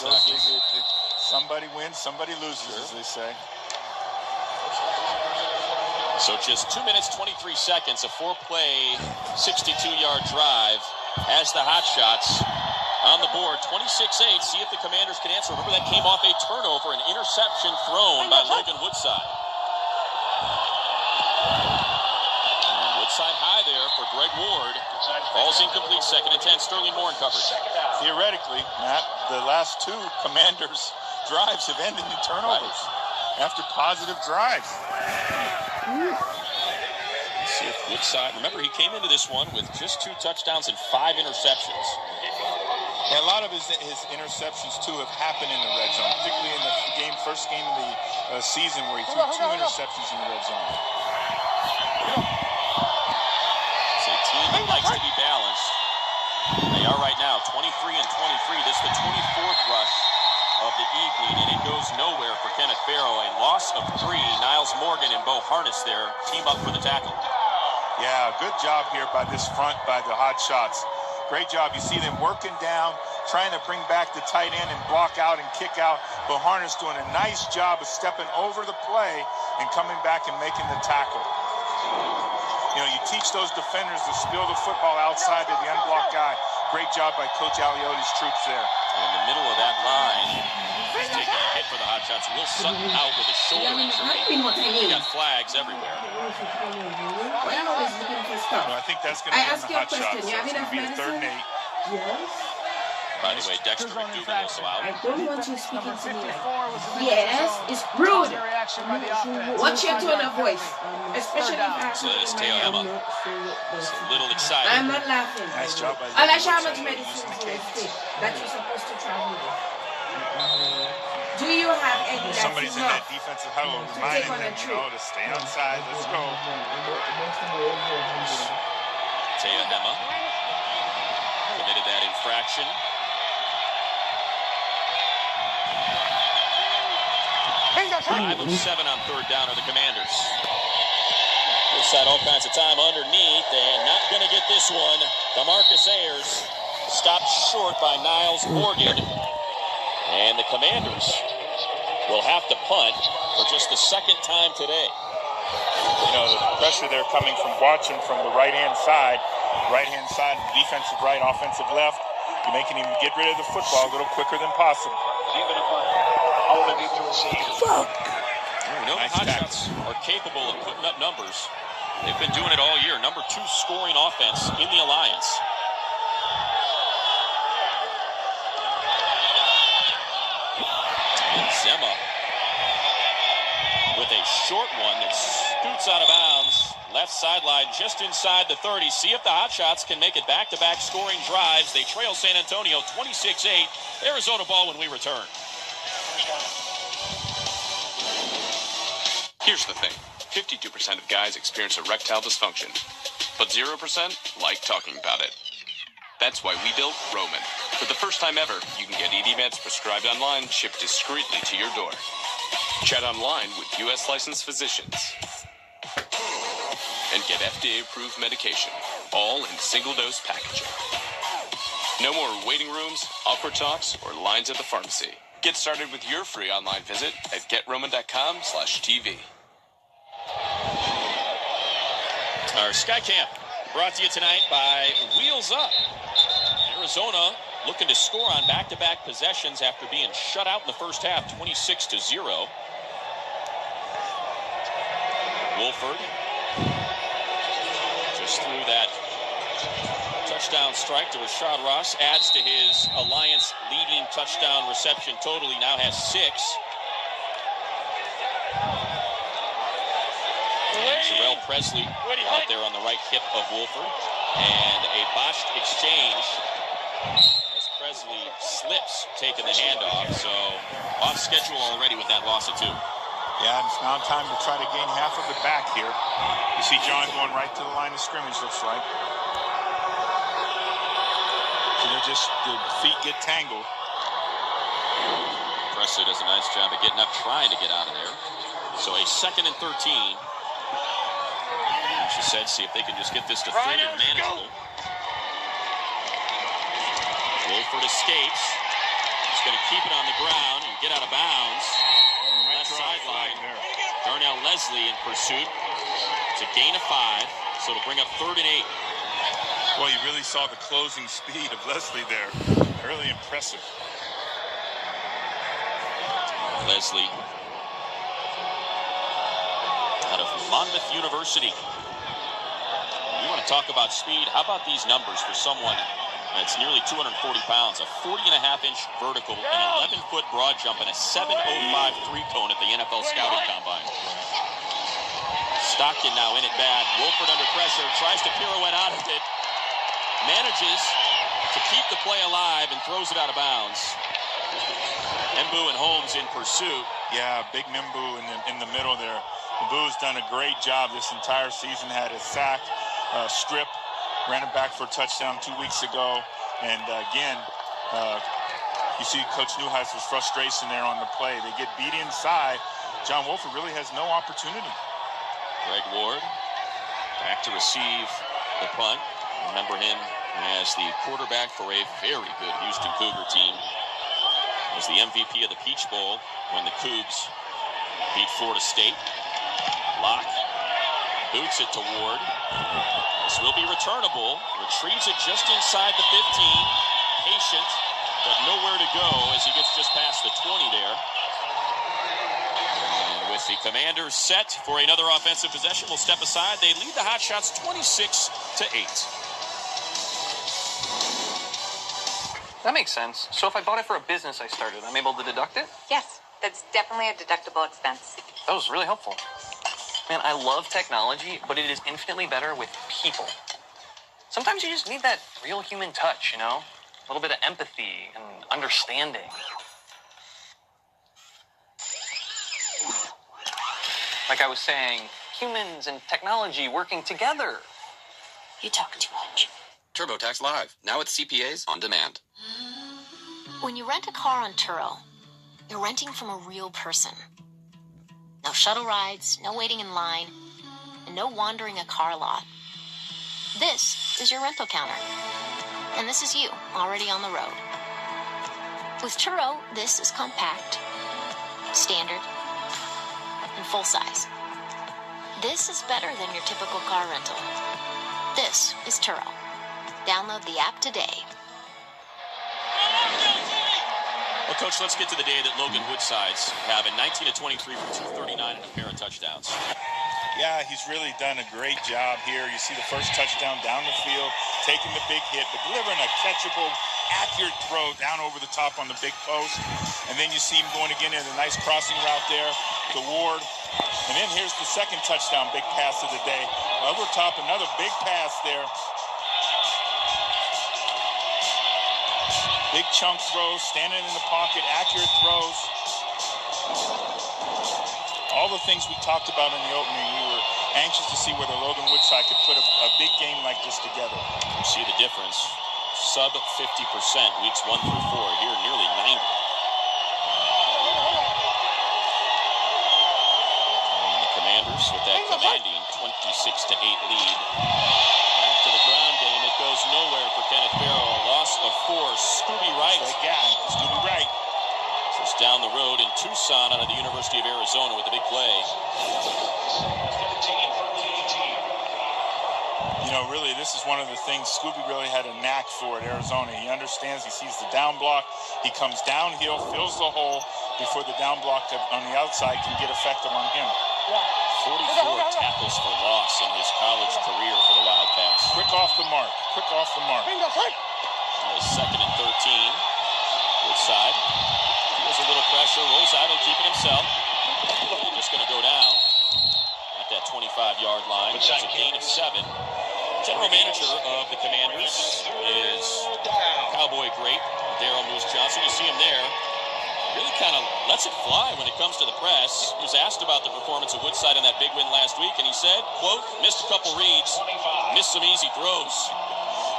somebody wins, somebody loses, as they say. So just 2 minutes, 23 seconds, a 4-play, 62-yard drive has the Hotshots on the board, 26-8. See if the Commanders can answer. Remember, that came off a turnover, an interception thrown by Logan Woodside. And Woodside high there for Greg Ward. Falls incomplete, 2nd and 10. Sterling Moore in coverage. Theoretically, Matt, the last 2 Commanders drives have ended in turnovers after positive drives. Let's see if Woodside, remember, he came into this one with just 2 touchdowns and 5 interceptions. Yeah, a lot of his interceptions, too, have happened in the red zone, particularly in the first game of the season where he threw 2 interceptions in the red zone. It's a team that likes to be balanced. They are right now, 23 and 23. This is the 24th rush of the evening, and it goes nowhere for Kenneth Farrow. A loss of 3. Niles Morgan and Bo Harness there team up for the tackle. Yeah, good job here by this front by the Hotshots. Great job. You see them working down, trying to bring back the tight end and block out and kick out. Bo Harness doing a nice job of stepping over the play and coming back and making the tackle. You know, you teach those defenders to steal the football outside of the unblocked guy. Great job by Coach Aliotti's troops there. In the middle of that line, he's taking a hit for the Hotshots. Will Sutton out with a shoulder injury. We got flags everywhere. I think that's going to be the Hotshots. So it's going to be a 3rd and 8. Yes. By the way, Dexter McDougal also out. I don't want you speaking to me like, yes, it's rude. What's your tone of voice? Especially if I So it's Teo Emma. It's a little excited. I'm not laughing. Nice job by I'll show how much medicine for a stick that you're supposed to travel with. Do you still have Eddie. Somebody's in that defensive huddle reminding them, to stay outside. Let's go. Taya Hema committed that infraction. 5 of 7 on third down are the Commanders. This side all kinds of time underneath, and not going to get this one. DeMarcus Ayers stopped short by Niles Morgan. And the Commanders will have to punt for just the second time today. The pressure there coming from watching from the right-hand side, defensive right, offensive left. You're making him get rid of the football a little quicker than possible. The Hotshots are capable of putting up numbers. They've been doing it all year. Number 2 scoring offense in the Alliance. And Zema with a short one that scoots out of bounds. Left sideline just inside the 30. See if the Hotshots can make it back-to-back scoring drives. They trail San Antonio 26-8. Arizona ball when we return. Here's the thing. 52% of guys experience erectile dysfunction, but 0% like talking about it. That's why we built Roman. For the first time ever, you can get ED meds prescribed online, shipped discreetly to your door. Chat online with U.S. licensed physicians. And get FDA-approved medication, all in single-dose packaging. No more waiting rooms, awkward talks, or lines at the pharmacy. Get started with your free online visit at GetRoman.com/TV. Our Sky Camp brought to you tonight by Wheels Up. Arizona looking to score on back-to-back possessions after being shut out in the first half, 26-0. Wolford just threw that touchdown strike to Rashad Ross, adds to his Alliance leading touchdown reception total. He now has 6. And Jarrell Presley out there on the right hip of Wolford. And a botched exchange as Presley slips, taking the handoff. So off schedule already with that loss of 2. Yeah, and it's now time to try to gain half of it back here. You see John going right to the line of scrimmage, looks like. So the feet get tangled. Presley does a nice job of getting up, trying to get out of there. So a 2nd and 13. She said, see if they can just get this to 3rd and manageable. Wolford escapes. He's going to keep it on the ground and get out of bounds. Left sideline. Darnell Leslie in pursuit. It's a gain of 5, so it'll bring up 3rd and 8. Well, you really saw the closing speed of Leslie there. Really impressive. Leslie out of Monmouth University. You want to talk about speed? How about these numbers for someone that's nearly 240 pounds, a 40.5-inch vertical, an 11-foot broad jump, and a 7.05 three-cone at the NFL Scouting Combine. Stockton now in it bad. Wolford under pressure, tries to pirouette out of it, manages to keep the play alive and throws it out of bounds. Mbu and Holmes in pursuit. Yeah, big Mbu in the middle there. Mbu's done a great job this entire season. Had a sack, strip, ran it back for a touchdown 2 weeks ago. And again, you see Coach Newhouse's frustration there on the play. They get beat inside. John Wolford really has no opportunity. Greg Ward back to receive the punt. Remember him as the quarterback for a very good Houston Cougar team. Was the MVP of the Peach Bowl when the Cougs beat Florida State. Locke boots it to Ward. This will be returnable. Retrieves it just inside the 15. Patient, but nowhere to go as he gets just past the 20 there. And with the Commanders set for another offensive possession, we'll step aside. They lead the Hotshots 26-8. That makes sense. So if I bought it for a business I started, I'm able to deduct it? Yes, that's definitely a deductible expense. That was really helpful. Man, I love technology, but it is infinitely better with people. Sometimes you just need that real human touch, A little bit of empathy and understanding. Like I was saying, humans and technology working together. You talk too much. TurboTax Live, now with CPAs on demand. When you rent a car on Turo, you're renting from a real person. No shuttle rides, no waiting in line, and no wandering a car lot. This is your rental counter. And this is you, already on the road. With Turo, this is compact, standard, and full size. This is better than your typical car rental. This is Turo. Download the app today. Well, Coach, let's get to the day that Logan Woodside's having 19 of 23 for 239 and a pair of touchdowns. Yeah, he's really done a great job here. You see the first touchdown down the field, taking the big hit, but delivering a catchable, accurate throw down over the top on the big post. And then you see him going again in a nice crossing route there to Ward. And then here's the second touchdown, big pass of the day. Over top, another big pass there. Big chunk throws, standing in the pocket, accurate throws. All the things we talked about in the opening, we were anxious to see whether Logan Woodside could put a big game like this together. You see the difference. Sub 50% weeks 1 through 4. Here, nearly 90. And the Commanders with that commanding 26-8 lead. Back to the ground game. It goes nowhere for Kenneth Farrell. A loss of 4. Scooby Wright. That guy, Scooby Wright. Just down the road in Tucson out of the University of Arizona with a big play. You know, really, this is one of the things Scooby really had a knack for at Arizona. He understands, he sees the down block, he comes downhill, fills the hole before the down block on the outside can get effective on him. 44 tackles for loss in his college career for the Wildcats. Quick off the mark, quick off the mark. Second and 13. Woodside. Feels a little pressure, rolls out, he'll keep it himself. Just going to go down at that 25-yard line. It's a gain of 7. General manager of the Commanders is Cowboy great Daryl Moose Johnson. You see him there. Really kind of lets it fly when it comes to the press. He was asked about the performance of Woodside in that big win last week, and he said, quote, missed a couple reads, missed some easy throws.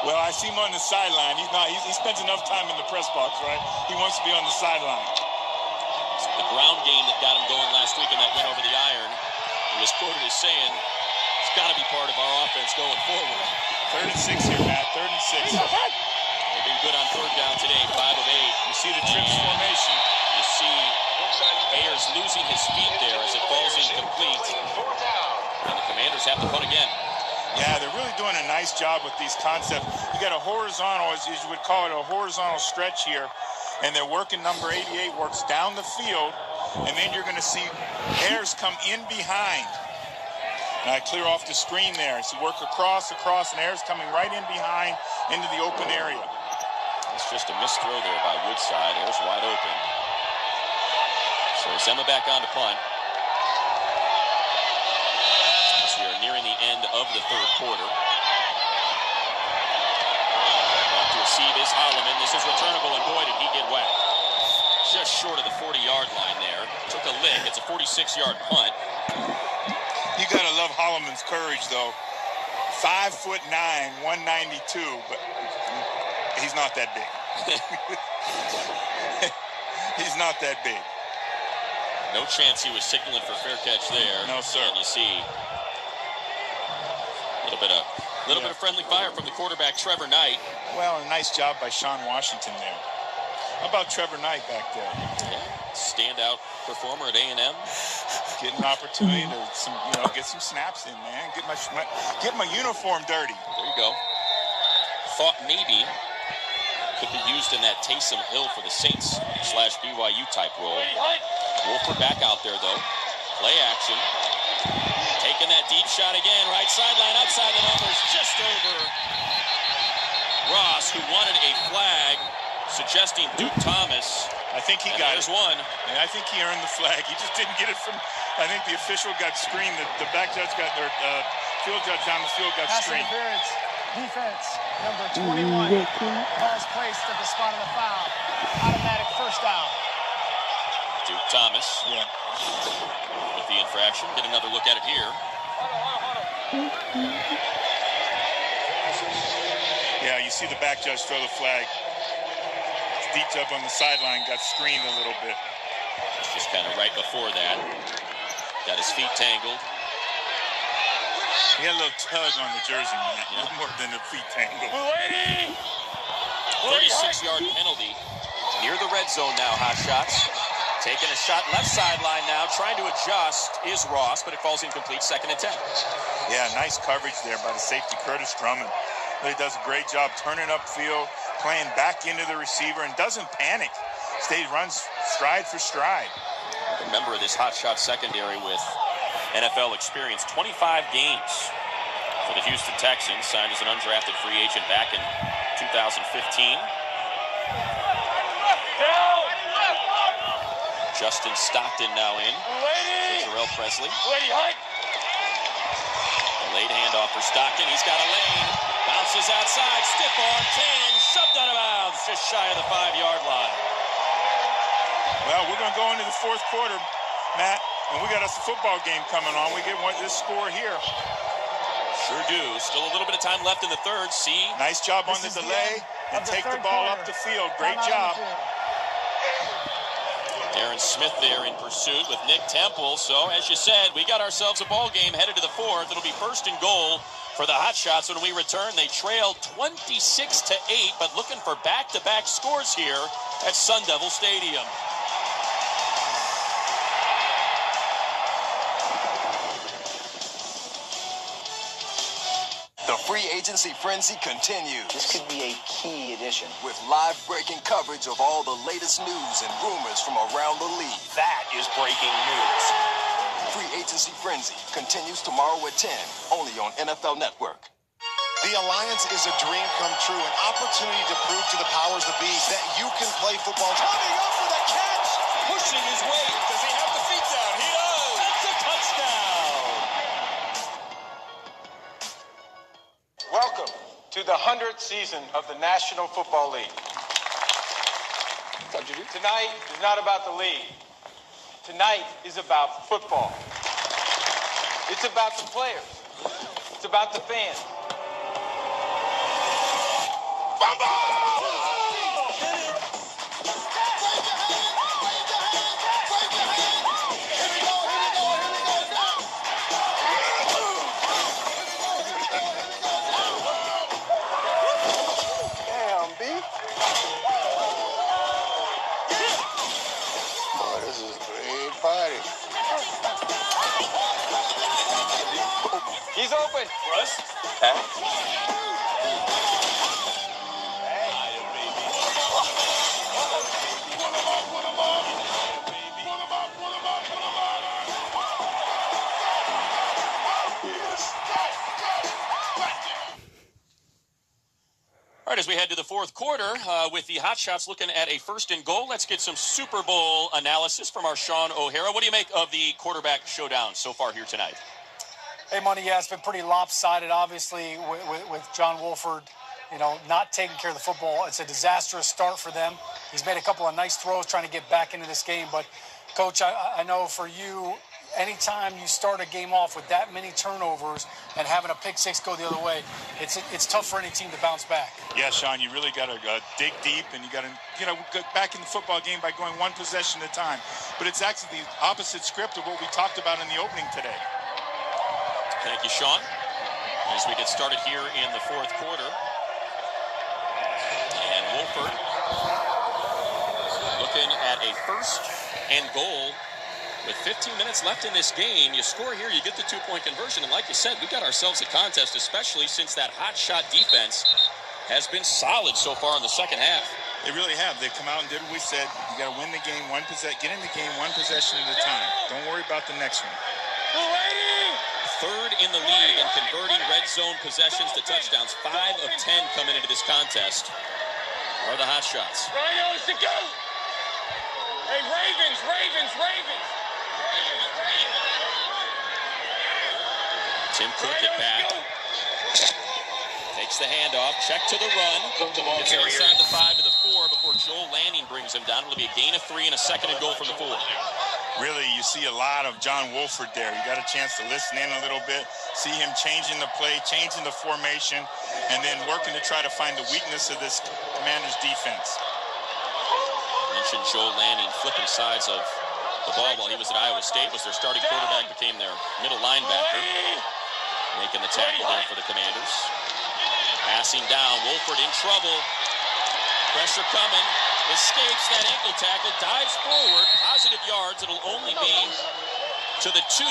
Well, I see him on the sideline. He spends enough time in the press box, right? He wants to be on the sideline. It's the ground game that got him going last week in that win over the Iron. He was quoted as saying, it's got to be part of our offense going forward. 3rd and 6 here, Matt. 3rd and 6. They've been good on 3rd down today, 5 of 8. You see the trips formation. You see Ayers losing his feet there as it falls incomplete. And the Commanders have to punt again. Yeah, they're really doing a nice job with these concepts. You got a horizontal, as you would call it, a horizontal stretch here. And they're working number 88, works down the field. And then you're going to see Ayers come in behind. And I clear off the screen there. So work across, and Ayers coming right in behind into the open area. It's just a missed throw there by Woodside. Ayers wide open. So Zema back on to punt. As we are nearing the end of the 3rd quarter. Back to receive is Holloman. This is returnable, and boy, did he get whacked. Just short of the 40-yard line there. Took a lick. It's a 46-yard punt. You got to love Holloman's courage, though. 5'9", 192, but he's not that big. He's not that big. No chance he was signaling for fair catch there. No, sir. And you see a little bit of friendly fire from the quarterback, Trevor Knight. Well, a nice job by Sean Washington there. How about Trevor Knight back there? Yeah, standout performer at A&M. Getting an opportunity to get some snaps in, man. Get my uniform dirty. There you go. Thought maybe could be used in that Taysom Hill for the Saints / BYU type role. Wolford back out there though. Play action. Taking that deep shot again. Right sideline, outside the numbers, just over Ross, who wanted a flag, suggesting Duke Thomas. I think he got it. One. And I think he earned the flag. He just didn't get it from. I think the official got screened. The back judge got their field judge down the field got Pass screened. interference. Defense number 21. Ball's placed at the spot of the foul. Automatic first down. Duke Thomas. Yeah. With the infraction. Get another look at it here. Yeah, you see the back judge throw the flag. Deep up on the sideline, got screened a little bit. Just kind of right before that. Got his feet tangled. He had a little tug on the jersey, man. Yeah. A little more than the feet tangled. 36-yard penalty. Near the red zone now, Hotshots. Taking a shot left sideline now. Trying to adjust is Ross, but it falls incomplete. 2nd and 10. Yeah, nice coverage there by the safety, Curtis Drummond. Really does a great job turning upfield, playing back into the receiver, and doesn't panic. Runs stride for stride. A member of this Hotshot secondary with NFL experience, 25 games for the Houston Texans, signed as an undrafted free agent back in 2015. Justin Stockton now in for Terrell Presley. Late handoff for Stockton. He's got a lane. Bounces outside. Stiff arm. Cannon shoved out of bounds just shy of the 5-yard line. Well, we're going to go into the fourth quarter, Matt, and we got a football game coming on. We get this score here. Sure do. Still a little bit of time left in the third. See? Nice job on the delay and take the ball up the field. Great job. Aaron Smith there in pursuit with Nick Temple. So, as you said, we got ourselves a ball game headed to the fourth. It'll be 1st and goal for the Hotshots when we return. They trail 26-8, but looking for back-to-back scores here at Sun Devil Stadium. The free agency frenzy continues. This could be a key addition. With live breaking coverage of all the latest news and rumors from around the league. That is breaking news. Free agency frenzy continues tomorrow at 10, only on NFL Network. The Alliance is a dream come true, an opportunity to prove to the powers that be that you can play football. Coming up with a catch! Pushing his weight. Does he have the feet down? He does! That's a touchdown! Welcome to the 100th season of the National Football League. Tonight is not about the league. Tonight is about football. It's about the players. It's about the fans. He's open. Russ? All right, as we head to the fourth quarter with the Hotshots looking at a 1st and goal, let's get some Super Bowl analysis from our Sean O'Hara. What do you make of the quarterback showdown so far here tonight? Hey, Money, yeah, it's been pretty lopsided, obviously, with John Wolford, not taking care of the football. It's a disastrous start for them. He's made a couple of nice throws trying to get back into this game. But, Coach, I know for you, anytime you start a game off with that many turnovers and having a pick six go the other way, it's tough for any team to bounce back. Yeah, Sean, you really got to dig deep, and you got to, get back in the football game by going one possession at a time. But it's actually the opposite script of what we talked about in the opening today. Thank you, Sean. As we get started here in the fourth quarter. And Wolford looking at a 1st and goal with 15 minutes left in this game. You score here, you get the 2-point conversion. And like you said, we got ourselves a contest, especially since that hot shot defense has been solid so far in the second half. They really have. They've come out and did what we said. You got to win the game, get in the game one possession at a time. Don't worry about the next one. 3rd in the league in converting red zone possessions to touchdowns. 5 of 10 coming into this contest are the Hotshots. Rhinos to go! Hey, Ravens! Tim Cook it back. Takes the handoff. Check to the run. Gets inside the 5 to the 4 before Joel Lanning brings him down. It'll be a gain of 3 and a second and goal from the 4. Really, you see a lot of John Wolford there. You got a chance to listen in a little bit, see him changing the play, changing the formation, and then working to try to find the weakness of this Commanders defense. Mentioned Joel Lanning flipping sides of the ball while he was at Iowa State, was their starting quarterback, became their middle linebacker, making the tackle there for the Commanders. Passing down, Wolford in trouble. Pressure coming. Escapes that ankle tackle, dives forward, positive yards. It'll only be to the 2.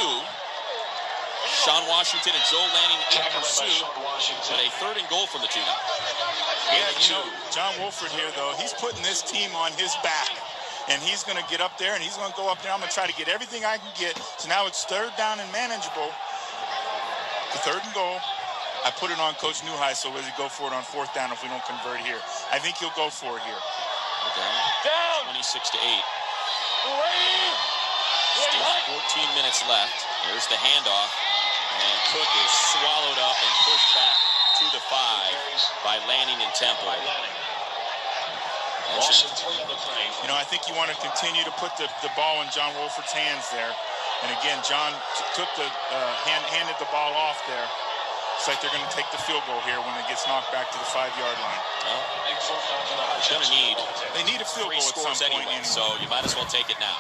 Sean Washington and Joel Lanning in pursuit, but a 3rd and goal from the 2 now. Yeah, John Wolford here, though, he's putting this team on his back. And he's going to get up there, and he's going to go up there. I'm going to try to get everything I can get. So now it's 3rd down and manageable. The 3rd and goal. I put it on Coach Newhigh, so will he go for it on 4th down if we don't convert here? I think he'll go for it here. Down. 26-8. Still 14 minutes left. There's the handoff. And Cook is swallowed up and pushed back to the 5 by Lanning and Temple. You know, I think you want to continue to put the ball in John Wolford's hands there. And again, John took the handed the ball off there. It's like they're going to take the field goal here when it gets knocked back to the 5-yard line. Well, they're going to need. They need a field goal at some point anyway, so you might as well take it now.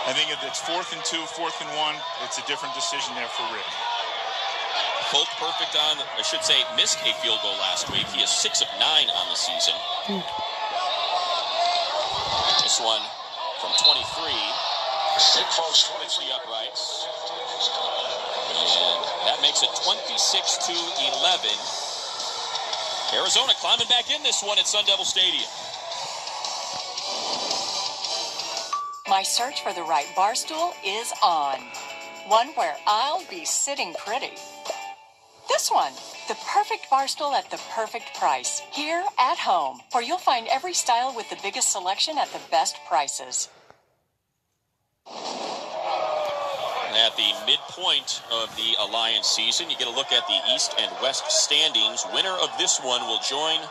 I think if it's 4th and 2, 4th and 1, it's a different decision there for Rick. Polk perfect on, I should say, missed a field goal last week. He is 6 of 9 on the season. This one from 23. 23 uprights. And that makes it 26-11. Arizona climbing back in this one at Sun Devil Stadium. My search for the right bar stool is on. One where I'll be sitting pretty. This one, the perfect bar stool at the perfect price. Here at home, where you'll find every style with the biggest selection at the best prices. At the midpoint of the Alliance season, you get a look at the East and West standings. Winner of this one will join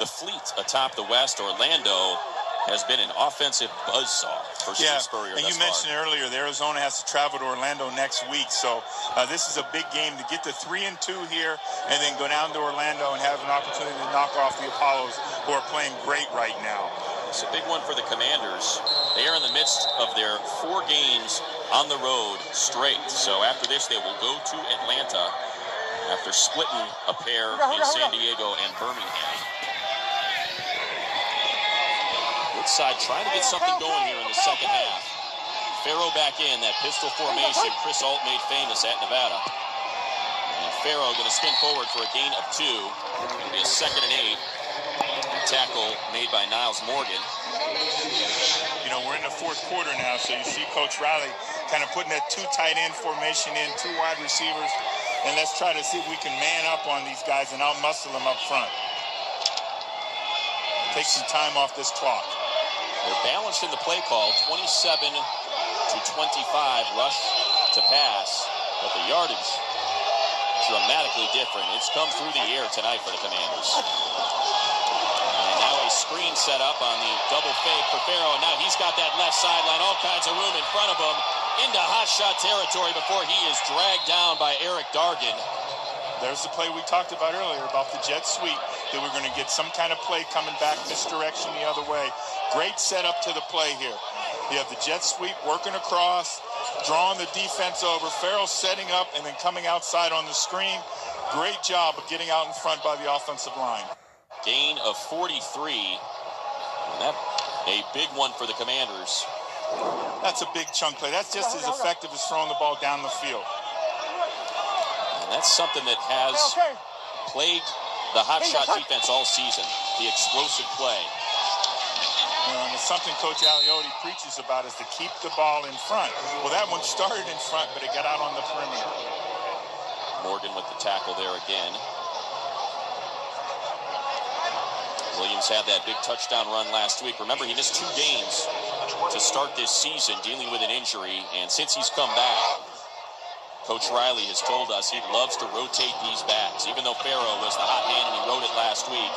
the Fleet atop the West. Orlando has been an offensive buzzsaw for Steve Spurrier. And you mentioned earlier that Arizona has to travel to Orlando next week, so this is a big game to get to 3-2 here and then go down to Orlando and have an opportunity to knock off the Apollos, who are playing great right now. It's a big one for the Commanders. They are in the midst of their 4 games on the road straight. So after this, they will go to Atlanta after splitting a pair in San Diego and Birmingham. Woodside trying to get something going here in the second half. Farrow back in, that pistol formation Chris Alt made famous at Nevada. And Farrow going to spin forward for a gain of 2. It'll be a 2nd and 8. Tackle made by Niles Morgan. You know, we're in the 4th quarter now, so you see Coach Riley kind of putting that 2 tight end formation in, 2 wide receivers, and let's try to see if we can man up on these guys and out-muscle them up front. Take some time off this clock. They're balanced in the play call, 27-25 rush to pass, but the yardage dramatically different. It's come through the air tonight for the Commanders. And now a screen set up on the double fake for Farrow. Now he's got that left sideline, all kinds of room in front of him, into hot shot territory before he is dragged down by Eric Dargan. There's the play we talked about earlier about the jet sweep, that we're going to get some kind of play coming back this direction the other way. Great setup to the play here. You have the jet sweep working across, drawing the defense over, Farrell setting up and then coming outside on the screen. Great job of getting out in front by the offensive line. Gain of 43. And that a big one for the Commanders. That's a big chunk play. That's just as effective as throwing the ball down the field. And that's something that has plagued the hot shot defense all season, the explosive play. You know, and it's something Coach Aliotti preaches about, is to keep the ball in front. Well, that one started in front, but it got out on the perimeter. Morgan with the tackle there again. Williams had that big touchdown run last week. Remember, he missed 2 games to start this season dealing with an injury, and since he's come back, Coach Riley has told us he loves to rotate these backs. Even though Farrow was the hot hand and he rode it last week,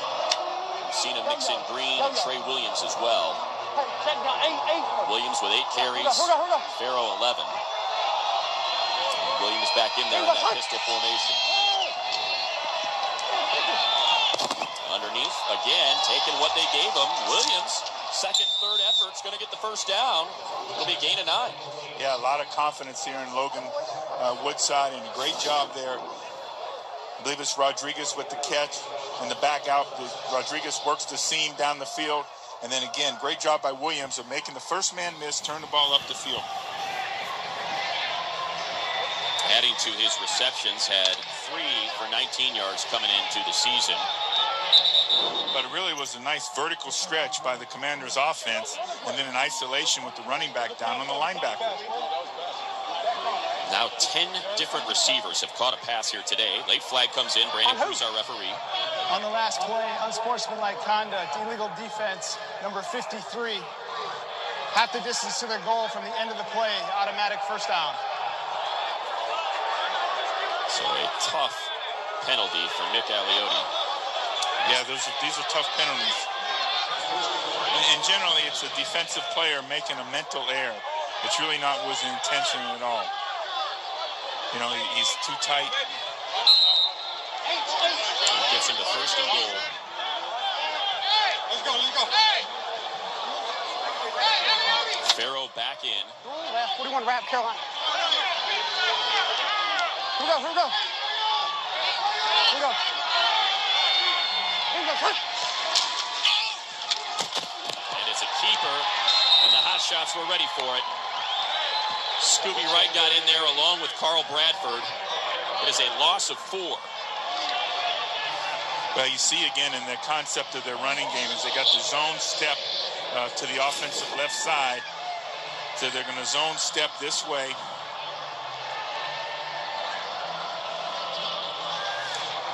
seen him mix in Green and Trey Williams as well. Williams with 8 carries, Farrow 11. And Williams back in there in that pistol formation. Underneath, again, taking what they gave him. Williams, second, third effort's going to get the first down. It'll be a gain of 9. Yeah, a lot of confidence here in Logan Woodside, and a great job there. I believe it's Rodriguez with the catch and the back out. Rodriguez works the seam down the field. And then again, great job by Williams of making the first man miss, turn the ball up the field. Adding to his receptions, had 3 for 19 yards coming into the season. But it really was a nice vertical stretch by the Commanders' offense, and then an isolation with the running back down on the linebacker. Now 10 different receivers have caught a pass here today. Late flag comes in. Brandon Cruz, our referee. On the last play, unsportsmanlike conduct, illegal defense, number 53. Half the distance to their goal from the end of the play, automatic first down. So a tough penalty for Nick Aliotti. Yeah, these are tough penalties. And generally, it's a defensive player making a mental error. It's really not was intention at all. You know, he's too tight. Gets him to first and goal. Let's go. Farrow back in. 41 wrap, Carolina. Here we go. And it's a keeper, and the Hotshots were ready for it. Scooby Wright got in there along with Carl Bradford. It is a loss of 4. Well, you see again in the concept of their running game is they got the zone step to the offensive left side. So they're going to zone step this way.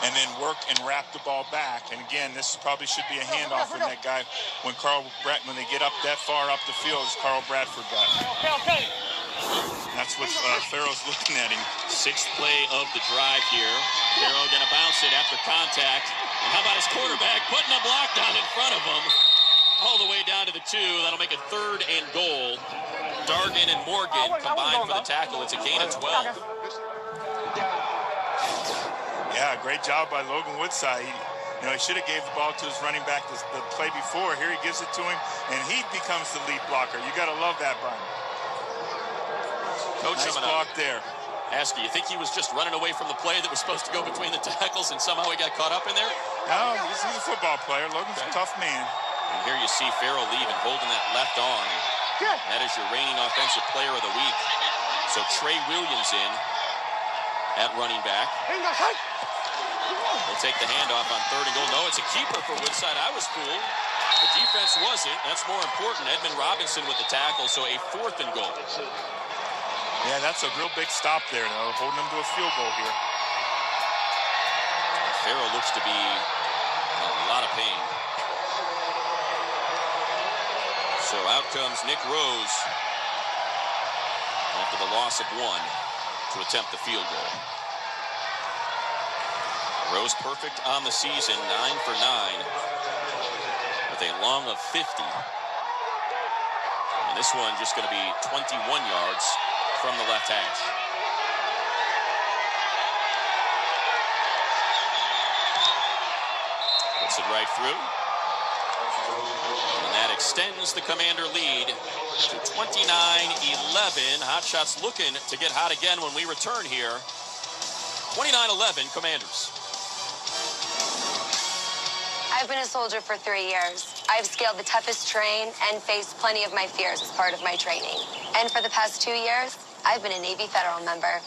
And then work and wrap the ball back. And again, this probably should be a handoff when that guy, when they get up that far up the field, as Carl Bradford got. Okay. That's what Farrow's looking at him. 6th play of the drive here. Farrow going to bounce it after contact. And how about his quarterback putting a block down in front of him? All the way down to the 2. That'll make it 3rd and goal. Dargan and Morgan combined for the tackle. It's a gain of 12. Yeah, great job by Logan Woodside. He should have gave the ball to his running back the play before. Here he gives it to him, and he becomes the lead blocker. You got to love that, Brian. Coach, nice block there. Ask you think he was just running away from the play that was supposed to go between the tackles, and somehow he got caught up in there? No, he's a football player. Logan's a tough man. And here you see Farrow leaving, holding that left arm. That is your reigning offensive player of the week. So Trey Williams in at running back. They'll take the handoff on 3rd and goal. No, it's a keeper for Woodside. I was fooled. The defense wasn't. That's more important. Edmund Robinson with the tackle, so a 4th and goal. Yeah, that's a real big stop there, though, holding them to a field goal here. Farrow looks to be in a lot of pain. So out comes Nick Rose after the loss of 1 to attempt the field goal. Rose perfect on the season, 9 for 9 with a long of 50. And this one just going to be 21 yards from the left hash. Puts it right through. And that extends the Commander lead to 29-11. Hotshots looking to get hot again when we return here. 29-11 Commanders. I've been a soldier for 3 years. I've scaled the toughest terrain and faced plenty of my fears as part of my training. And for the past 2 years, I've been a Navy Federal member.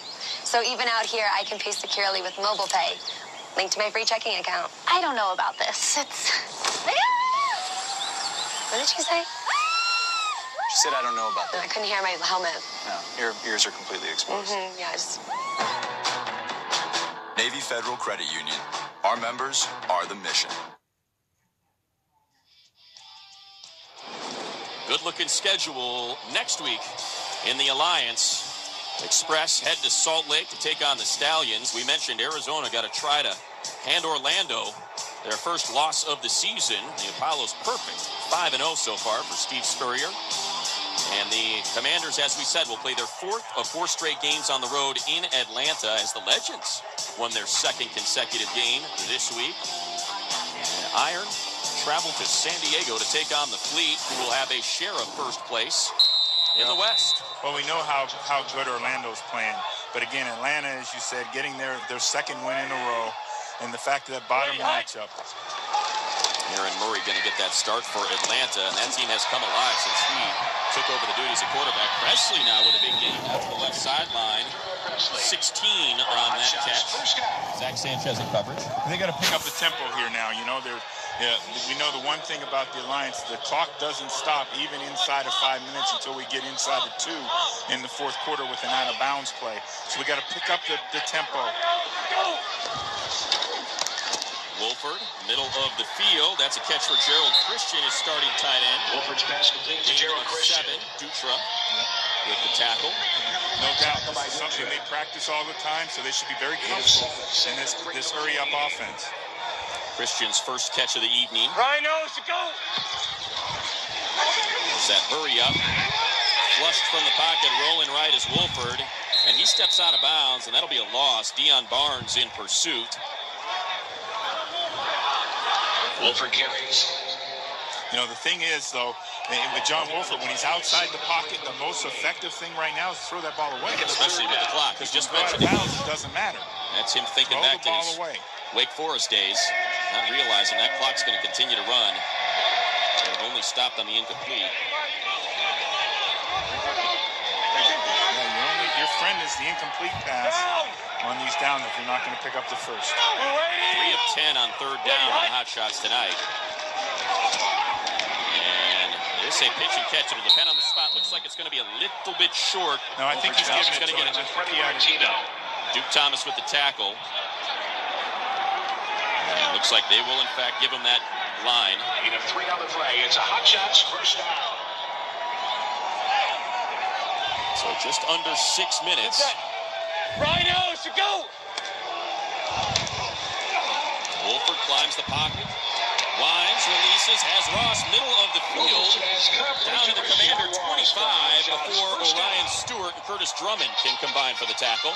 So even out here, I can pay securely with mobile pay, linked to my free checking account. I don't know about this. What did she say? She said, I don't know about that. I couldn't hear my helmet. No, your ears are completely exposed. Yes. Navy Federal Credit Union. Our members are the mission. Good-looking schedule next week in the Alliance. Express head to Salt Lake to take on the Stallions. We mentioned Arizona got to try to hand Orlando their first loss of the season. The Apollo's perfect. 5-0 so far for Steve Spurrier. And the Commanders, as we said, will play their fourth of 4 straight games on the road in Atlanta as the Legends won their second consecutive game this week. And Iron traveled to San Diego to take on the Fleet, who will have a share of first place in the West. Well, we know how good Orlando's playing. But again, Atlanta, as you said, getting their second win in a row, and the fact of that bottom matchup. Aaron Murray going to get that start for Atlanta, and that team has come alive since he took over the duties of quarterback. Presley now with a big game out to the left sideline. 16 on that catch. Zach Sanchez in coverage. They got to pick up the tempo here now. You know, we know the one thing about the Alliance, the clock doesn't stop even inside of 5 minutes until we get inside of 2 in the fourth quarter with an out-of-bounds play. So we got to pick up the tempo. Wolford, middle of the field. That's a catch for Gerald Christian, his starting tight end. Wolford's pass complete to Gerald Christian. 7, Dutra with the tackle. No doubt, this is something they practice all the time, so they should be very comfortable in this hurry-up offense. Christian's first catch of the evening. Rhinos to go! There's that hurry-up. Flushed from the pocket, rolling right is Wolford, and he steps out of bounds, and that'll be a loss. Deion Barnes in pursuit. Wolford carries. You know, the thing is, though, with John Wolford, when he's outside the pocket, the most effective thing right now is to throw that ball away. Especially with the clock. He just mentioned it. It doesn't matter. That's him thinking back to his Wake Forest days, not realizing that clock's going to continue to run. They've only stopped on the incomplete. Yeah, your friend is the incomplete pass on these down if you're not going to pick up the first. 3 of 10 on third down on Hotshots tonight. And there's a pitch and catch. It'll depend on the spot. Looks like it's going to be a little bit short. No, I think he's going to get it. Duke Thomas with the tackle. And looks like they will, in fact, give him that line. 8 of 3 on the play. It's a Hotshots first down. So just under 6 minutes. Rhinos to go! Wolford climbs the pocket. Wines releases, has Ross middle of the field down to the Commander 25 before Orion Stewart and Curtis Drummond can combine for the tackle.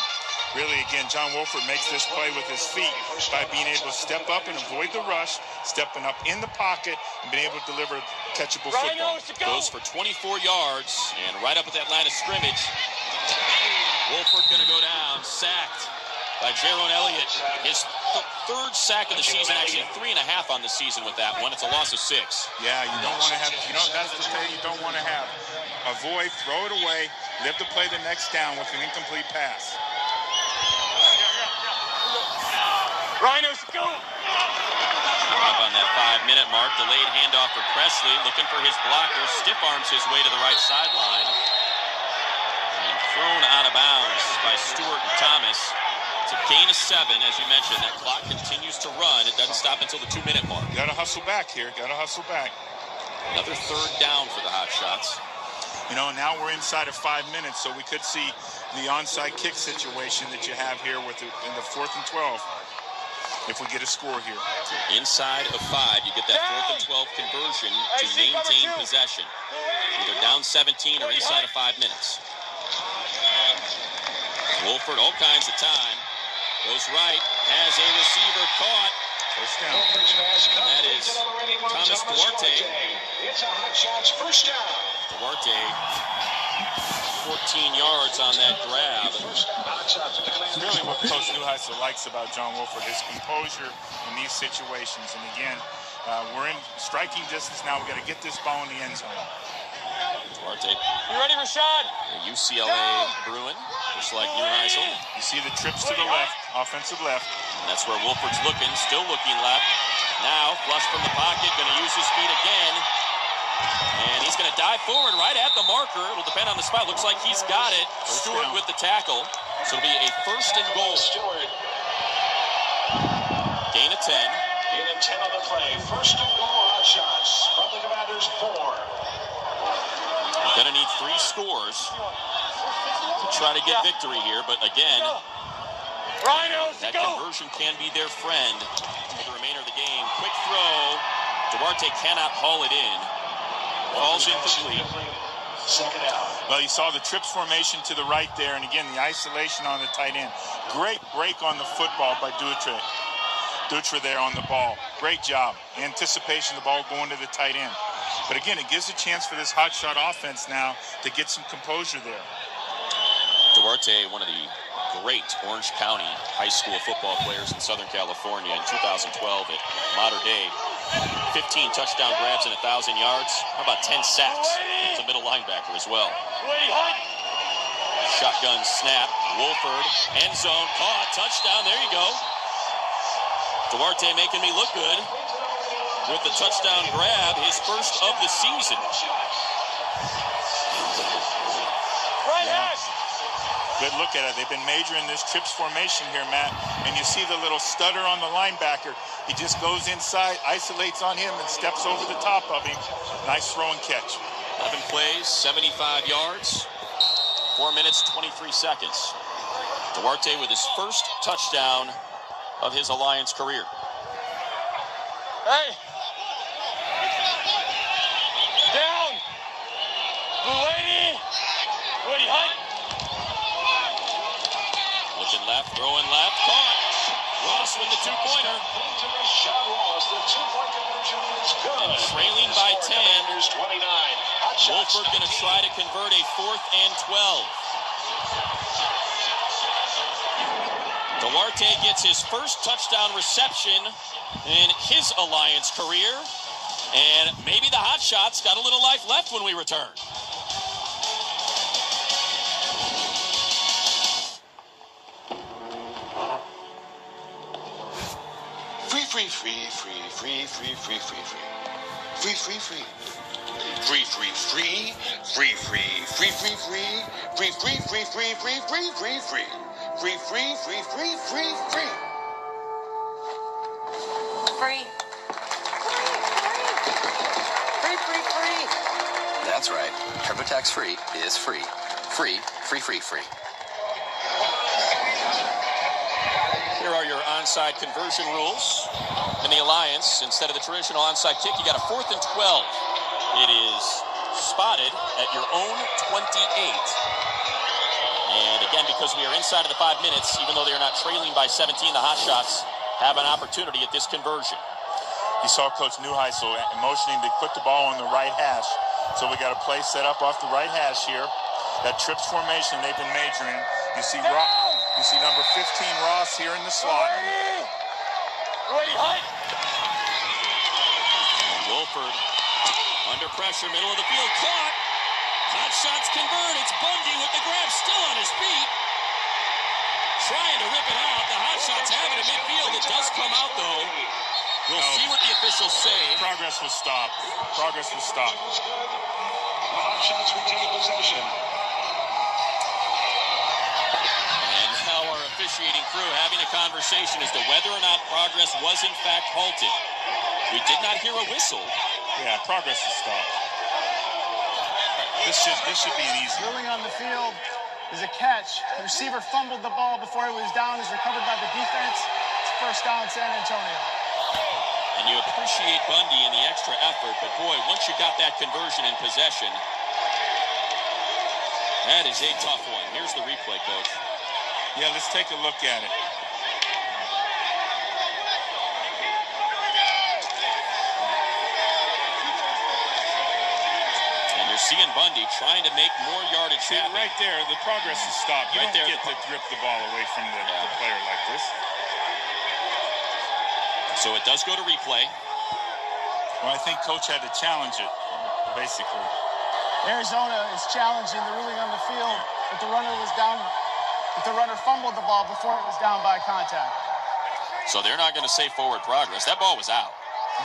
Really, again, John Wolford makes this play with his feet by being able to step up and avoid the rush, stepping up in the pocket, and being able to deliver catchable football. Goes for 24 yards, and right up at that line of scrimmage, Wolford going to go down, sacked by Jaron Elliott. His third sack of the season, actually 3.5 on the season with that one. It's a loss of 6. Yeah, you don't want to have, that's the play you don't want to have. Avoid, throw it away, live to play the next down with an incomplete pass. Rhinos go! Up on that 5-minute mark, delayed handoff for Presley, looking for his blocker, stiff arms his way to the right sideline. And thrown out of bounds by Stewart and Thomas. It's a gain of 7, as you mentioned. That clock continues to run. It doesn't stop until the 2-minute mark. Got to hustle back here. Got to hustle back. Another third down for the Hotshots. You know, now we're inside of 5 minutes, so we could see the onside kick situation that you have here with in the 4th and 12. If we get a score here. Inside of 5, you get that 4th and 12 conversion to maintain possession. Either down 17 or inside of 5 minutes. Wolford, all kinds of time. Goes right, has a receiver caught. First down. And that is Thomas Duarte. It's a Hotshots first down. Duarte, 14 yards on that grab. It's really what Coach Neuheisel likes about John Wolford, his composure in these situations. And again, we're in striking distance now. We've got to get this ball in the end zone. Duarte. You ready, Rashad? UCLA Bruin, just like Neuheisel. You see the trips to the left, offensive left. And that's where Wolford's looking, still looking left. Now, flush from the pocket, going to use his feet again. And he's going to dive forward right at the marker. It'll depend on the spot. Looks like he's got it. Stewart with the tackle. So it'll be a 1st and goal. Gain of 10. Gain of 10 on the play. 1st and goal, Hotshots from the Commanders 4. Going to need 3 scores to try to get victory here. But again, that conversion can be their friend for the remainder. remainder of the game. Quick throw. Duarte cannot haul it in. Falls incomplete. Second down. Well, you saw the trips formation to the right there, and again, the isolation on the tight end. Great break on the football by Dutra. Dutra there on the ball. Great job. Anticipation, the ball going to the tight end. But again, it gives a chance for this hot shot offense now to get some composure there. Duarte, one of the great Orange County high school football players in Southern California in 2012 at Mater Dei. 15 touchdown grabs and 1,000 yards. How about 10 sacks? He's a middle linebacker as well. Shotgun snap. Wolford, end zone, caught, touchdown. There you go. Duarte making me look good with the touchdown grab, his first of the season. Right hash. Good look at it. They've been majoring this trips formation here, Matt. And you see the little stutter on the linebacker. He just goes inside, isolates on him, and steps over the top of him. Nice throw and catch. 11 plays, 75 yards, 4 minutes, 23 seconds. Duarte with his first touchdown of his Alliance career. Hey! Down! Blue lady! Woody Hunt! Looking left, throwing left, caught! Ross with the two-pointer. And trailing by 10. Wolford going to try to convert a 4th and 12. Duarte gets his first touchdown reception in his Alliance career. And maybe the Hotshots got a little life left when we return. Free, free, free, free, free, free, free, free, free. Free, free, free. Free, free, free. Free, free, free, free, free. Free, free, free, free, free, free, free, free. Free, free, free, free, free, free. Free. Free, free, free. That's right. TurboTax Free is free. Free, free, free, free. Here are your onside conversion rules. In the Alliance, instead of the traditional onside kick, you got a 4th and 12. It is spotted at your own 28. And again, because we are inside of the 5 minutes, even though they are not trailing by 17, the Hotshots have an opportunity at this conversion. You saw Coach Neuheisel motioning to put the ball on the right hash. So we got a play set up off the right hash here. That trips formation they've been majoring. You see number 15 Ross here in the slot. Wolford under pressure, middle of the field, caught. Hot shots convert. It's Bundy with the grab, still on his feet. Trying to rip it out. The Hotshots have it at midfield. It does come out, though. We'll see what the officials say. Progress was stopped. Progress was stopped. The Hotshots retain possession. And now our officiating crew having a conversation as to whether or not progress was in fact halted. We did not hear a whistle. Yeah, progress is stopped. This should be an easy. Ruling on the field is a catch. The receiver fumbled the ball before it was down. Is recovered by the defense. It's first down, San Antonio. And you appreciate Bundy and the extra effort, but boy, once you got that conversion in possession, that is a tough one. Here's the replay, Coach. Yeah, let's take a look at it. And you're seeing Bundy trying to make more yardage happen. Right there, the progress is stopped. You Right don't there, get to rip the ball away from the player like this. So it does go to replay. Well, I think Coach had to challenge it, basically. Arizona is challenging the ruling on the field that the runner was down, that the runner fumbled the ball before it was down by contact. So they're not going to say forward progress. That ball was out.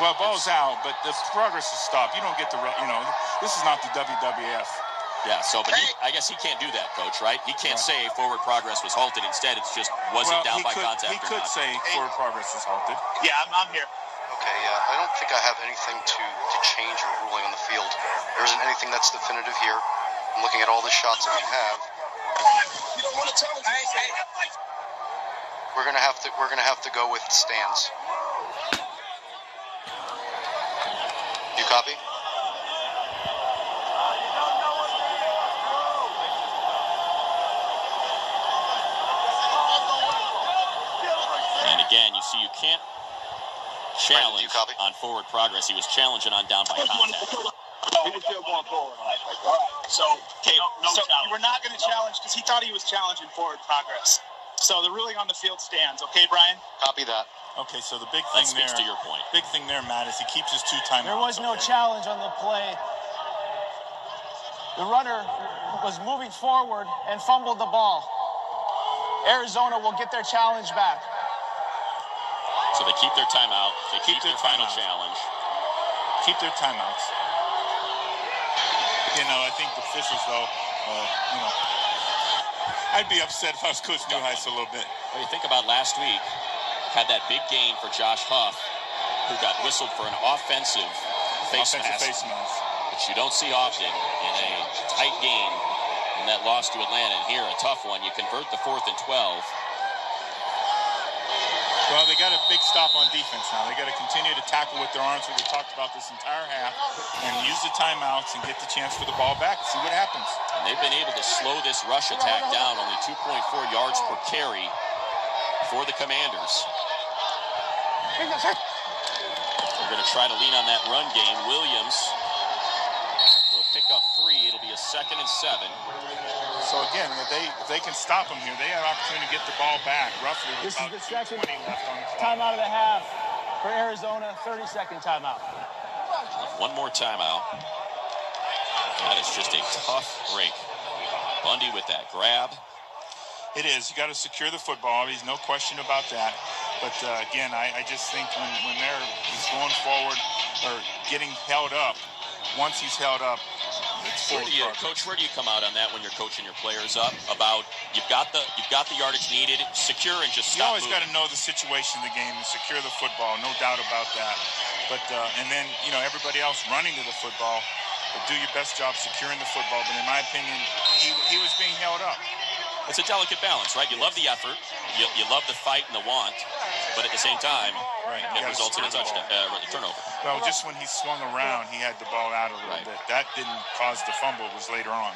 Well, ball's out, but the progress is stopped. You don't get the, this is not the WWF. Yeah, so, but I guess he can't do that, Coach, right? He can't say forward progress was halted. Instead, it's just, was it down by contact He could say forward progress was halted. Yeah, I'm here. Okay, I don't think I have anything to change your ruling on the field. There isn't anything that's definitive here. I'm looking at all the shots that we have. You don't want to tell me. We're gonna have to go with stands. copy? And again, you see you can't challenge on forward progress. He was challenging on down by contact. He was still going forward. So, okay, so you were not going to challenge because he thought he was challenging forward progress. So the ruling on the field stands. Okay, Brian? Copy that. Okay, so the big thing speaks to your point. Big thing there, Matt, is he keeps his 2 timeouts. There was no challenge on the play. The runner was moving forward and fumbled the ball. Arizona will get their challenge back. So they keep their timeout. They keep their final challenge. Keep their timeouts. You know, I think the officials, though, you know, I'd be upset if I was Coach Newheis a little bit. Well, you think about last week, had that big gain for Josh Huff, who got whistled for an offensive face mask, which you don't see often in a tight game, and that loss to Atlanta. And here, a tough one. You convert the 4th and 12. Well, they got a big stop on defense now. They got to continue to tackle with their arms, what we talked about this entire half, and use the timeouts and get the chance for the ball back. See what happens. And they've been able to slow this rush attack down, only 2.4 yards per carry for the Commanders. They're going to try to lean on that run game. Williams will pick up 3. It'll be a 2nd and 7. So again, if they can stop them here, they have an opportunity to get the ball back roughly with This is about the second 2:20 left on the clock. timeout of the half for Arizona. 30-second timeout. One more timeout. That is just a tough break. Bundy with that grab. It is. You got to secure the football. There's no question about that. But again, I just think when he's going forward or getting held up, once he's held up, it's Coach, where do you come out on that when you're coaching your players up? About you've got the yardage needed, secure and just stop. You always got to know the situation of the game and secure the football, no doubt about that. But and then everybody else running to the football, but do your best job securing the football. But in my opinion, he was being held up. It's a delicate balance, right? You love the effort, you love the fight and the want, but at the same time, it results in a touchdown, turnover. Well, just when he swung around, he had the ball out a little bit. That didn't cause the fumble. It was later on.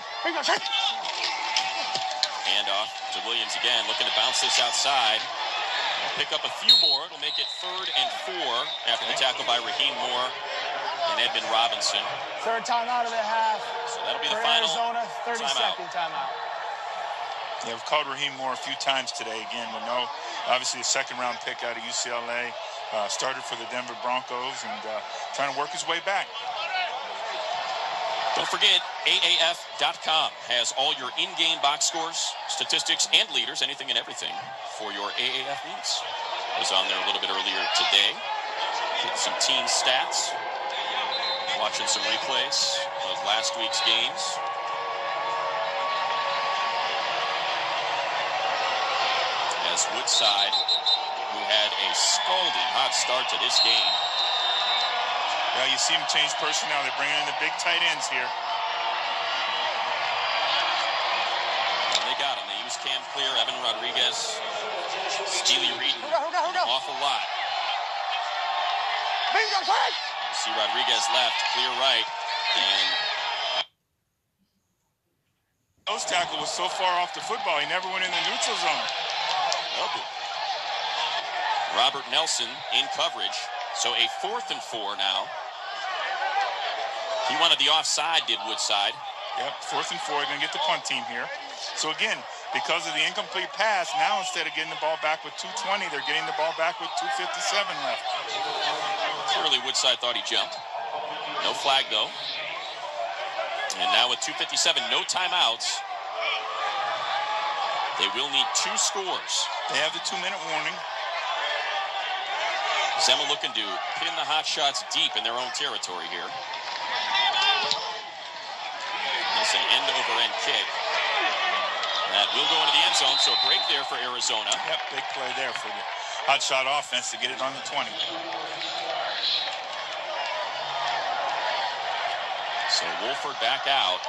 Hand off to Williams again, looking to bounce this outside. He'll pick up a few more. It'll make it 3rd and 4 after the tackle by Raheem Moore and Edmund Robinson. 3rd timeout of the half. So that'll be the for final Arizona. 30-second timeout. Yeah, we've called Raheem Moore a few times today. Again, we know, obviously, a 2nd-round pick out of UCLA. Started for the Denver Broncos and trying to work his way back. Don't forget, AAF.com has all your in-game box scores, statistics, and leaders, anything and everything for your AAF needs. I was on there a little bit earlier today, getting some team stats, watching some replays of last week's games. As Woodside, who had a scalding hot start to this game. Yeah, you see them change personnel. They're bringing in the big tight ends here. And they got him. They used Cam Clear, Evan Rodriguez, Steely Reed, an awful lot. You see Rodriguez left, Clear right, and nose tackle was so far off the football, he never went in the neutral zone. Robert Nelson in coverage. So a 4th and 4 now. He wanted the offside, did Woodside. Yep, 4th and 4. They're going to get the punt team here. So again, because of the incomplete pass, now instead of getting the ball back with 2:20, they're getting the ball back with 2:57 left. Clearly Woodside thought he jumped. No flag though. And now with 2:57, no timeouts. They will need 2 scores. They have the 2-minute warning. Zema looking to pin the Hotshots deep in their own territory here. That's an end-over-end kick. That will go into the end zone, so a break there for Arizona. Yep, big play there for the Hotshot offense to get it on the 20. So Wolford back out.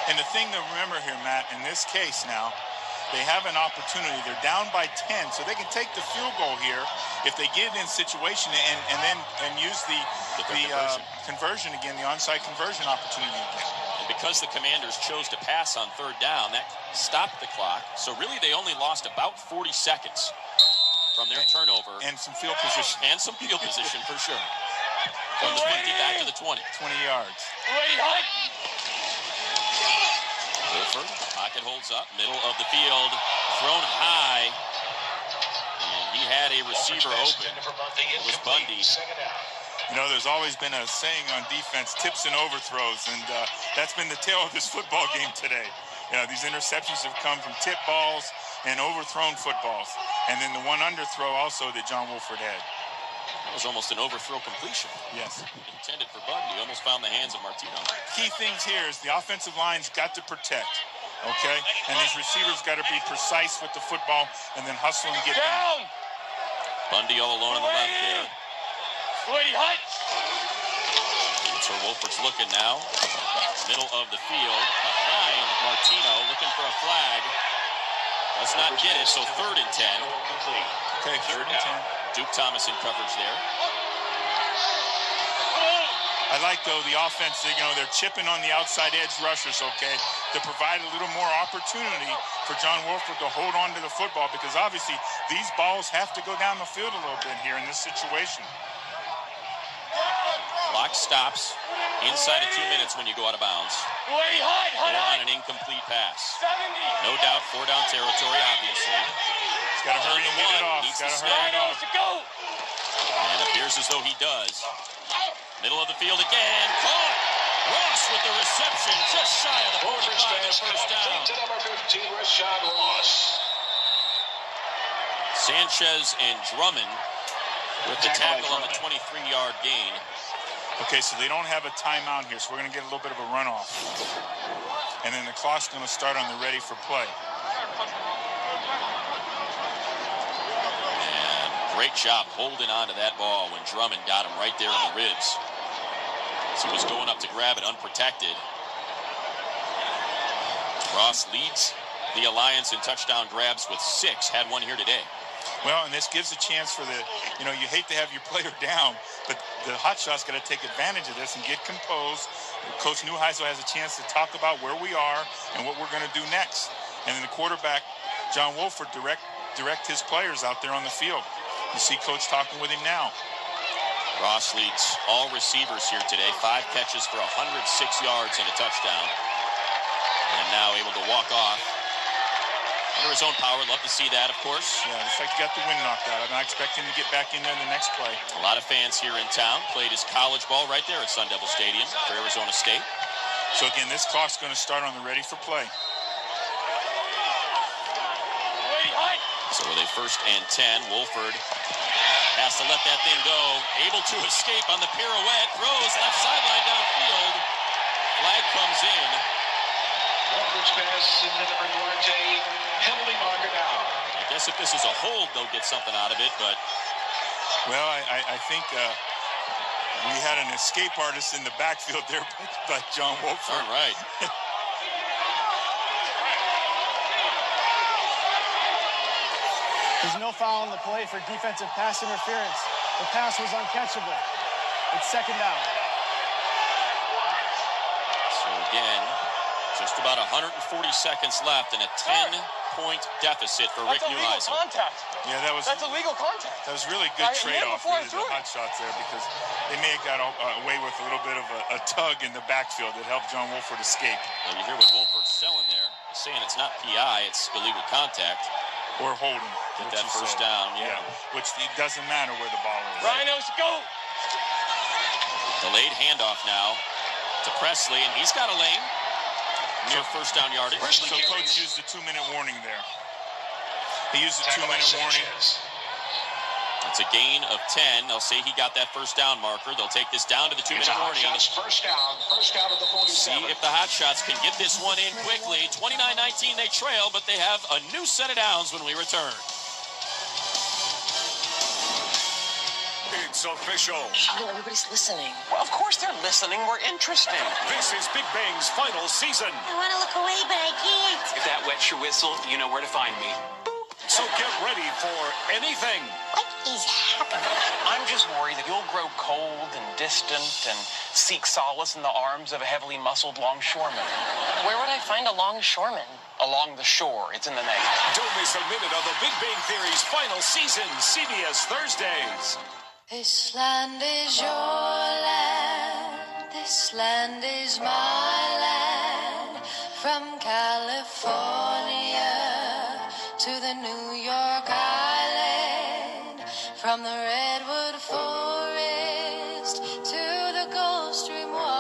And the thing to remember here, Matt, in this case now, they have an opportunity. They're down by 10, so they can take the field goal here if they get it in situation and then use the conversion again, the onside conversion opportunity again. And because the Commanders chose to pass on third down, that stopped the clock. So really they only lost about 40 seconds from their turnover. And some field position. And some field position for sure. From the 20 back to the 20. 20 yards. Wolford, pocket holds up, middle of the field, thrown high. And he had a receiver open. It was Bundy. You know, there's always been a saying on defense, tips and overthrows, and that's been the tale of this football game today. You know, these interceptions have come from tip balls and overthrown footballs. And then the one underthrow also that John Wolford had. That was almost an overthrow completion. Yes. Intended for Bundy. Almost found the hands of Martino. Key things here is the offensive line's got to protect, okay? And these receivers got to be precise with the football and then hustle and get down. Bundy all alone on the left there. That's where Wolford's looking now. Middle of the field. Behind Martino, looking for a flag. Does not get it, so 3rd and 10. Okay, 3rd and 10. Duke Thomas in coverage there. I like, though, the offense, you know, they're chipping on the outside edge rushers, okay, to provide a little more opportunity for John Wolford to hold on to the football, because obviously these balls have to go down the field a little bit here in this situation. Clock stops inside of 2 minutes when you go out of bounds. Or on an incomplete pass. No doubt, 4-down territory, obviously. He's got to hurry and get it off. He's got to hurry it off. And it appears as though he does. Middle of the field again. Caught. Ross with the reception, just shy of the 45 and a first down. Sanchez and Drummond with the tackle on the 23-yard gain. Okay, so they don't have a timeout here, so we're going to get a little bit of a runoff. And then the clock's going to start on the ready for play. And great job holding on to that ball when Drummond got him right there in the ribs. So he was going up to grab it unprotected. Ross leads the Alliance in touchdown grabs with 6. Had one here today. Well, and this gives a chance for the, you know, you hate to have your player down, but the Hotshots got to take advantage of this and get composed. Coach Neuheisel has a chance to talk about where we are and what we're going to do next. And then the quarterback, John Wolford, direct his players out there on the field. You see Coach talking with him now. Ross leads all receivers here today. 5 catches for 106 yards and a touchdown. And now able to walk off. Under his own power. Love to see that, of course. Yeah, looks like he got the wind knocked out. I'm not expecting him to get back in there in the next play. A lot of fans here in town. Played his college ball right there at Sun Devil Stadium for Arizona State. So again, this clock's going to start on the ready for play. So with a 1st and 10, Wolford has to let that thing go. Able to escape on the pirouette. Throws left sideline downfield. Flag comes in. Wolford's pass intended for Duarte. Penalty marker down. I guess if this is a hold, they'll get something out of it, but... Well, I think we had an escape artist in the backfield there by John Wolford. All right. There's no foul on the play for defensive pass interference. The pass was uncatchable. It's 2nd down. So again, just about 140 seconds left and a 10-point deficit for Rick Neuheisel. Yeah, That's illegal contact. That was really good trade-off for the Hotshots there, because they may have got away with a little bit of a tug in the backfield that helped John Wolford escape. Well, you hear what Wolford's selling there, saying it's not PI, it's illegal contact. Or holding. Get that first down, yeah. Which it doesn't matter where the ball is. Rhinos, go! Delayed handoff now to Presley, and he's got a lane. Near first down yardage. So Coach used the 2-minute warning there. He used the 2-minute warning. It's a gain of 10. They'll say he got that first down marker. They'll take this down to the 2-minute warning. First down at the 47. See if the Hotshots can get this one in quickly. 29-19 they trail, but they have a new set of downs when we return. It's It's official. Sean, everybody's listening. Well, of course they're listening. We're interesting. This is Big Bang's final season. I want to look away, but I can't. If that wets your whistle, you know where to find me. So get ready for anything. What is happening? I'm just worried that you'll grow cold and distant and seek solace in the arms of a heavily muscled longshoreman. Where would I find a longshoreman? Along the shore. It's in the name. Don't miss a minute of The Big Bang Theory's final season, CBS Thursdays. This land is your land. This land is my land. From California to the New York Island. From the Redwood Forest to the Gulf Stream waters.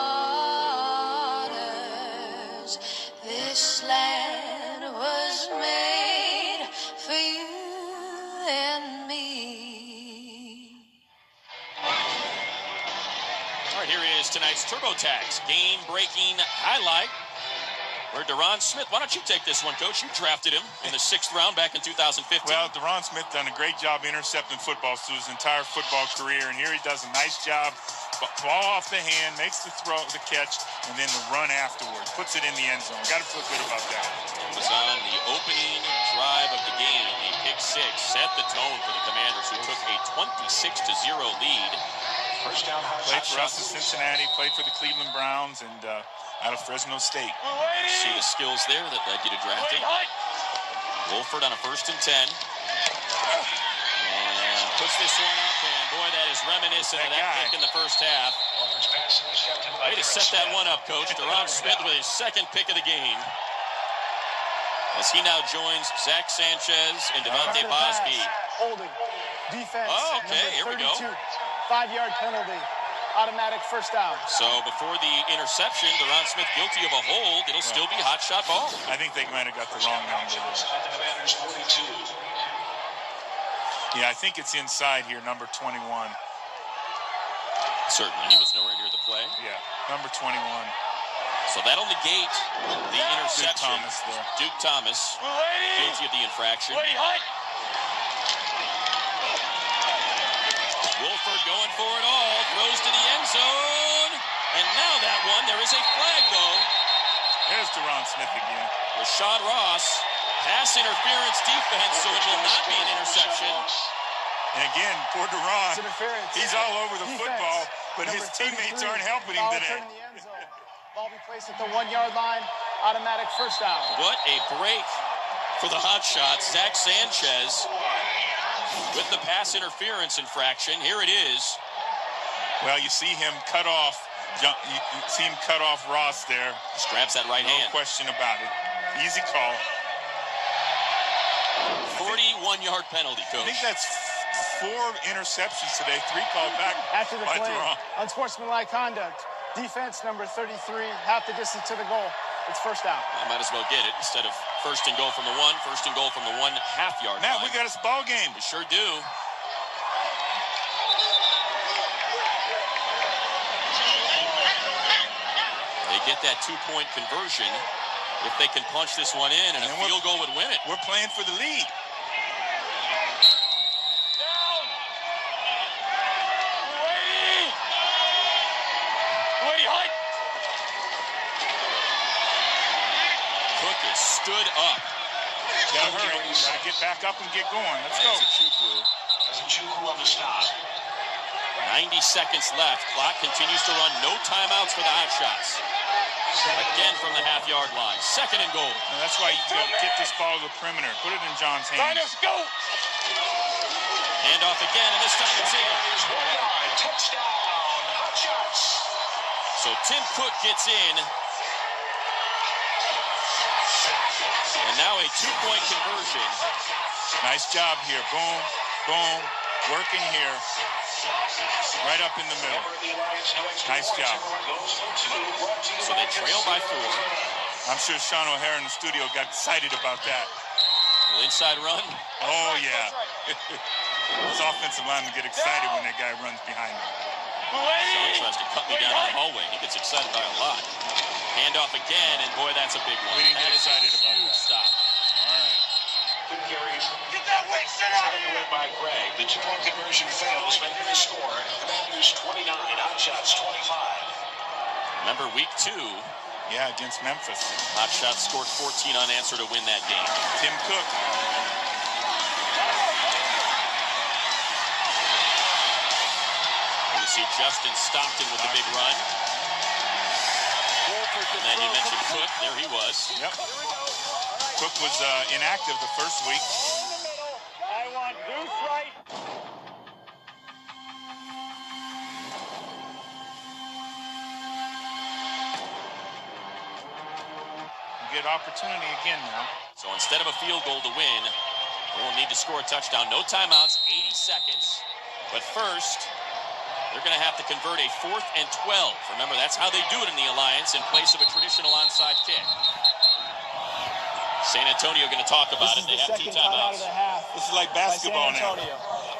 This land was made for you and me. All right, here is tonight's TurboTax game-breaking highlight. Where Deron Smith, why don't you take this one, Coach? You drafted him in the 6th round back in 2015. Well, Deron Smith done a great job intercepting footballs through his entire football career, and here he does a nice job. Ball off the hand, makes the throw, the catch, and then the run afterwards. Puts it in the end zone. Got to feel good about that. It was on the opening drive of the game. A pick six set the tone for the Commanders, who took a 26-0 lead. First down, played for us in Cincinnati, played for the Cleveland Browns, and out of Fresno State. See the skills there that led you to draft him. Wolford on a 1st and 10. And puts this one up, and boy, that is reminiscent of that pick in the first half. Way to set that one up, Coach. Deron Smith with his 2nd pick of the game. As he now joins Zach Sanchez and Devontae Bosby. Holding. Defense. Oh, okay, here we go. 5-yard penalty. Automatic first down. So before the interception, Deron Smith guilty of a hold. It'll still be hot shot ball. I think they might have got the wrong number. Yeah, I think it's inside here, number 21. Certainly, he was nowhere near the play. Yeah, number 21. So that'll negate the interception. Duke Thomas there. Duke Thomas, guilty of the infraction. Wolford going for it all, throws to the end zone. And now that one, there is a flag, though. There's Deron Smith again. Rashad Ross, pass interference defense, so it will not be an interception. And again, poor Deron, he's all over the football, but his teammates aren't helping him today. Ball be placed at the 1-yard line, automatic first down. What a break for the Hotshots. Zach Sanchez with the pass interference infraction. Here it is. Well, you see him cut off. You see him cut off Ross there. Just grabs that right hand. No question about it. Easy call. 41-yard penalty, Coach. I think that's 4 interceptions today. 3 called back. After the by play, Deron. unsportsmanlike conduct. Defense number 33, half the distance to the goal. It's first down. I might as well get it instead of first and goal from the 1, first and goal from the 1/2-yard line. Matt, we got a ball game. We sure do. They get that 2-point conversion. If they can punch this one in, and a field goal would win it. We're playing for the lead. Cook is stood up. Gotta hurry. Gotta get back up and get going. Let's go. That's a Chukwu on the stop. 90 seconds left. Clock continues to run. No timeouts for the Hotshots. Again from the half-yard line. 2nd and goal. Now that's why you got to get this ball to the perimeter. Put it in John's hands. Let's go. Hand off again, and this time it's in. Touchdown, Hotshots. So Tim Cook gets in. And now a 2-point conversion. Nice job here. Boom, boom. Working here. Right up in the middle. Nice job. So they trail by 4. I'm sure Sean O'Hara in the studio got excited about that. Little inside run. Oh, yeah. Those offensive linemen get excited when that guy runs behind them. Sean tries to cut me down in the hallway. He gets excited by a lot. Hand off again, and boy, that's a big one. We didn't get excited about that. Stop. All right. Good carries. Get that weight, sit out here! By Greg. The two-point conversion fails, making the score. Commanders 29, Hotshots 25. Remember week 2? Yeah, against Memphis. Hotshots scored 14 unanswered to win that game. Tim Cook. You see Justin Stockton with the big run. And then you mentioned Cook. There he was. Yep. Cook was inactive the first week. I want Deuce right. Good opportunity again now. So instead of a field goal to win, we will need to score a touchdown. No timeouts, 80 seconds. But first, they're going to have to convert a 4th and 12. Remember, that's how they do it in the Alliance in place of a traditional onside kick. San Antonio going to talk about it. They have 2 timeouts. This is like basketball now.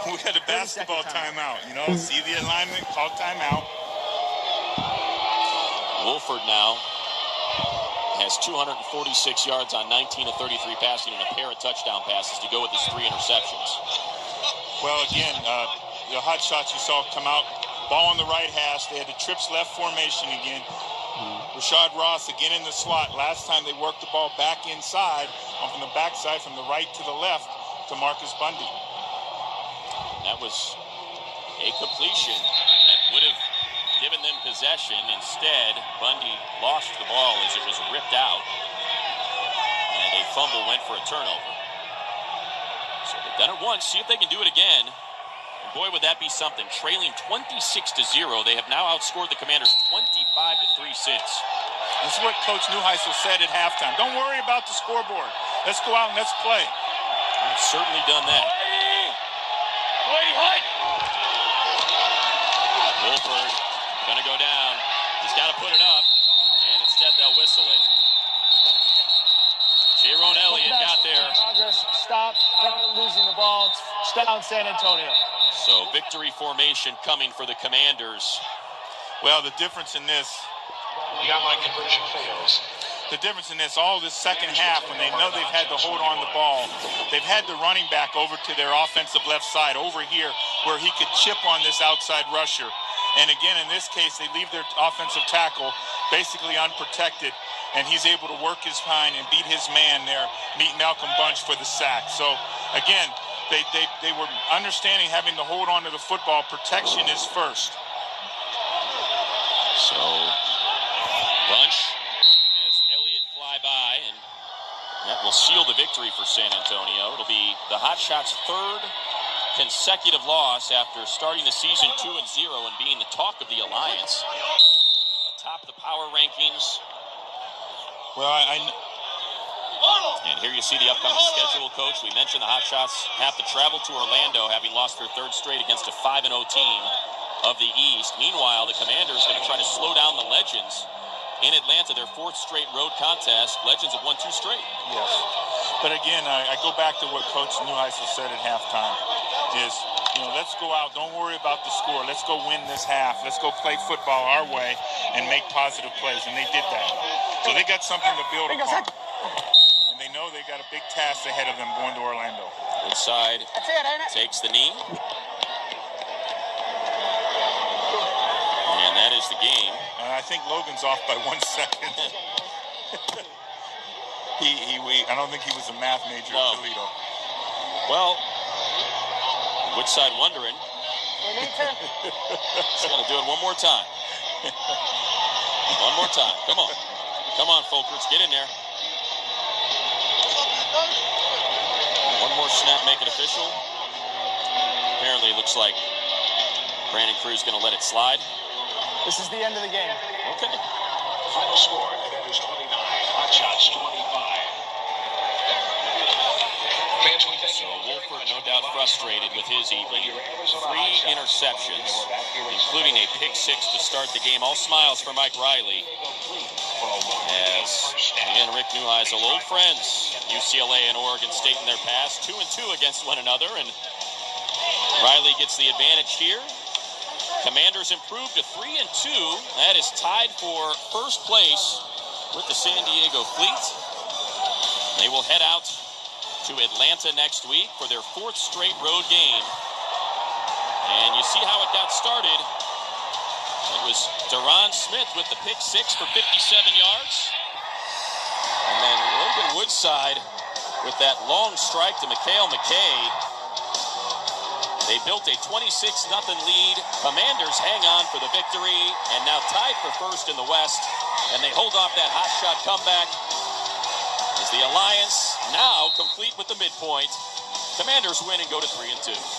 We had a basketball timeout. You know, see the alignment, call timeout. Wolford now has 246 yards on 19 of 33 passing and a pair of touchdown passes to go with his 3 interceptions. Well, again, the Hotshots you saw come out, ball on the right hash. They had the trips left formation again. Rashad Ross again in the slot. Last time they worked the ball back inside, from the backside, from the right to the left to Marcus Bundy. That was a completion that would have given them possession. Instead, Bundy lost the ball as it was ripped out. And a fumble went for a turnover. So they've done it once. See if they can do it again. And boy, would that be something. Trailing 26-0. They have now outscored the Commanders 25-3 since. This is what Coach Neuheisel said at halftime. Don't worry about the scoreboard. Let's go out and let's play. I've certainly done that. Wolford gonna go down. He's got to put it up, and instead they'll whistle it. Jaron Elliott got there. Progress. Stop. Losing the ball. It's down San Antonio. So victory formation coming for the Commanders. Well, the difference in this. The online conversion fails. The difference in this, all this second half, when they know they've had to hold on the ball, they've had the running back over to their offensive left side over here where he could chip on this outside rusher. And again, in this case, they leave their offensive tackle basically unprotected, and he's able to work his pine and beat his man there, meet Malcolm Bunch for the sack. So again, they were understanding having to hold on to the football. Protection is first. So Bunch as Elliott fly by, and that will seal the victory for San Antonio. It'll be the Hotshots' 3rd consecutive loss after starting the season 2-0 and being the talk of the Alliance. Atop the power rankings. Well, and here you see the upcoming schedule, Coach. We mentioned the Hotshots have to travel to Orlando, having lost their 3rd straight against a 5-0 team of the East. Meanwhile, the Commanders are going to try to slow down the Legends in Atlanta, their 4th straight road contest. Legends have won 2 straight. Yes. But again, I go back to what Coach Neuheisel said at halftime is, let's go out. Don't worry about the score. Let's go win this half. Let's go play football our way and make positive plays. And they did that. So they got something to build upon. And they know they got a big task ahead of them going to Orlando. Inside takes the knee. And that is the game. I think Logan's off by 1 second. I don't think he was a math major at Toledo. Well, Woodside wondering. He's going to do it one more time. One more time. Come on. Come on, Folkerts. Get in there. One more snap, make it official. Apparently, it looks like Brandon Cruz going to let it slide. This is the end of the game. Okay. Final score, Commanders 29, Hotshots 25. So Wolford, no doubt frustrated with his evening. 3 interceptions, including a pick 6 to start the game. All smiles for Mike Riley. As, again, Rick Neuheisel, old friends, UCLA and Oregon State in their past, 2-2 against one another, and Riley gets the advantage here. Commanders improved to 3-2. That is tied for first place with the San Diego Fleet. They will head out to Atlanta next week for their 4th straight road game. And you see how it got started. It was Deron Smith with the pick 6 for 57 yards. And then Logan Woodside with that long strike to Mikhail McKay. They built a 26-0 lead. Commanders hang on for the victory and now tied for first in the West. And they hold off that hot shot comeback as the Alliance now complete with the midpoint. Commanders win and go to 3-2.